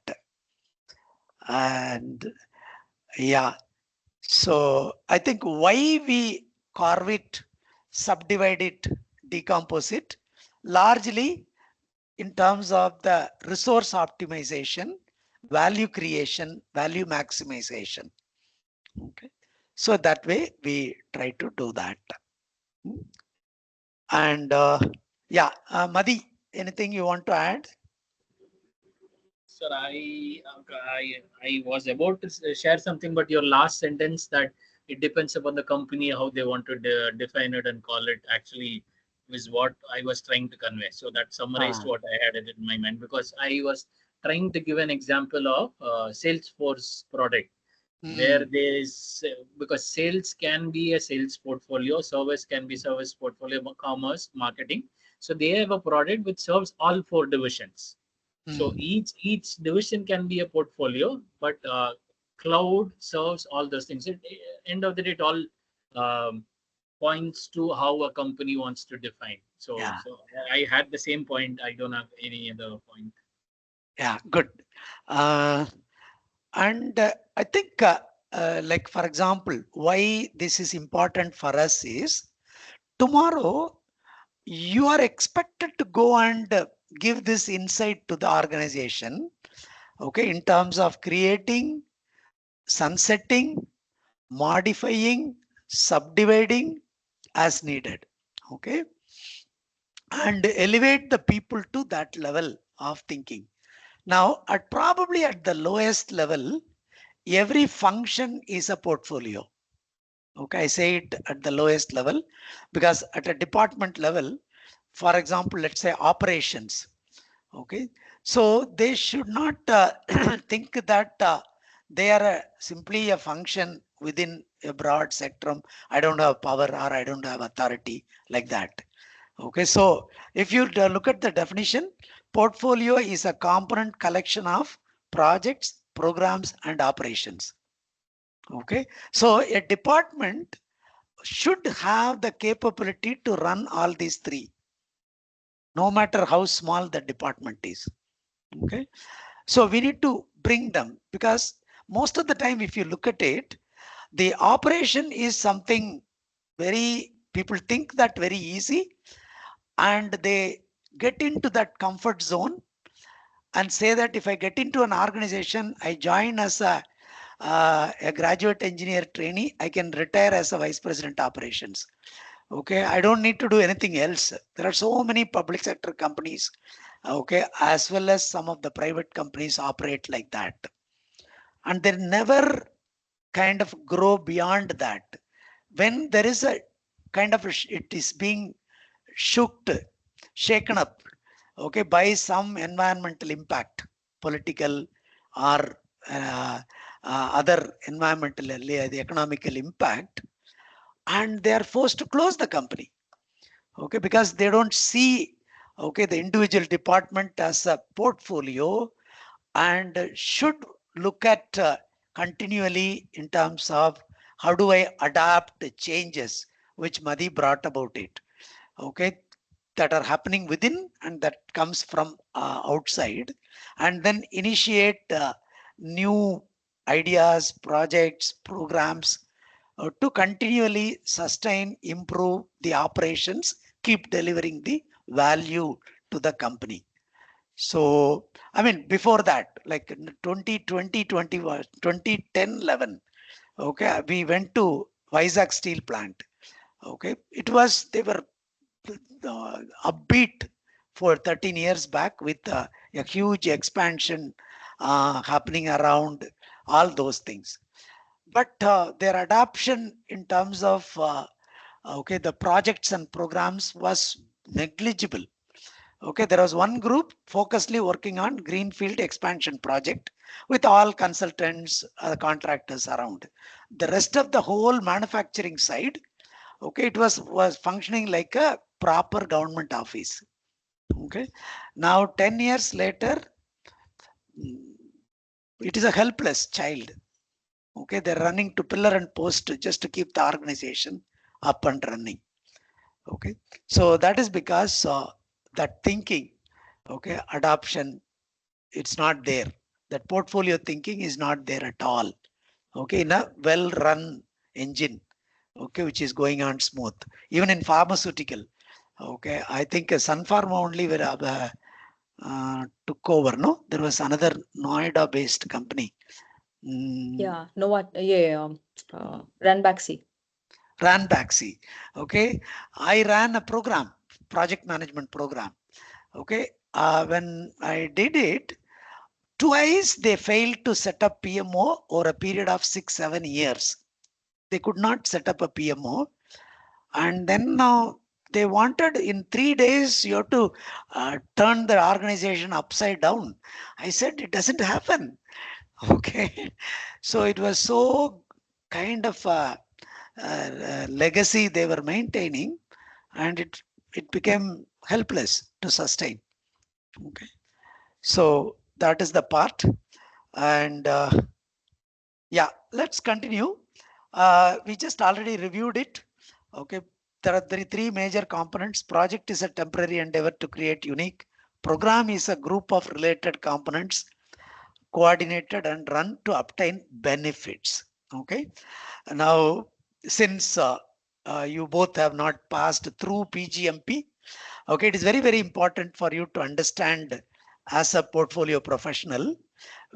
And yeah. So I think why we carve it, subdivide it, decompose it, largely in terms of the resource optimization, value creation, value maximization. Okay. So that way we try to do that. And yeah, Madi, anything you want to add? Sir, I was about to share something, but your last sentence, that it depends upon the company how they want to define it and call it, actually is what I was trying to convey. So that summarized Ah, what I had in my mind, because I was trying to give an example of Salesforce product where mm, there is, because sales can be a sales portfolio, service can be service portfolio, commerce, marketing. So they have a product which serves all four divisions. So mm, each division can be a portfolio, but cloud serves all those things. At end of the day, it all um, points to how a company wants to define. So yeah, I had the same point. I don't have any other point. yeah, good. Uh, and I think, like for example, why this is important for us is tomorrow you are expected to go and give this insight to the organization. Okay, in terms of creating, sunsetting, modifying, subdividing as needed. Okay, and elevate the people to that level of thinking. Now, at probably at the lowest level, every function is a portfolio. Okay, I say it at the lowest level because at a department level, for example, let's say operations. Okay, So they should not think that they are simply a function within a broad spectrum. I don't have power or I don't have authority like that. Okay, so if you look at the definition, portfolio is a component collection of projects, programs, and operations. Okay, so a department should have the capability to run all these three, no matter how small the department is. Okay, so we need to bring them, because most of the time, if you look at it, the operation is something very, people think that very easy, and they get into that comfort zone and say that if I get into an organization, I join as a graduate engineer trainee, I can retire as a vice president operations. Okay, I don't need to do anything else. There are so many public sector companies, okay, as well as some of the private companies operate like that, and they never kind of grow beyond that. When there is a kind of it is being shook, shaken up, okay, by some environmental impact, political or uh, other environmental, the economical impact, and they are forced to close the company. Okay, because they don't see, okay, the individual department as a portfolio, and should look at continually in terms of how do I adapt changes which Madi brought about it, okay, that are happening within and that comes from outside, and then initiate new ideas, projects, programs to continually sustain, improve the operations, keep delivering the value to the company. So, I mean, before that, like 2020, 2010, 11, okay, we went to Vizag steel plant. Okay, it was, they were upbeat for 13 years back with a huge expansion happening around all those things. But their adoption in terms of okay, the projects and programs was negligible. Okay, there was one group focusedly working on greenfield expansion project with all consultants, contractors around. The rest of the whole manufacturing side, okay, it was functioning like a proper government office. Okay, now 10 years later, it is a helpless child. Okay, they're running to pillar and post just to keep the organization up and running. Okay, so that is because that thinking, okay, adoption, it's not there. That portfolio thinking is not there at all. Okay, in a well run engine, okay, which is going on smooth. Even in pharmaceutical, okay, I think Sun Pharma only were took over. No, there was another Noida based company. Yeah, no what? Yeah, Ranbaxy. Ran Baxi. Okay, I ran a program, project management program. Okay, when I did it, twice they failed to set up PMO over a period of 6-7 years. They could not set up a PMO, and then they wanted in 3 days you have to turn the organization upside down. I said it doesn't happen. Okay, so it was so kind of legacy they were maintaining, and it became helpless to sustain. Okay, so that is the part, and yeah, let's continue. We just already reviewed it. Okay, there are three major components. Project is a temporary endeavor to create unique. Program is a group of related components coordinated and run to obtain benefits. Okay, now since you both have not passed through PGMP, okay, it is very, very important for you to understand as a portfolio professional,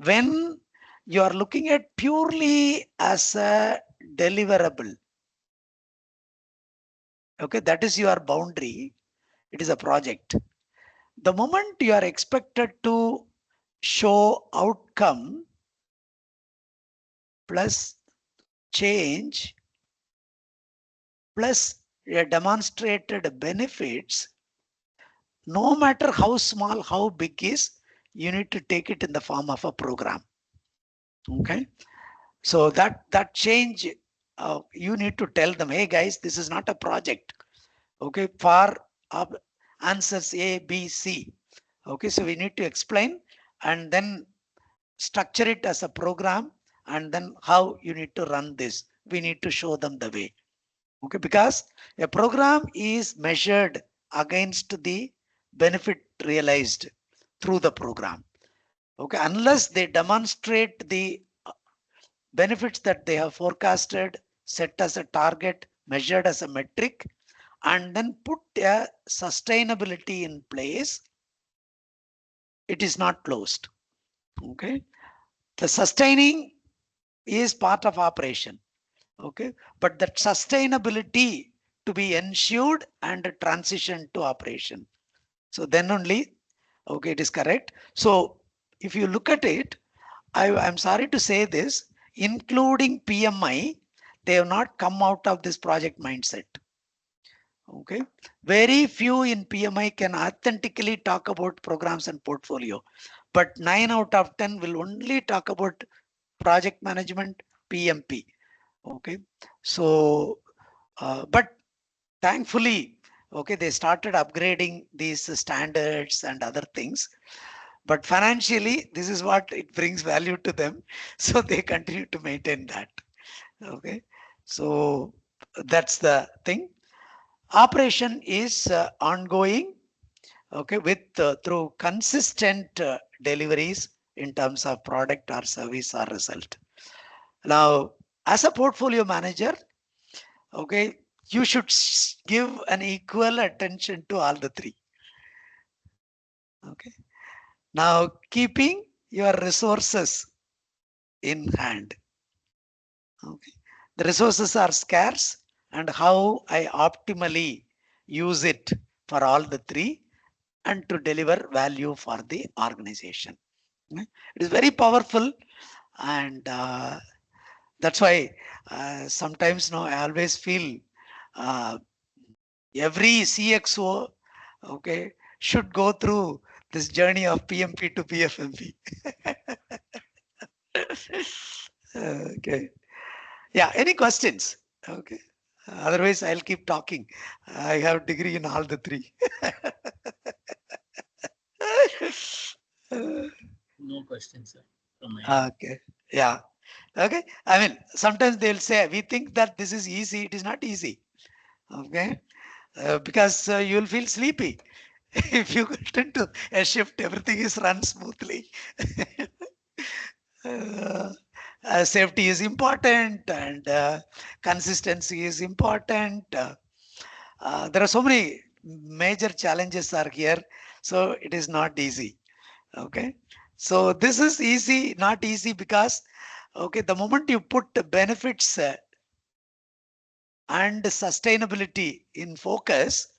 when you are looking at purely as a deliverable, okay, that is your boundary, it is a project. The moment you are expected to show outcome plus change plus demonstrated benefits, no matter how small, how big is, you need to take it in the form of a program. Okay, so that change, you need to tell them, hey guys, this is not a project. Okay, for answers A, B, C. Okay, so we need to explain and then structure it as a program, and then how you need to run this. We need to show them the way. Okay, because a program is measured against the benefit realized through the program. Okay, unless they demonstrate the benefits that they have forecasted, set as a target, measured as a metric, and then put a sustainability in place, it is not closed. Okay, the sustaining is part of operation. Okay, but that sustainability to be ensured and transition to operation. So then only, okay, it is correct. So if you look at it, I'm sorry to say this, including PMI, they have not come out of this project mindset. Okay, very few in PMI can authentically talk about programs and portfolio, but 9 out of 10 will only talk about project management, PMP. Okay, so but thankfully, okay, they started upgrading these standards and other things, but financially this is what it brings value to them, so they continue to maintain that. Okay, so that's the thing. Operation is ongoing, okay, with through consistent deliveries in terms of product or service or result. Now, as a portfolio manager, okay, you should give an equal attention to all the three. Okay, now keeping your resources in hand. Okay, the resources are scarce, and how I optimally use it for all the three and to deliver value for the organization. Okay? It is very powerful, and that's why sometimes I always feel uh, every CXO, okay, should go through this journey of PMP to PfMP. Okay. Yeah. Any questions? Okay. Otherwise, I'll keep talking. I have degree in all the three. No questions, sir, from my end. Okay. Yeah. Okay. I mean, sometimes they'll say, we think that this is easy. It is not easy. Okay. Because you'll feel sleepy. If you get into a shift, everything is run smoothly. uh, Safety is important, and consistency is important. There are so many major challenges are here, so it is not easy. Okay, so this is easy, not easy because, okay, the moment you put the benefits and sustainability in focus,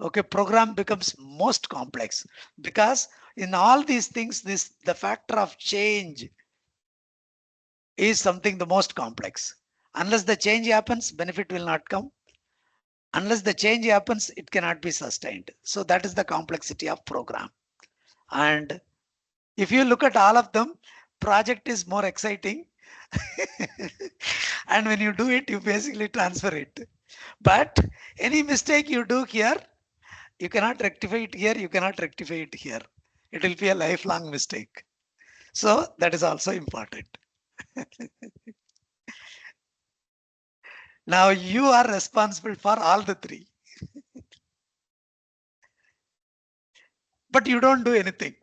okay, program becomes most complex, because in all these things, the factor of change is something the most complex. Unless the change happens, benefit will not come. Unless the change happens, it cannot be sustained. So that is the complexity of program. And if you look at all of them, project is more exciting. And when you do it, you basically transfer it. But any mistake you do here, you cannot rectify it here, you cannot rectify it here. It will be a lifelong mistake. So that is also important. Now you are responsible for all the three, but you don't do anything.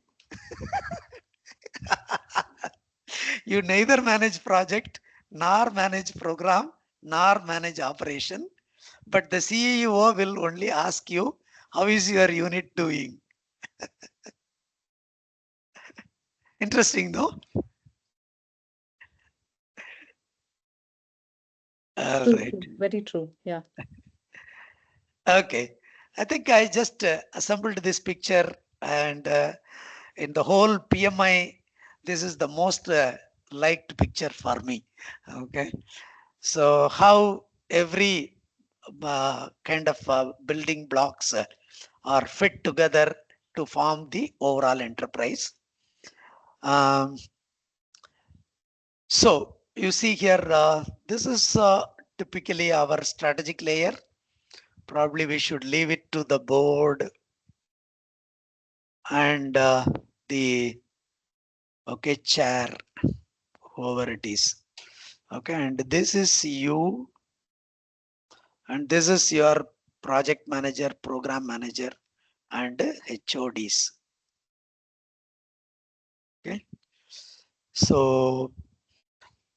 You neither manage project, nor manage program, nor manage operation, but the CEO will only ask you, how is your unit doing? Interesting, though. All True, right. true. Very true. Yeah. Okay. I think I just assembled this picture, and in the whole PMI, this is the most liked picture for me. Okay. So how every kind of building blocks are fit together to form the overall enterprise. Um, so you see here, this is typically our strategic layer. Probably we should leave it to the board and the chair, whoever it is. Okay, and this is you, and this is your project manager, program manager, and HODs. Okay, so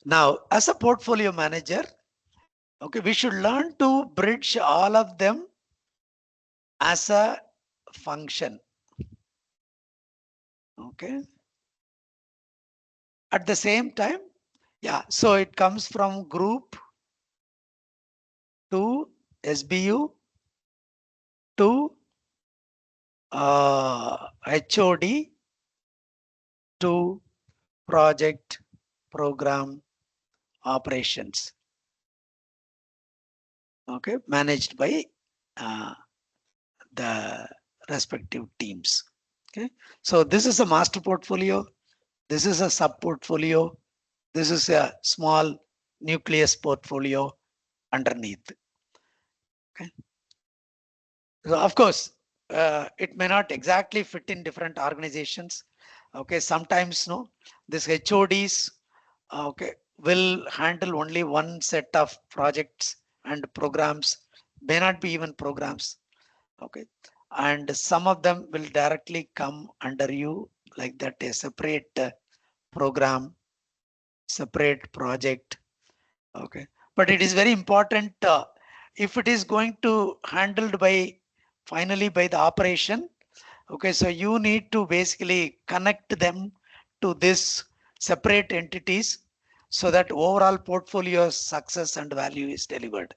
now as a portfolio manager, okay, we should learn to bridge all of them as a function. Okay, at the same time, yeah, so it comes from group to SBU to HOD to project program operations. Okay, managed by uh, the respective teams. Okay, so this is a master portfolio, this is a sub portfolio, this is a small nucleus portfolio underneath. Okay, so of course it may not exactly fit in different organizations. Okay, sometimes no, this HODs okay will handle only one set of projects and programs, may not be even programs. Okay, and some of them will directly come under you like that, a separate program, separate project. Okay, but it is very important if it is going to handled by finally by the operation. Okay, so you need to basically connect them to this separate entities so that overall portfolio success and value is delivered.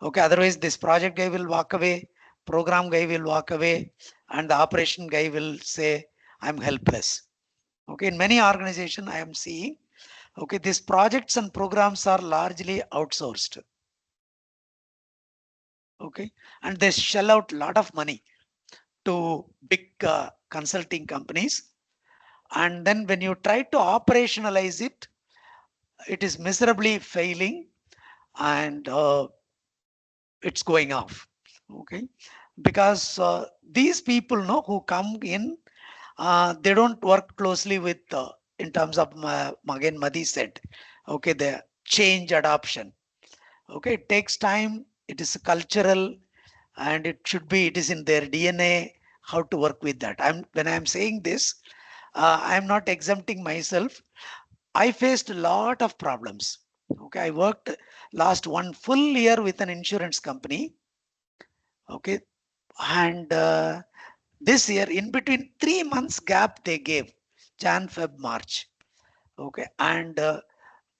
Okay, otherwise this project guy will walk away, program guy will walk away, and the operation guy will say, I'm helpless. Okay, in many organizations I am seeing, okay, these projects and programs are largely outsourced. Okay, and they shell out a lot of money to big consulting companies. And then when you try to operationalize it, it is miserably failing and it's going off. Okay, because these people know who come in, they don't work closely with in terms of again Madi said, okay, the change adoption. Okay, it takes time, it is cultural, and it should be, it is in their DNA how to work with that. When I'm saying this, I'm not exempting myself. I faced a lot of problems. Okay, I worked last one full year with an insurance company. Okay, and this year in between 3 months gap they gave, Jan, Feb, March. Okay, and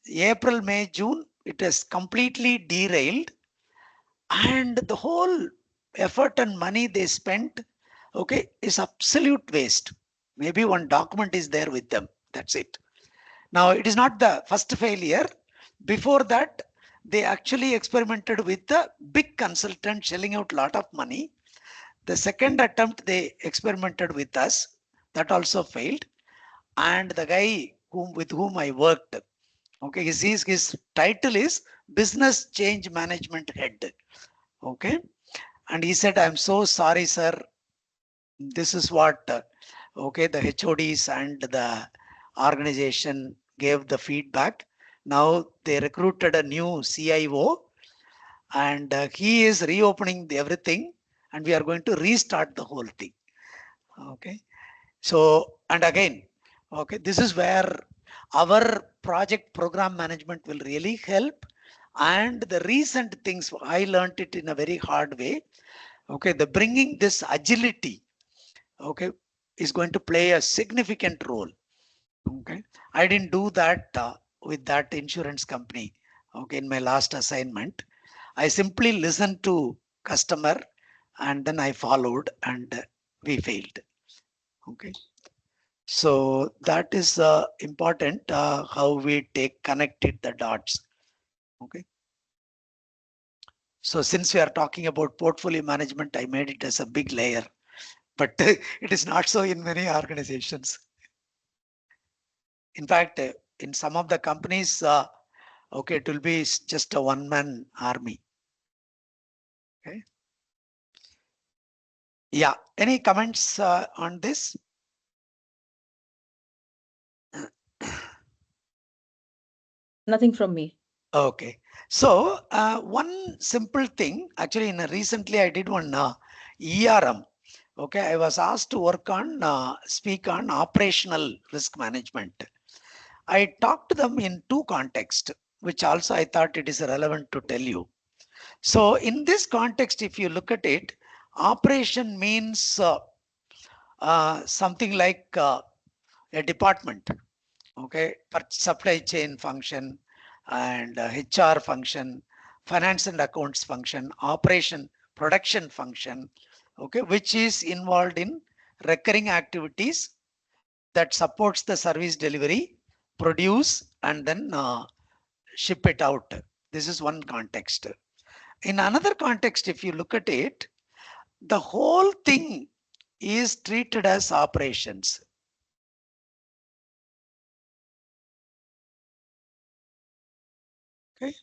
April, May, June, it is completely derailed, and the whole effort and money they spent, okay, is absolute waste. Maybe one document is there with them. That's it. Now, it is not the first failure. Before that, they actually experimented with the big consultant shelling out a lot of money. The second attempt, they experimented with us. That also failed. And the guy with whom I worked, okay, his title is Business Change Management Head. Okay. And he said, I'm so sorry, sir. This is what, okay, the HODs and the organization gave the feedback. Now they recruited a new CIO and he is reopening everything and we are going to restart the whole thing. Okay. So, and again, okay, this is where our project program management will really help. And the recent things, I learned it in a very hard way. Okay, the bringing this agility, okay, is going to play a significant role. Okay, I didn't do that with that insurance company. Okay, in my last assignment, I simply listened to customer and then I followed and we failed. Okay, so that is important how we take connected the dots. Okay, so since we are talking about portfolio management, I made it as a big layer, but it is not so in many organizations. In fact, in some of the companies, okay, it will be just a one-man army. Okay. Yeah. Any comments on this? Nothing from me. Okay. So one simple thing, actually, recently I did one ERM. Okay, I was asked to work on speak on operational risk management. I talked to them in two contexts, which also I thought it is relevant to tell you. So in this context, if you look at it, operation means something like a department, okay, for supply chain function and HR function, finance and accounts function, operation, production function, okay, which is involved in recurring activities that supports the service delivery, produce, and then ship it out. This is one context. In another context, if you look at it, the whole thing is treated as operations. Okay.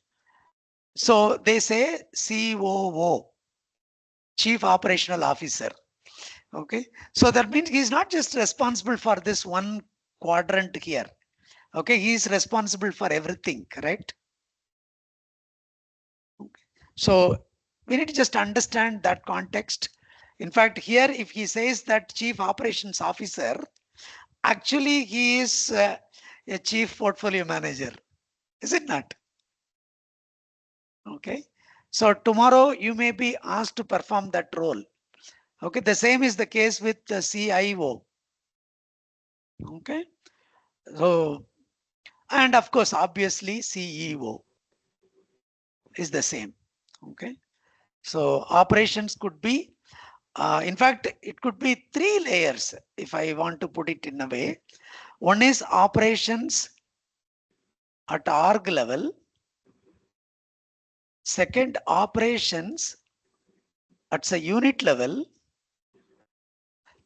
So they say COO, Chief Operational Officer. Okay. So that means he's not just responsible for this one quadrant here. Okay. He is responsible for everything, correct? Okay. So we need to just understand that context. In fact, here, if he says that Chief Operations Officer, actually he is a Chief Portfolio Manager. Is it not? Okay. So tomorrow you may be asked to perform that role. Okay. The same is the case with the CIO. Okay. So, and of course, obviously CEO is the same. Okay. So operations could be, in fact, it could be three layers if I want to put it in a way. One is operations at org level. Second, operations at the unit level.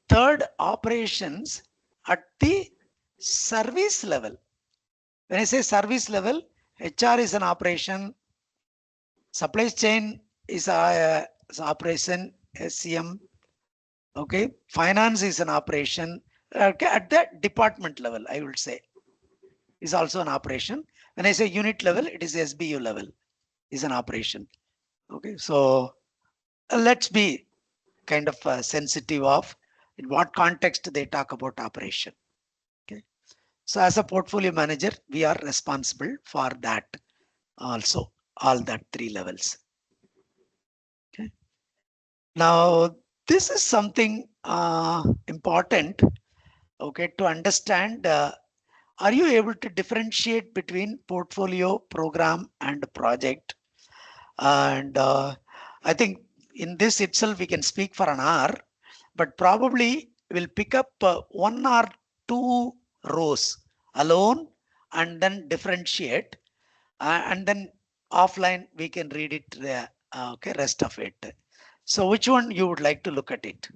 Third, operations at the service level. When I say service level, HR is an operation, supply chain is a operation, SCM. Okay, finance is an operation. Okay, at that department level, I would say, is also an operation. When I say unit level, it is SBU level, is an operation. Okay, so let's be kind of sensitive of in what context they talk about operation. Okay, so as a portfolio manager, we are responsible for that also, all that three levels. Okay, now this is something important, okay, to understand. Are you able to differentiate between portfolio, program, and project? And I think in this itself, we can speak for an hour, but probably we'll pick up one or two rows alone and then differentiate. And then offline, we can read it, okay, rest of it. So which one you would like to look at it?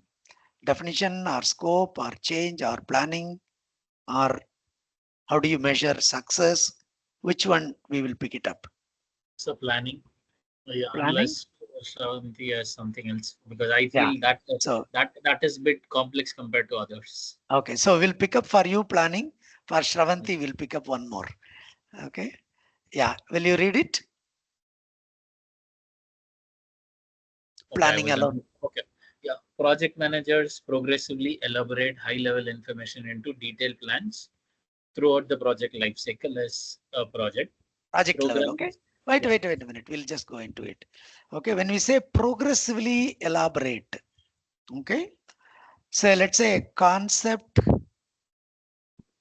Definition or scope or change or planning, or how do you measure success? Which one we will pick it up? So planning, yeah, Planning? unless Shravanti has something else, because I Yeah. feel that So, that is a bit complex compared to others. okay. So we'll pick up for you planning. For Shravanti, we'll pick up one more. Okay. Yeah. Will you read it? Okay, I Planning will alone. done. Okay. Yeah. Project managers progressively elaborate high-level information into detailed plans throughout the project life cycle as a project. Project level. Program. Okay. Yeah. Wait a minute. We'll just go into it. Okay. When we say progressively elaborate, okay. So let's say concept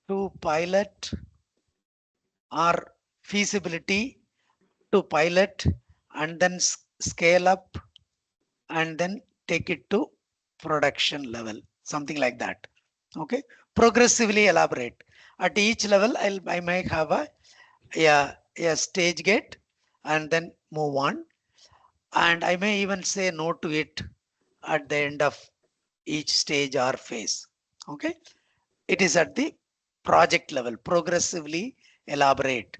to pilot or feasibility to pilot and then scale up and then take it to production level, something like that. Okay, progressively elaborate. At each level, I may have a stage gate and then move on. And I may even say no to it at the end of each stage or phase. Okay, it is at the project level, progressively elaborate.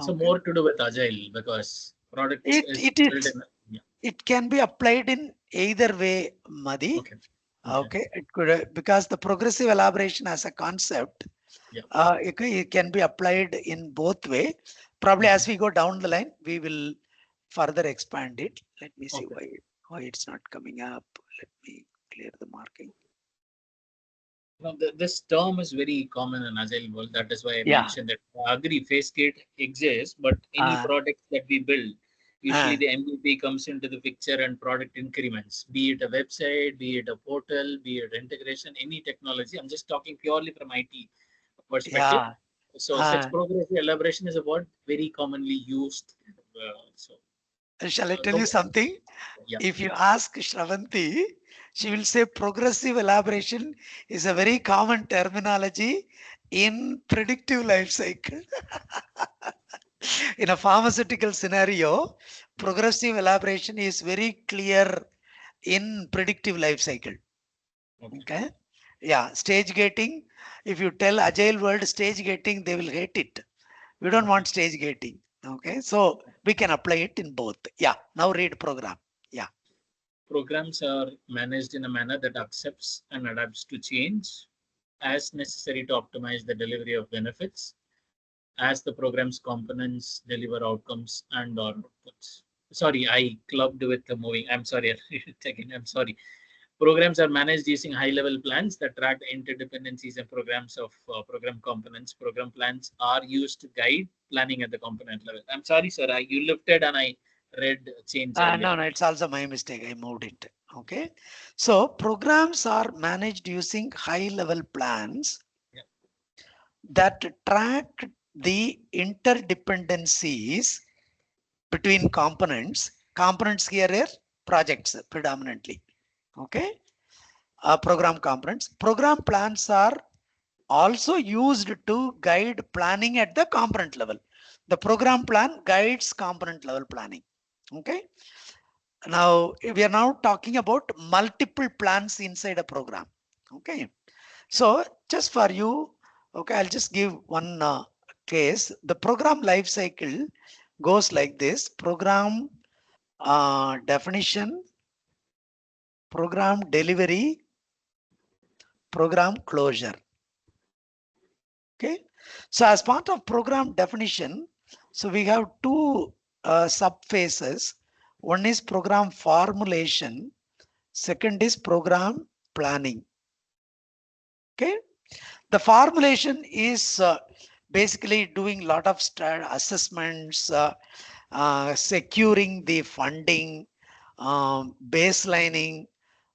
So Okay. more to do with agile because product It is it built it in. Yeah. it can be applied in either way, Madi. Okay. Okay. Okay, it could because the progressive elaboration as a concept, Yeah. it can be applied in both way. Probably Okay. as we go down the line, we will further expand it. Let me see Okay. why it's not coming up. Let me clear the marking. Now, this term is very common in agile world. That is why I Yeah. mentioned that. I agree, phase gate exists, but any Uh, products that we build, usually uh, the MVP comes into the picture and product increments, be it a website, be it a portal, be it integration, any technology. I'm just talking purely from IT perspective. yeah. So such Uh, progressive elaboration is a word very commonly used. So, shall I tell you so something? yeah. If you ask Shravanti, she will say progressive elaboration is a very common terminology in predictive life cycle. In a pharmaceutical scenario, progressive elaboration is very clear in predictive life cycle. Okay. Okay. Yeah. Stage gating. If you tell agile world stage gating, they will hate it. We don't Okay. want stage gating. Okay. So we can apply it in both. Yeah. Now read program. Yeah. Programs are managed in a manner that accepts and adapts to change as necessary to optimize the delivery of benefits as the program's components deliver outcomes and or outputs. Sorry, I clubbed with the moving. I'm sorry. I'll read it again. I'm sorry. Programs are managed using high-level plans that track interdependencies and programs of program components. Program plans are used to guide planning at the component level. I'm sorry, sir. You lifted and I read change earlier. No, no, it's also my mistake. I moved it. Okay. So programs are managed using high level plans Yeah. that track the interdependencies between components. Components here are projects predominantly. Okay. Program components. Program plans are also used to guide planning at the component level. The program plan guides component level planning. Okay. Now we are now talking about multiple plans inside a program. Okay. So just for you, okay, I'll just give one case. The program life cycle goes like this: program definition, program delivery, program closure. Okay. So as part of program definition, so we have two sub phases. One is program formulation. Second is program planning. Okay. The formulation is basically doing a lot of assessments, securing the funding, baselining,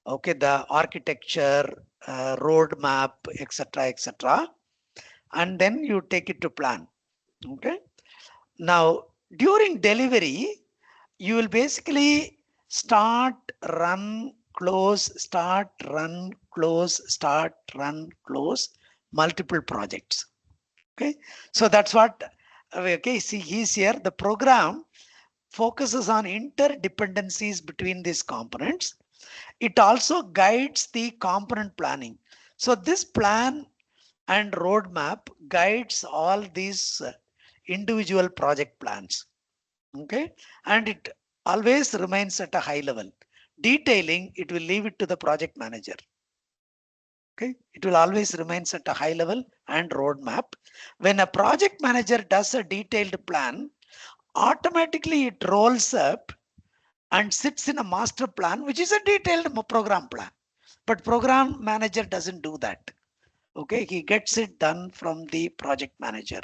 okay, the architecture, roadmap, etc., etc., and then you take it to plan. Okay. Now during delivery, you will basically start, run, close, start, run, close, start, run, close, multiple projects. Okay. So that's what, okay, see, he's here. The program focuses on interdependencies between these components. It also guides the component planning. So this plan and roadmap guides all these individual project plans. Okay. And it always remains at a high level. Detailing, it will leave it to the project manager. Okay. It will always remains at a high level and roadmap. When a project manager does a detailed plan, automatically it rolls up and sits in a master plan, which is a detailed program plan. But program manager doesn't do that. Okay. He gets it done from the project manager.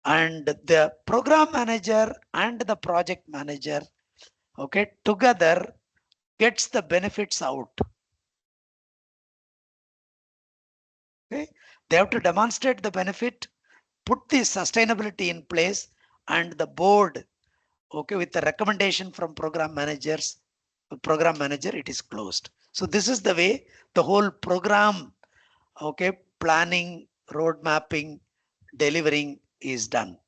And the program manager and the project manager, okay, together gets the benefits out. Okay. They have to demonstrate the benefit, put the sustainability in place, and the board, okay, with the recommendation from program manager, it is closed. So this is the way the whole program, okay, planning, road mapping, delivering is done.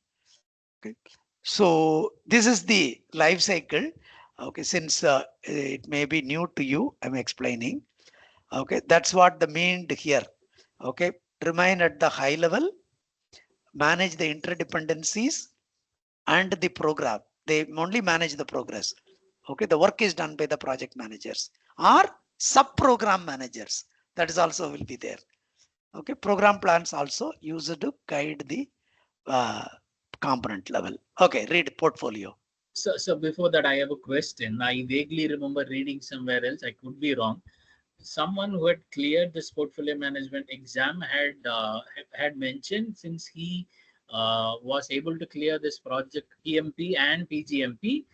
Okay. So this is the life cycle. Okay, since it may be new to you, I'm explaining. Okay, that's what the mean here. Okay, remain at the high level, manage the interdependencies and the program. They only manage the progress. Okay, the work is done by the project managers or sub-program managers. That is also will be there. Okay, program plans also used to guide the uh, component level. Okay, read portfolio. So before that, I have a question. I vaguely remember reading somewhere else. I could be wrong. Someone who had cleared this portfolio management exam had mentioned, since he was able to clear this project PMP and PGMP,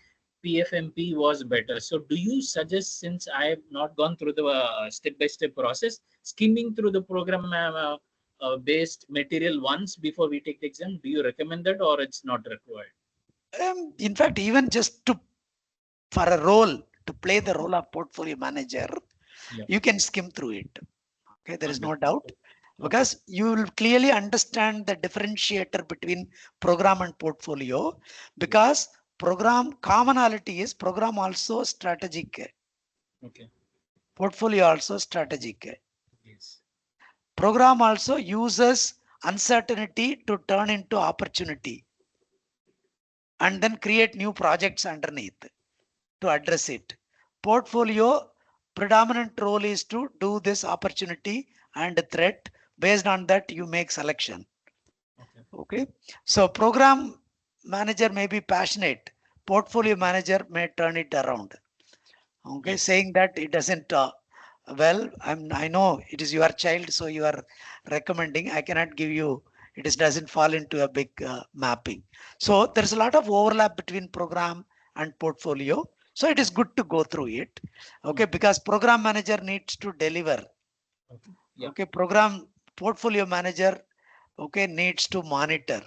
PfMP was better. So do you suggest, since I have not gone through the step-by-step process, skimming through the program based material once before we take the exam, do you recommend that, or it's not required? In fact, even just to for a role to play the role of portfolio manager, Yeah. you can skim through it. Okay, there is no Understood. doubt, because you will clearly understand the differentiator between program and portfolio, because program commonality is program also strategic, Okay. portfolio also strategic. Yes. Program also uses uncertainty to turn into opportunity and then create new projects underneath to address it. Portfolio predominant role is to do this opportunity and threat. Based on that, you make selection. Okay. Okay. So program manager may be passionate. Portfolio manager may turn it around. Okay. Yes. Saying that it doesn't, well, I know it is your child, so you are recommending. I cannot give you, it is, doesn't fall into a big mapping. So there's a lot of overlap between program and portfolio. So it is good to go through it. Okay. Because program manager needs to deliver. Okay. Yeah. Okay. Program portfolio manager, okay, needs to monitor.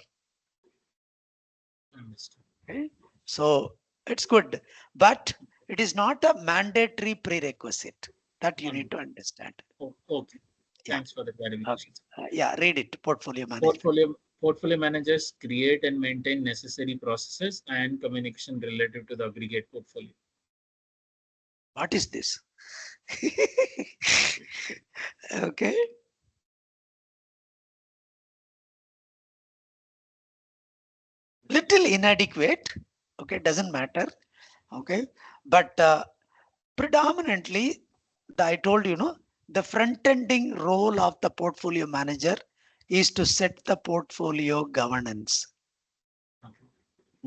Understood. Okay. So it's good, but it is not a mandatory prerequisite that you need to understand. Oh, okay. Yeah. Thanks for the Okay. clarification. Yeah. Read it. Portfolio management. Portfolio managers create and maintain necessary processes and communication relative to the aggregate portfolio. What is this? Okay. Little inadequate. Okay. Doesn't matter. Okay. But predominantly, I told you, no, the front ending role of the portfolio manager is to set the portfolio governance. Okay.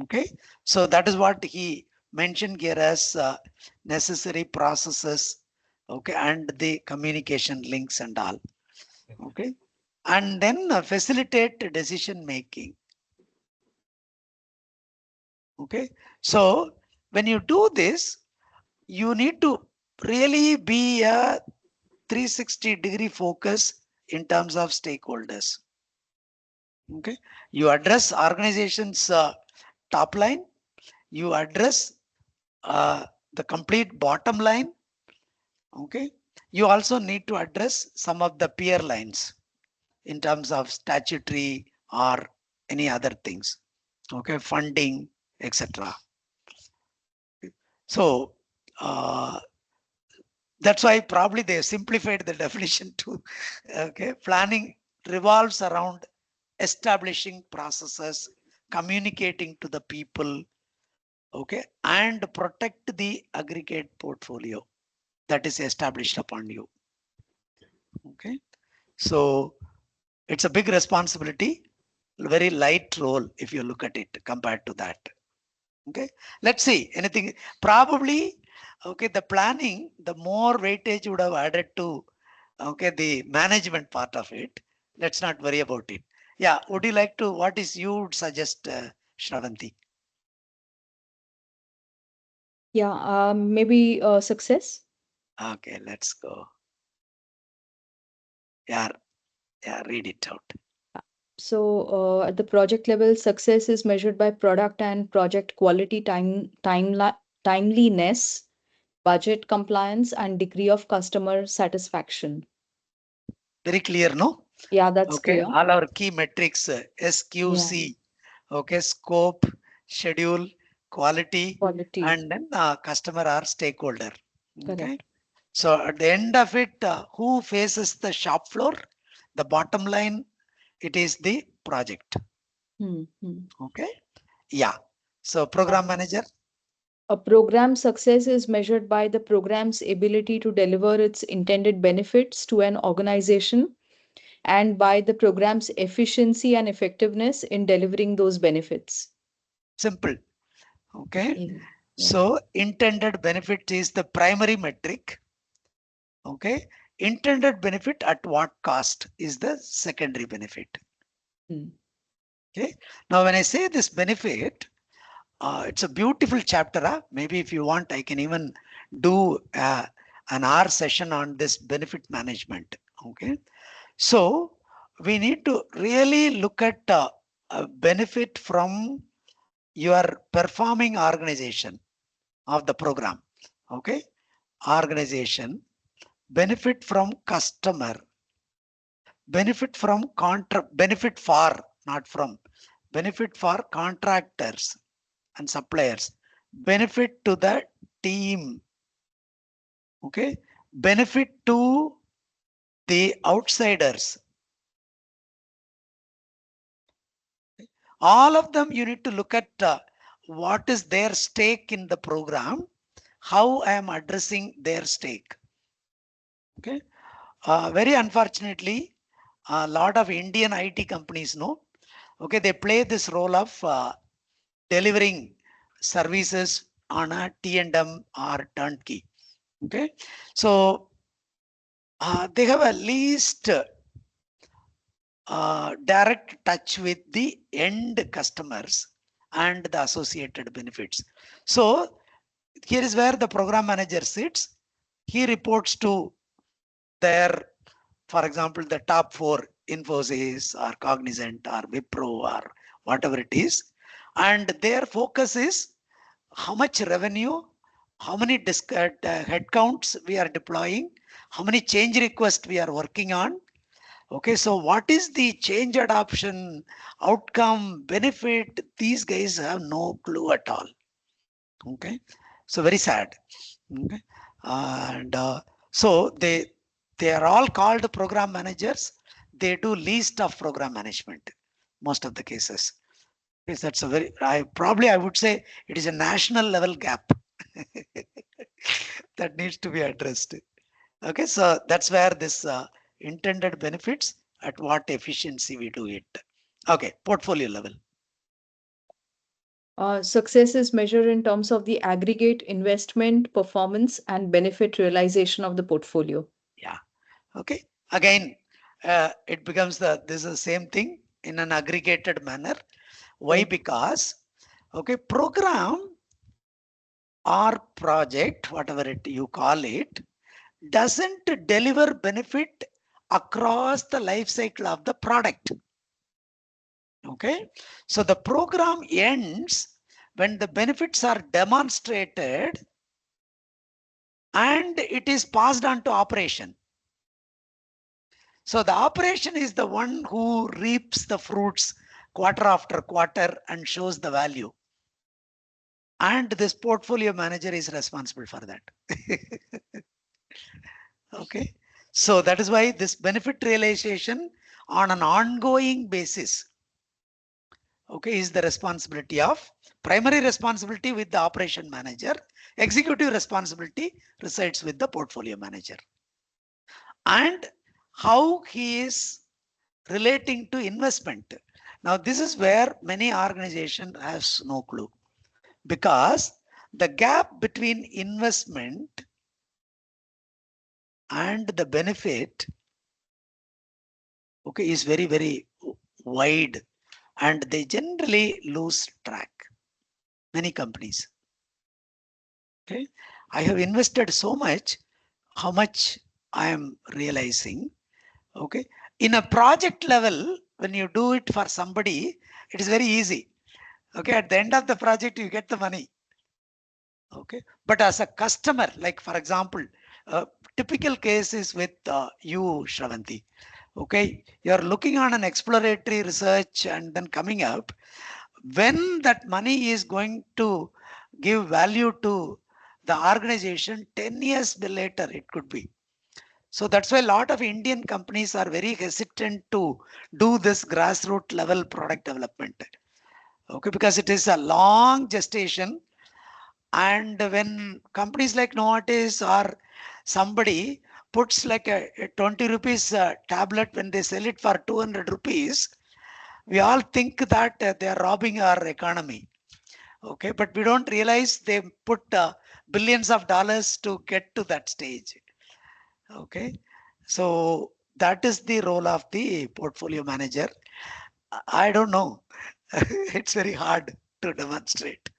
Okay. So that is what he mentioned here as necessary processes. Okay. And the communication links and all. Okay. And then facilitate decision making. Okay. So when you do this, you need to really be a 360-degree focus in terms of stakeholders. Okay. You address organization's top line, you address the complete bottom line. Okay. You also need to address some of the peer lines in terms of statutory or any other things. Okay. Funding, etc. So that's why probably they simplified the definition to, okay, planning revolves around establishing processes, communicating to the people, okay, and protect the aggregate portfolio that is established upon you. Okay. So it's a big responsibility, very light role if you look at it compared to that. Okay. Let's see anything. Probably, okay, the planning, the more weightage would have added to, okay, the management part of it. Let's not worry about it. Yeah. Would you like to, what is you would suggest, Shravanti? Yeah, maybe success. Okay, let's go. Yeah. Yeah. Read it out. So, at the project level, success is measured by product and project quality, timeliness, budget compliance, and degree of customer satisfaction. Very clear, no? Yeah, that's Okay. clear. All our key metrics, Yeah, SQC, okay, scope, schedule, quality, quality. and then customer or stakeholder. Okay. Correct. So at the end of it, who faces the shop floor? The bottom line, it is the project. Okay. Yeah. So program manager. A program success is measured by the program's ability to deliver its intended benefits to an organization and by the program's efficiency and effectiveness in delivering those benefits. Simple. Okay. Yeah. So intended benefit is the primary metric. Okay. Intended benefit at what cost is the secondary benefit. Okay. Now, when I say this benefit, it's a beautiful chapter. Maybe if you want, I can even do an hour session on this benefit management. Okay. So we need to really look at a benefit from your performing organization of the program. Okay. Organization, benefit from customer, benefit from benefit for, not from, benefit for contractors and suppliers, benefit to the team. Okay. Benefit to the outsiders. All of them you need to look at what is their stake in the program, how I am addressing their stake. Okay. Very unfortunately, a lot of Indian IT companies know, okay, they play this role of delivering services on a T&M or turnkey. Okay. So they have at least direct touch with the end customers and the associated benefits. So here is where the program manager sits. He reports to their, for example, the top 4, Infosys or Cognizant or Wipro or whatever it is. And their focus is how much revenue, how many headcounts we are deploying, how many change requests we are working on. Okay, so what is the change adoption, outcome, benefit? These guys have no clue at all. Okay, so very sad. Okay, and so they are all called program managers. They do least of program management, most of the cases. Yes, that's a very, I would say it is a national level gap that needs to be addressed. Okay, so that's where this intended benefits, at what efficiency we do it. Okay, portfolio level. Success is measured in terms of the aggregate investment, performance, and benefit realization of the portfolio. Yeah. Okay. Again, it becomes this is the same thing in an aggregated manner. Why? Because, okay, program or project, whatever you call it, doesn't deliver benefit across the life cycle of the product. Okay, so the program ends when the benefits are demonstrated and it is passed on to operation. So the operation is the one who reaps the fruits quarter after quarter and shows the value. And this portfolio manager is responsible for that. Okay, so that is why this benefit realization on an ongoing basis, okay, is the responsibility of, primary responsibility with the operation manager, executive responsibility resides with the portfolio manager. And how he is relating to investment. Now this is where many organizations has no clue, because the gap between investment and the benefit, okay, is very, very wide, and they generally lose track, many companies. Okay, I have invested so much, how much I am realizing. Okay, in a project level, when you do it for somebody, it is very easy. Okay, at the end of the project, you get the money. Okay, but as a customer, like for example, typical case is with you, Shravanti. Okay, you're looking on an exploratory research and then coming up, when that money is going to give value to the organization 10 years later, it could be. So that's why a lot of Indian companies are very hesitant to do this grassroots level product development. Okay, because it is a long gestation. And when companies like Novartis or somebody puts like a 20 rupees tablet, when they sell it for 200 rupees, we all think that they are robbing our economy. Okay, but we don't realize they put billions of dollars to get to that stage. Okay, so that is the role of the portfolio manager. I don't know. It's very hard to demonstrate.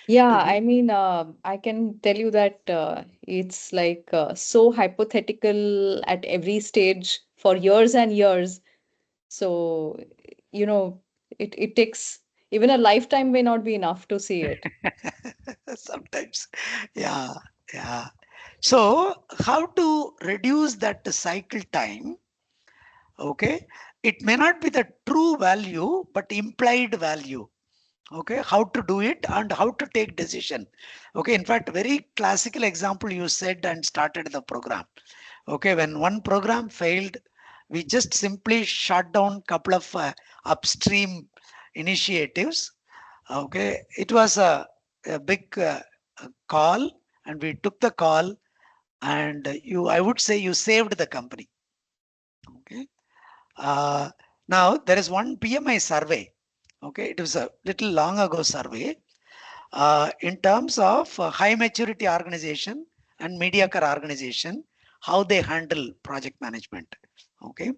Yeah, To I be mean, I can tell you that it's like so hypothetical at every stage for years and years. So, you know, it takes even a lifetime may not be enough to see it. sometimes, yeah, yeah. So, how to reduce that cycle time? Okay, it may not be the true value, but implied value. Okay, how to do it and how to take decision. Okay, in fact, very classical example you said and started the program. Okay, when one program failed, we just simply shut down couple of upstream initiatives. Okay, it was a big call, and we took the call, and I would say you saved the company. Okay, uh, now there is one PMI survey. Okay, it was a little long ago survey in terms of high maturity organization and mediocre organization, how they handle project management. Okay,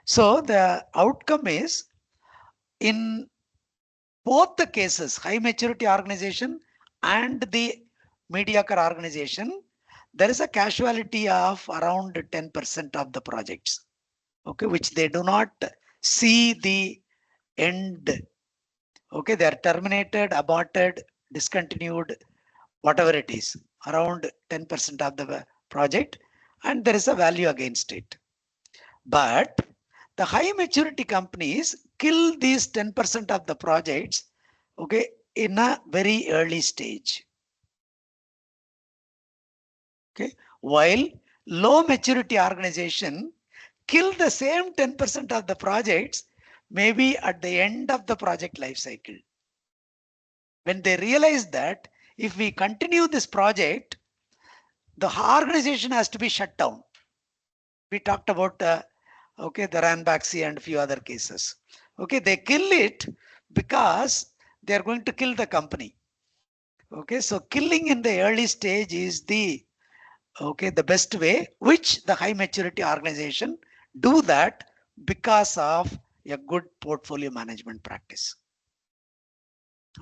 so the outcome is, in both the cases, high maturity organization and the mediocre organization, there is a casualty of around 10% of the projects. Okay, which they do not see the end. Okay, they are terminated, aborted, discontinued, whatever it is, around 10% of the project, and there is a value against it. But the high maturity companies kill these 10% of the projects, okay, in a very early stage. Okay, while low maturity organization kill the same 10% of the projects maybe at the end of the project life cycle, when they realize that if we continue this project, the organization has to be shut down. We talked about okay, the Ranbaxy and a few other cases. Okay, they kill it because they are going to kill the company. Okay, so killing in the early stage is the the best way, which the high maturity organization do that because of a good portfolio management practice.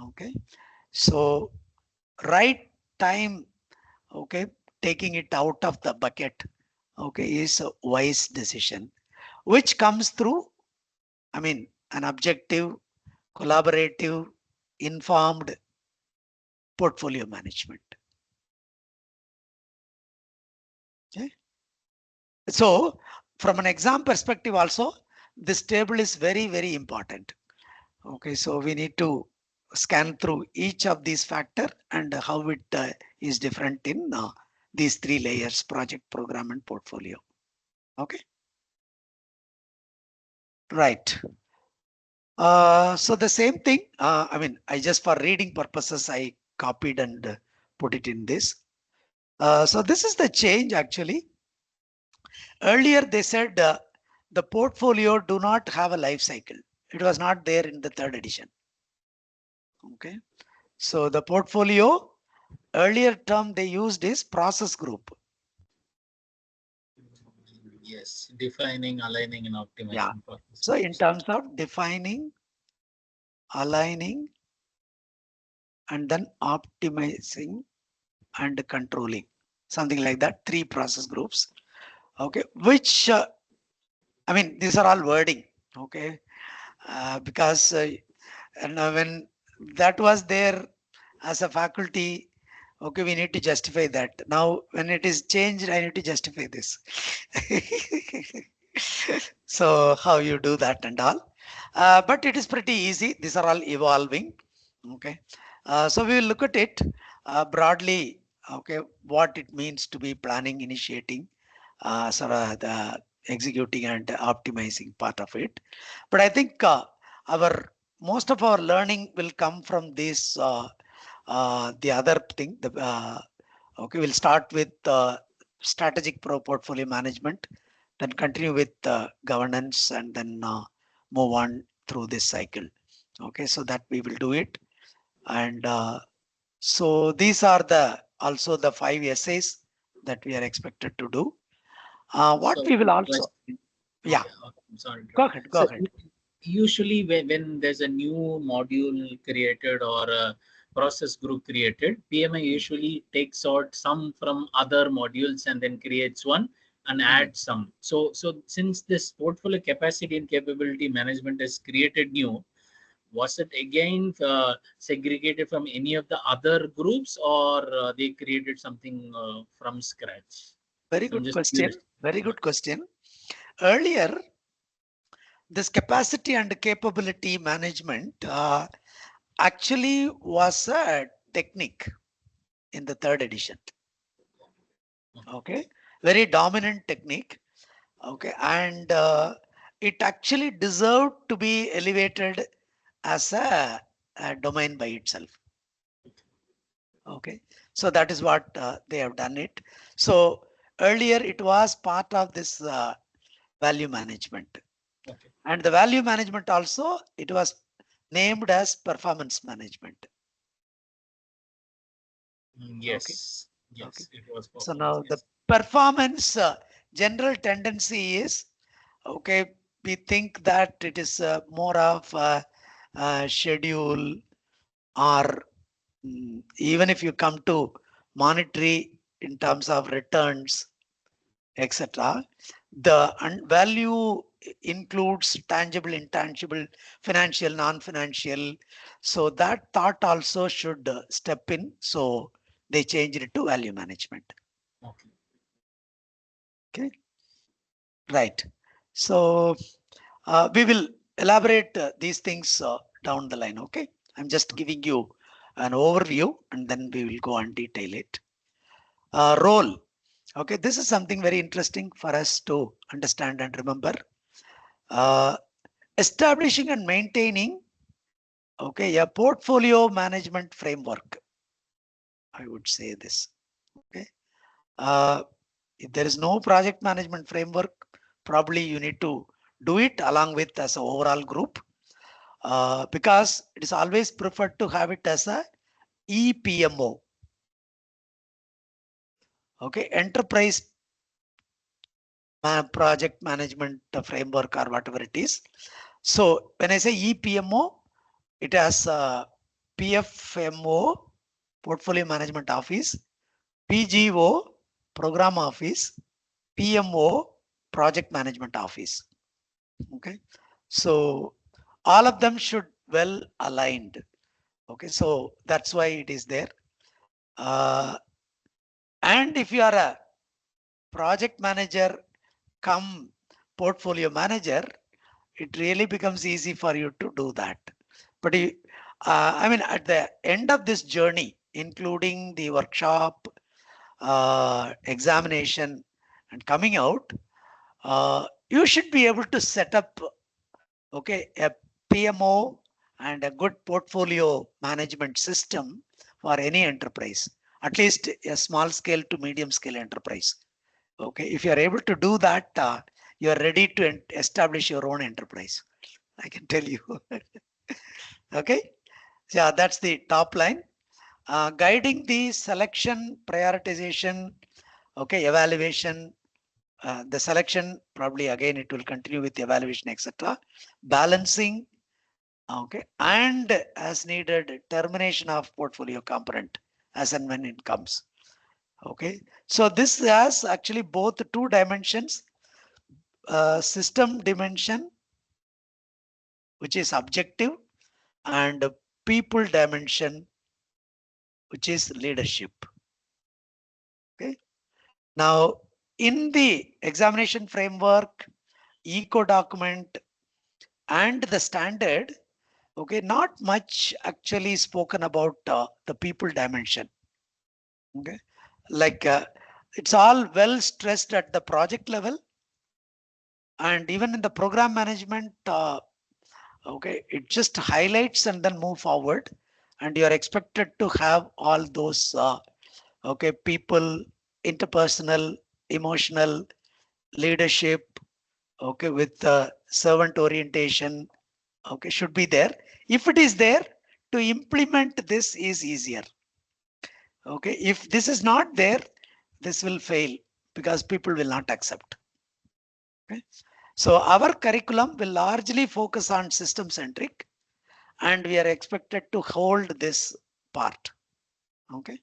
Okay, so right time, okay, taking it out of the bucket, okay, is a wise decision, which comes through, I mean, an objective, collaborative, informed portfolio management. Okay, so from an exam perspective also, this table is very, very important. Okay, so we need to scan through each of these factor and how it is different in these three layers: project, program, and portfolio. Okay, right. So the same thing, I mean, I just for reading purposes, I copied and put it in this. So this is the change actually. Earlier they said the portfolio do not have a life cycle. It was not there in the third edition. Okay. So the portfolio, earlier term they used is process group. Yes, defining, aligning, and Yeah. optimizing process So in groups. terms of defining, aligning, and then optimizing and controlling, something like that, three process groups. Okay, which I mean, these are all wording. Okay, because and when that was there as a faculty, okay, we need to justify that. Now when it is changed, I need to justify this. So how you do that and all, but it is pretty easy. These are all evolving. Okay, so we will look at it broadly. Okay, what it means to be planning, initiating, sort of the executing and optimizing part of it. But I think our most of our learning will come from this. The other thing, okay, we'll start with strategic portfolio management, then continue with governance, and then move on through this cycle. Okay, so that we will do it. And so these are the also the 5 essays that we are expected to do. What So we will also, question. yeah, Yeah, okay, I'm sorry. go ahead, go So ahead. usually when there's a new module created or a process group created, PMI usually takes out some from other modules and then creates one and adds some. So since this portfolio capacity and capability management is created new, was it again segregated from any of the other groups, or they created something from scratch? Very I'm good just curious. question. Very good question. Earlier, this capacity and capability management actually was a technique in the third edition. Okay, very dominant technique. Okay, and it actually deserved to be elevated as a domain by itself. Okay, so that is what they have done it. So earlier it was part of this value management, Okay. and the value management also it was named as performance management. Okay, Yes, okay. yes, it was So performance. now the Yes. performance general tendency is, okay, we think that it is more of a schedule, or even if you come to monetary in terms of returns, etc. The value includes tangible, intangible, financial, non-financial. So that thought also should step in. So they changed it to value management. Okay. Okay, right. So we will elaborate these things down the line. Okay, I'm just giving you an overview, and then we will go and detail it. Role. Okay, this is something very interesting for us to understand and remember. Uh, establishing and maintaining, okay, a portfolio management framework. I would say this. Okay, if there is no project management framework, probably you need to do it along with as an overall group, because it is always preferred to have it as a EPMO. Okay, enterprise project management framework or whatever it is. So when I say EPMO, it has PfMO, Portfolio Management Office, PGO, Program Office, PMO, Project Management Office. Okay, so all of them should well aligned. Okay, so that's why it is there. And if you are a project manager come portfolio manager, it really becomes easy for you to do that. But I mean, at the end of this journey, including the workshop, examination, and coming out, you should be able to set up, okay, a PMO and a good portfolio management system for any enterprise, at least a small scale to medium scale enterprise. Okay, if you are able to do that, you are ready to establish your own enterprise. I can tell you. Okay, yeah, that's the top line. Guiding the selection, prioritization, okay, evaluation. The selection probably again it will continue with evaluation, etc. Balancing, okay, and as needed termination of portfolio component as and when it comes. Okay, so this has actually both two dimensions, system dimension, which is objective, and people dimension, which is leadership. Okay, now in the examination framework, eco document, and the standard, okay, not much actually spoken about the people dimension. Okay, like It's all well stressed at the project level, and even in the program management, okay, it just highlights and then move forward, and you are expected to have all those okay, people, interpersonal, emotional, leadership, okay, with servant orientation, okay, should be there. If it is there, to implement this is easier. Okay, if this is not there, this will fail because people will not accept. Okay, so our curriculum will largely focus on system centric, and we are expected to hold this part. Okay,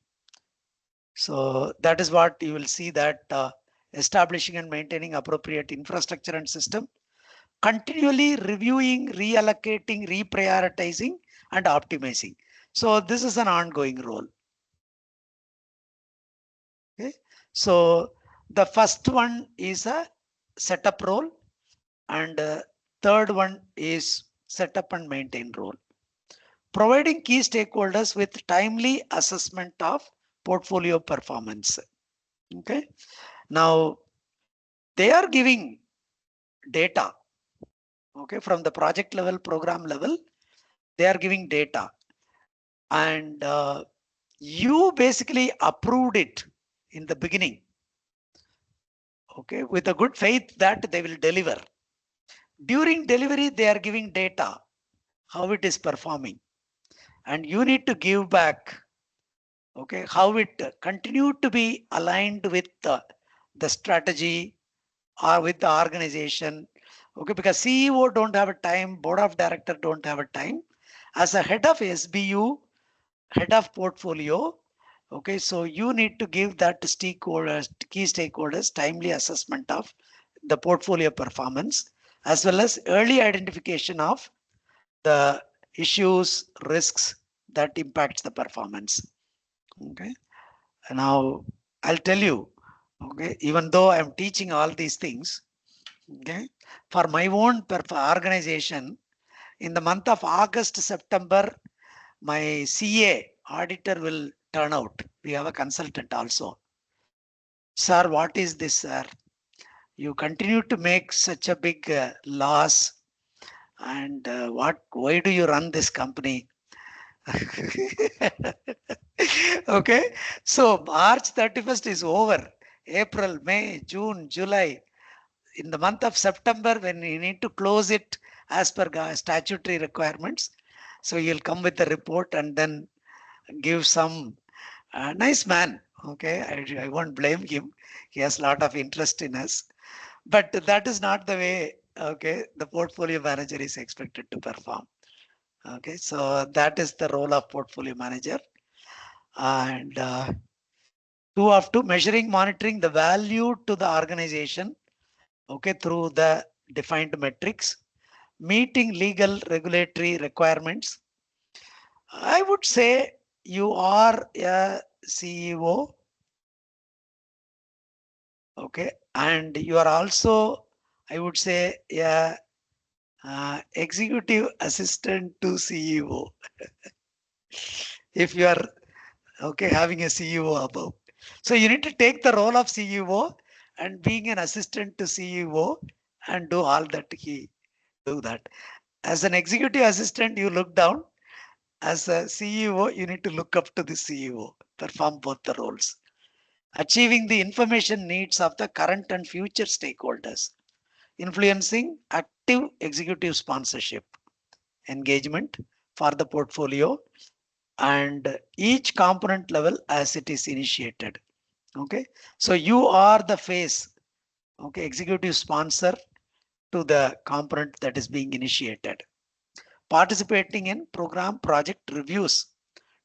so that is what you will see, that establishing and maintaining appropriate infrastructure and system, continually reviewing, reallocating, reprioritizing, and optimizing. So this is an ongoing role. Okay, so the first one is a setup role, and third one is setup and maintain role. Providing key stakeholders with timely assessment of portfolio performance. Okay, now they are giving data. Okay, from the project level, program level, they are giving data, and you basically approved it in the beginning. Okay, with a good faith that they will deliver. During delivery, they are giving data, how it is performing, and you need to give back, okay, how it continued to be aligned with the strategy or with the organization. Okay, because CEO don't have a time, board of director don't have a time. As a head of SBU, head of portfolio, okay, so you need to give that stakeholders, key stakeholders, timely assessment of the portfolio performance, as well as early identification of the issues, risks that impacts the performance. Okay, now I'll tell you, okay, even though I'm teaching all these things, okay, for my own organization, in the month of August, September, my CA auditor will turn out. We have a consultant also. Sir, what is this, sir? You continue to make such a big loss, and why do you run this company? Okay, so March 31st is over. April, May, June, July. In the month of September, when you need to close it as per statutory requirements, so you'll come with the report and then give some nice man. Okay, I won't blame him. He has a lot of interest in us, but that is not the way. Okay, the portfolio manager is expected to perform. Okay, so that is the role of portfolio manager. And two of two, measuring, monitoring the value to the organization. Okay, through the defined metrics, meeting legal regulatory requirements. I would say you are a CEO. Okay, and you are also, I would say, a executive assistant to CEO. If you are, okay, having a CEO above, so you need to take the role of CEO and being an assistant to CEO and do all that he do that. As an executive assistant, you look down. As a CEO, you need to look up to the CEO, perform both the roles. Achieving the information needs of the current and future stakeholders, influencing active executive sponsorship, engagement for the portfolio, and each component level as it is initiated. Okay, so you are the face, okay, executive sponsor to the component that is being initiated. Participating in program project reviews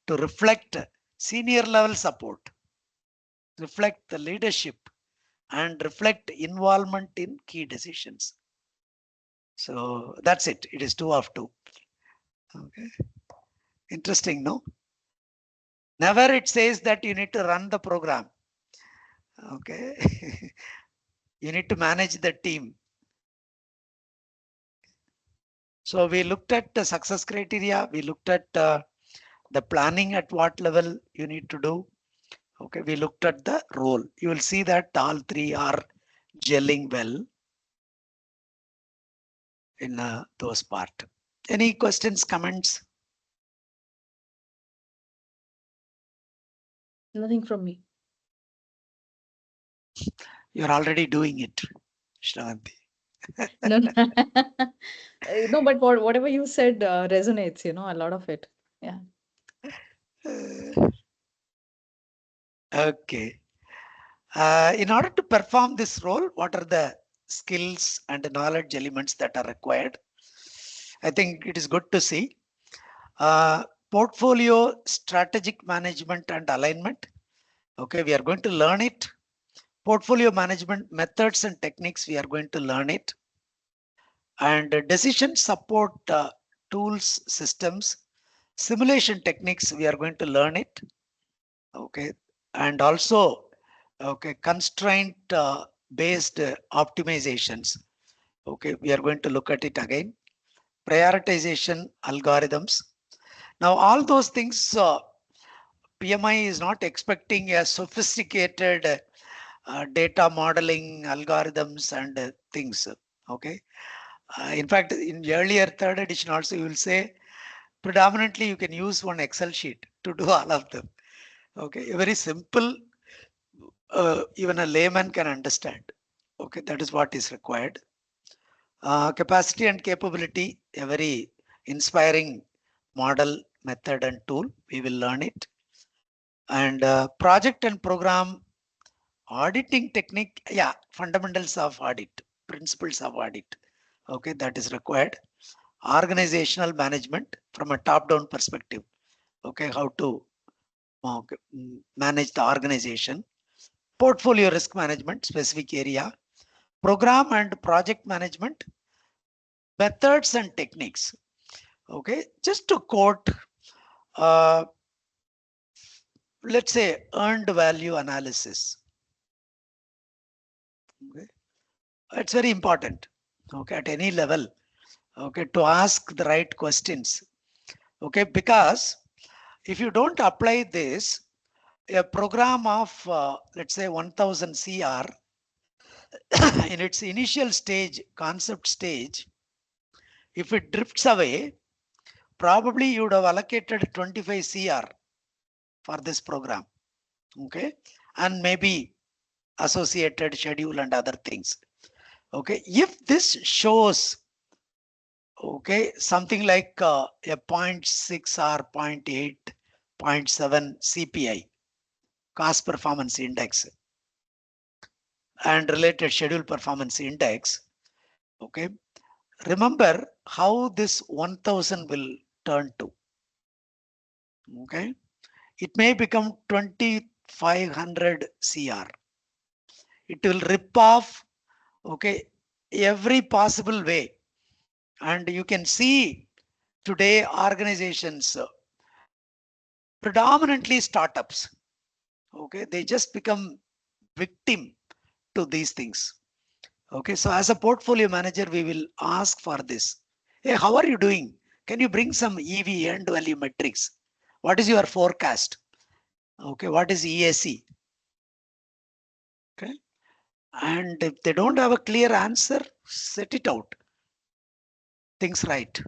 to reflect senior level support, reflect the leadership, and reflect involvement in key decisions. So that's it. It is two of two. Okay. Interesting, no? Never it says that you need to run the program. Okay. You need to manage the team. So we looked at the success criteria. We looked at the planning at what level you need to do. Okay, we looked at the role. You will see that all three are gelling well in those part. Any questions, comments? Nothing from me. You're already doing it, Shravanti. No, no. No, but whatever you said resonates, a lot of it. Yeah. Okay. In order to perform this role, what are the skills and knowledge elements that are required? I think it is good to see. Portfolio strategic management and alignment. Okay, we are going to learn it. Portfolio management methods and techniques, we are going to learn it. And decision support tools, systems, simulation techniques, we are going to learn it. Okay, and also, okay, constraint based optimizations. Okay, we are going to look at it again. Prioritization algorithms. Now, all those things, PMI is not expecting a sophisticated data modeling algorithms and things. Okay. In fact, in the earlier third edition also, you will say predominantly you can use one Excel sheet to do all of them. Okay. A very simple, even a layman can understand. Okay. That is what is required. Capacity and capability, a very inspiring model, method and tool. We will learn it. And project and program auditing technique, yeah, fundamentals of audit, principles of audit. Okay, that is required. Organizational management from a top-down perspective. Okay, how to manage the organization. Portfolio risk management, specific area. Program and project management, methods and techniques. Okay, just to quote, uh, let's say earned value analysis. Okay, it's very important. Okay, at any level. Okay, to ask the right questions. Okay, because if you don't apply this, a program of let's say 1000 CR in its initial stage, concept stage, if it drifts away, probably you would have allocated 25 CR for this program. Okay, and maybe associated schedule and other things. Okay, if this shows okay something like a 0.6 or 0.8, 0.7 CPI, cost performance index, and related schedule performance index. Okay, remember how this 1000 will turn to. Okay, it may become 2500 CR. It will rip off okay every possible way, and you can see today organizations, predominantly startups, okay, they just become victim to these things. Okay, so as a portfolio manager, we will ask for this. Hey, how are you doing? Can you bring some EV, end value metrics? What is your forecast? Okay, what is EAC? Okay, and if they don't have a clear answer, set it out. Things right.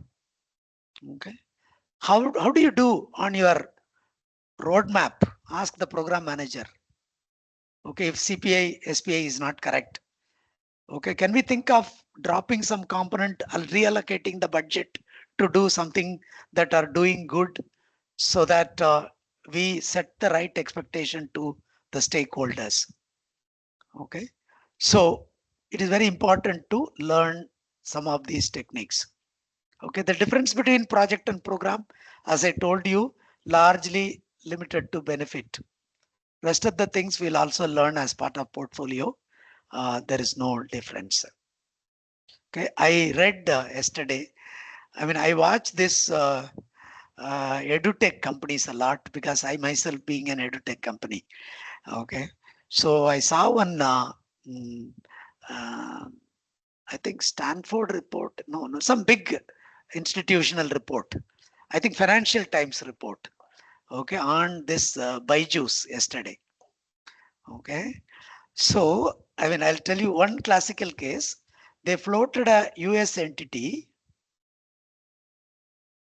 Okay, how do you do on your roadmap? Ask the program manager. Okay, if CPI, SPI is not correct. Okay, can we think of dropping some component, reallocating the budget to do something that are doing good so that we set the right expectation to the stakeholders. Okay, so it is very important to learn some of these techniques. Okay, the difference between project and program, as I told you, largely limited to benefit. Rest of the things we'll also learn as part of portfolio. There is no difference. Okay, I read yesterday. I mean, I watch this edutech companies a lot because I myself being an edutech company. Okay, so I saw one. Mm, uh, I think Stanford report. No, some big institutional report. I think Financial Times report. Okay, on this Byju's yesterday. Okay. So, I mean, I'll tell you one classical case. They floated a US entity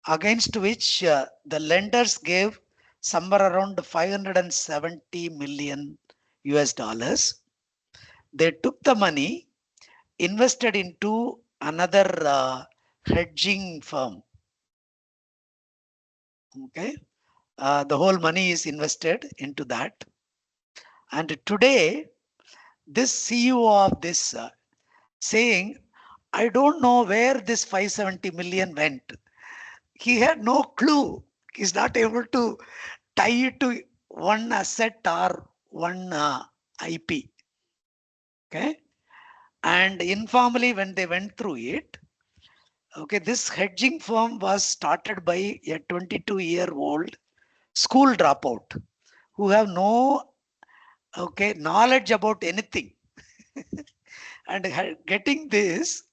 against which the lenders gave somewhere around 570 million US dollars. They took the money, invested into another hedging firm. Okay. The whole money is invested into that. And today, this CEO of this saying, I don't know where this 570 million went. He had no clue. He's not able to tie it to one asset or one IP. Okay. And informally, when they went through it, okay, this hedging firm was started by a 22-year-old school dropout who have no knowledge about anything. And getting this,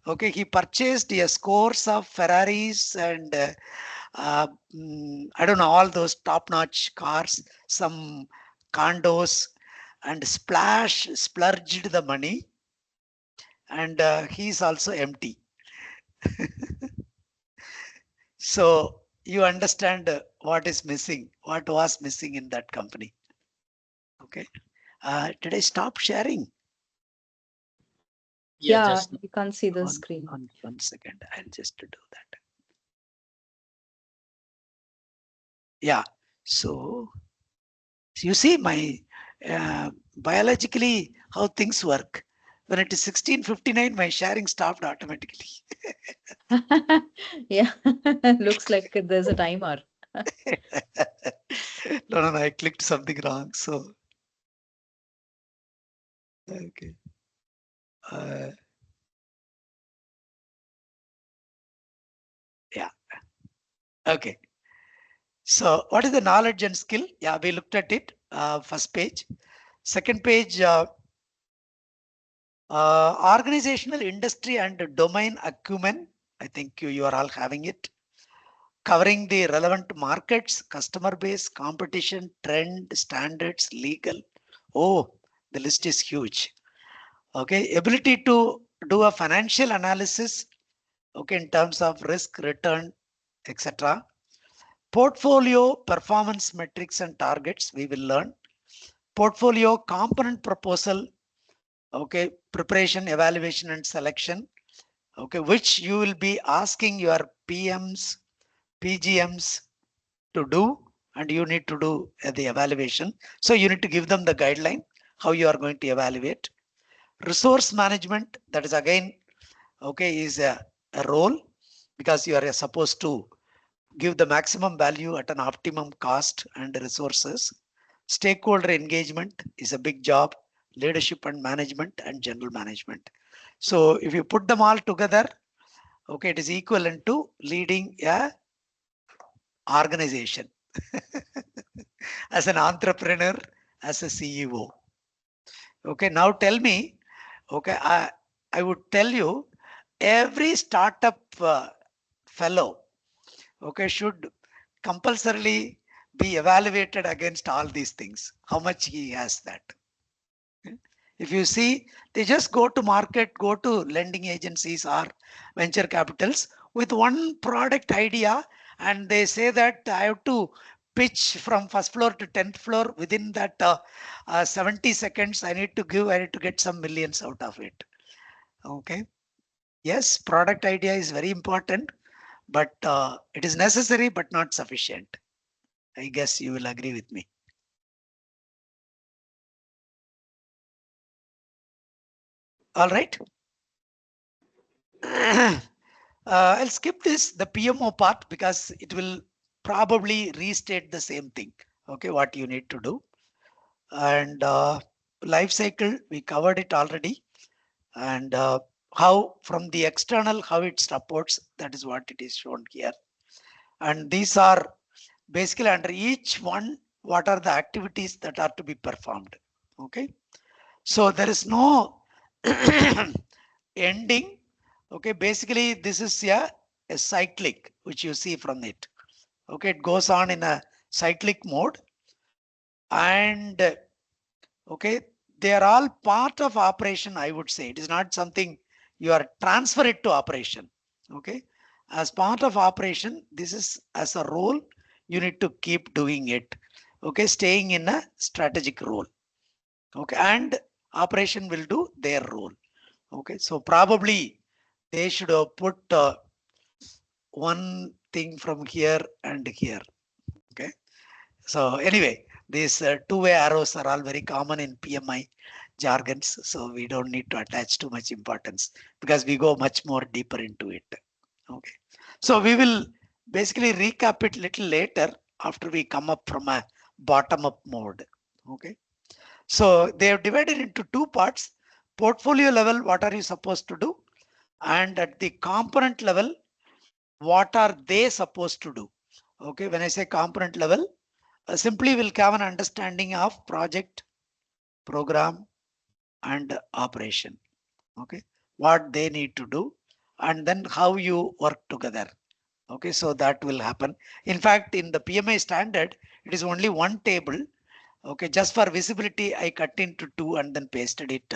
okay, he purchased a scores of Ferraris and I don't know, all those top-notch cars, some condos, and splurged the money, and he's also empty. So you understand what is missing, what was missing in that company. Okay. Did I stop sharing? Yeah, Yeah, just you can't see the screen. One second. I'll just do that. Yeah. So you see my biologically how things work. When it is 16:59, my sharing stopped automatically. Yeah, looks like there's a timer. No, I clicked something wrong. So, okay. Uh, yeah. Okay. So, what is the knowledge and skill? Yeah, we looked at it. First page. Second page, organizational, industry, and domain acumen. I think you are all having it. Covering the relevant markets, customer base, competition, trend, standards, legal. Oh, the list is huge. Okay, ability to do a financial analysis, okay, in terms of risk, return, etc. Portfolio performance metrics and targets, we will learn. Portfolio component proposal, okay, preparation, evaluation, and selection, okay, which you will be asking your PMs, PGMs to do, and you need to do the evaluation. So you need to give them the guideline how you are going to evaluate. Resource management, that is again, okay, is a role because you are supposed to give the maximum value at an optimum cost and resources. Stakeholder engagement is a big job, leadership and management and general management. So if you put them all together, okay, it is equivalent to leading a organization as an entrepreneur, as a CEO. Okay, now tell me, okay, I would tell you every startup fellow, okay, should compulsorily be evaluated against all these things. How much he has that. If you see, they just go to market, go to lending agencies or venture capitals with one product idea, and they say that I have to pitch from first floor to 10th floor within that 70 seconds. I need to get some millions out of it. Okay. Yes, product idea is very important, but it is necessary but not sufficient. I guess you will agree with me. All right. I'll skip the PMO part because it will probably restate the same thing. Okay, what you need to do. And life cycle, we covered it already. And how from the external, how it supports, that is what it is shown here. And these are basically under each one, what are the activities that are to be performed. Okay, so there is no ending. Okay, basically this is a cyclic, which you see from it. Okay, it goes on in a cyclic mode, and Okay, they are all part of operation. I would say it is not something you are transfer it to operation. Okay, as part of operation, this is as a role you need to keep doing it. Okay, staying in a strategic role. Okay, and operation will do their role. Okay, so probably they should have put one thing from here and here. Okay, so anyway, these two-way arrows are all very common in PMI jargons, so we don't need to attach too much importance because we go much more deeper into it. Okay, so we will basically recap it little later after we come up from a bottom-up mode. Okay, so they have divided into two parts: portfolio level, what are you supposed to do, and at the component level, what are they supposed to do. Okay, when I say component level, simply will have an understanding of project, program, and operation. Okay, what they need to do, and then how you work together. Okay, so that will happen. In fact, in the PMI standard, it is only one table. Okay, just for visibility, I cut into two and then pasted it.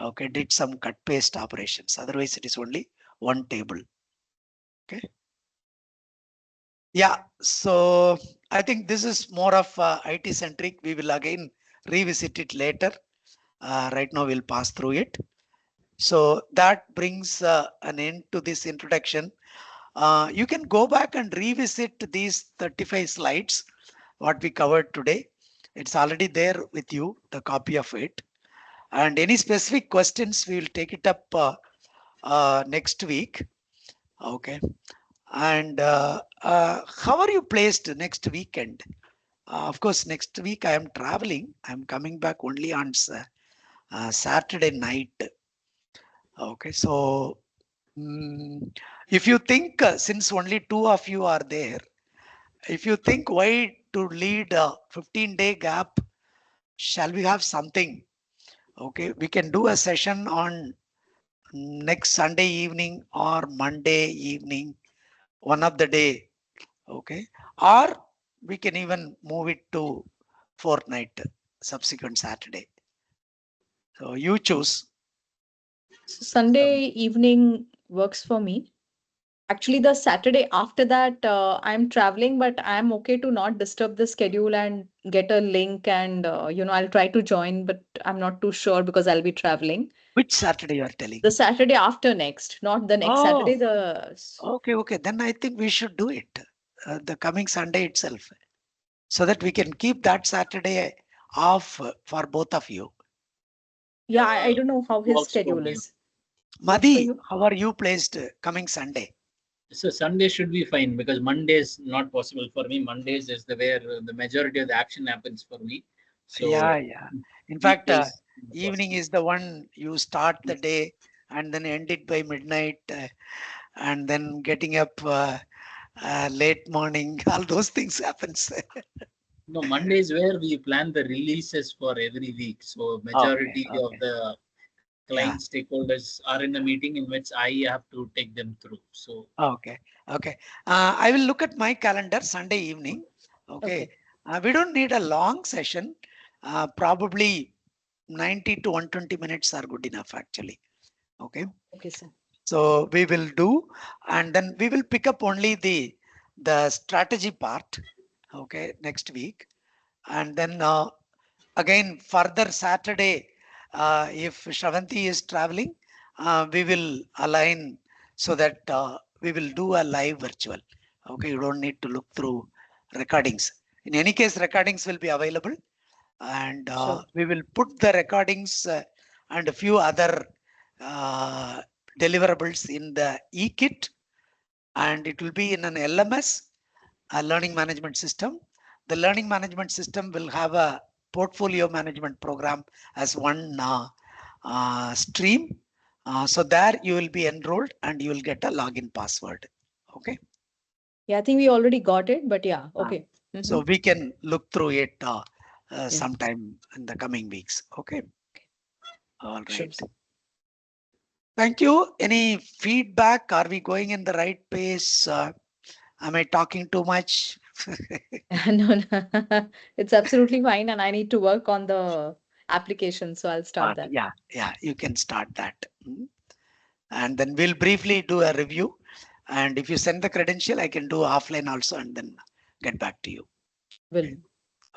Okay, did some cut paste operations. Otherwise, it is only one table. Okay. Yeah, so I think this is more of IT centric. We will again revisit it later. Right now, we'll pass through it. So that brings an end to this introduction. You can go back and revisit these 35 slides, what we covered today. It's already there with you, the copy of it. And any specific questions, we will take it up next week. Okay. And how are you placed next weekend? Of course, next week I am traveling. I'm coming back only on Saturday night. Okay, so if you think, since only two of you are there, if you think why to lead a 15-day gap, shall we have something? Okay, we can do a session on next Sunday evening or Monday evening, one of the day. Okay, or we can even move it to fortnight, subsequent Saturday. So you choose. Sunday evening works for me. Actually, the Saturday after that, I'm traveling, but I'm okay to not disturb the schedule and get a link. And, I'll try to join, but I'm not too sure because I'll be traveling. Which Saturday you are telling? The Saturday after next, not the next Saturday. Oh, okay, okay. Then I think we should do it the coming Sunday itself, so that we can keep that Saturday off for both of you. Yeah, I don't know how his Works for schedule me. is. Works for Madi, you? how are you placed coming Sunday? So Sunday should be fine because Mondays not possible for me. Mondays is the where the majority of the action happens for me. Yeah, So yeah. In fact, weekdays not evening possible. is the one you start the Yes. day and then end it by midnight, and then getting up late morning. All those things happens. No, Monday is where we plan the releases for every week. So Okay, majority of okay. the Yeah. client stakeholders are in a meeting in which I have to take them through. So Okay, okay. I will look at my calendar Sunday evening. Okay. Okay. We don't need a long session. Probably 90 to 120 minutes are good enough actually. Okay. Okay, sir. So we will do, and then we will pick up only the strategy part. Okay, next week, and then again further Saturday, if Shravanti is traveling, we will align so that we will do a live virtual. Okay, you don't need to look through recordings. In any case, recordings will be available, and Sure. we will put the recordings and a few other uh, deliverables in the e-kit, and it will be in an LMS, a learning management system. The learning management system will have a portfolio management program as one stream. So there you will be enrolled and you will get a login password. Okay. Yeah, I think we already got it, but yeah, Uh, okay. so we can look through it Yeah, sometime in the coming weeks. Okay. All sure. right. Thank you. Any feedback? Are we going in the right pace? Am I talking too much? No, no, it's absolutely fine, and I need to work on the application. So I'll start that. Yeah, you can start that. And then we'll briefly do a review. And if you send the credential, I can do offline also and then get back to you. Will.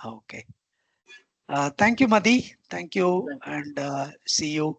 Okay. Thank you, Madhi. Thank you, Thank you. and see you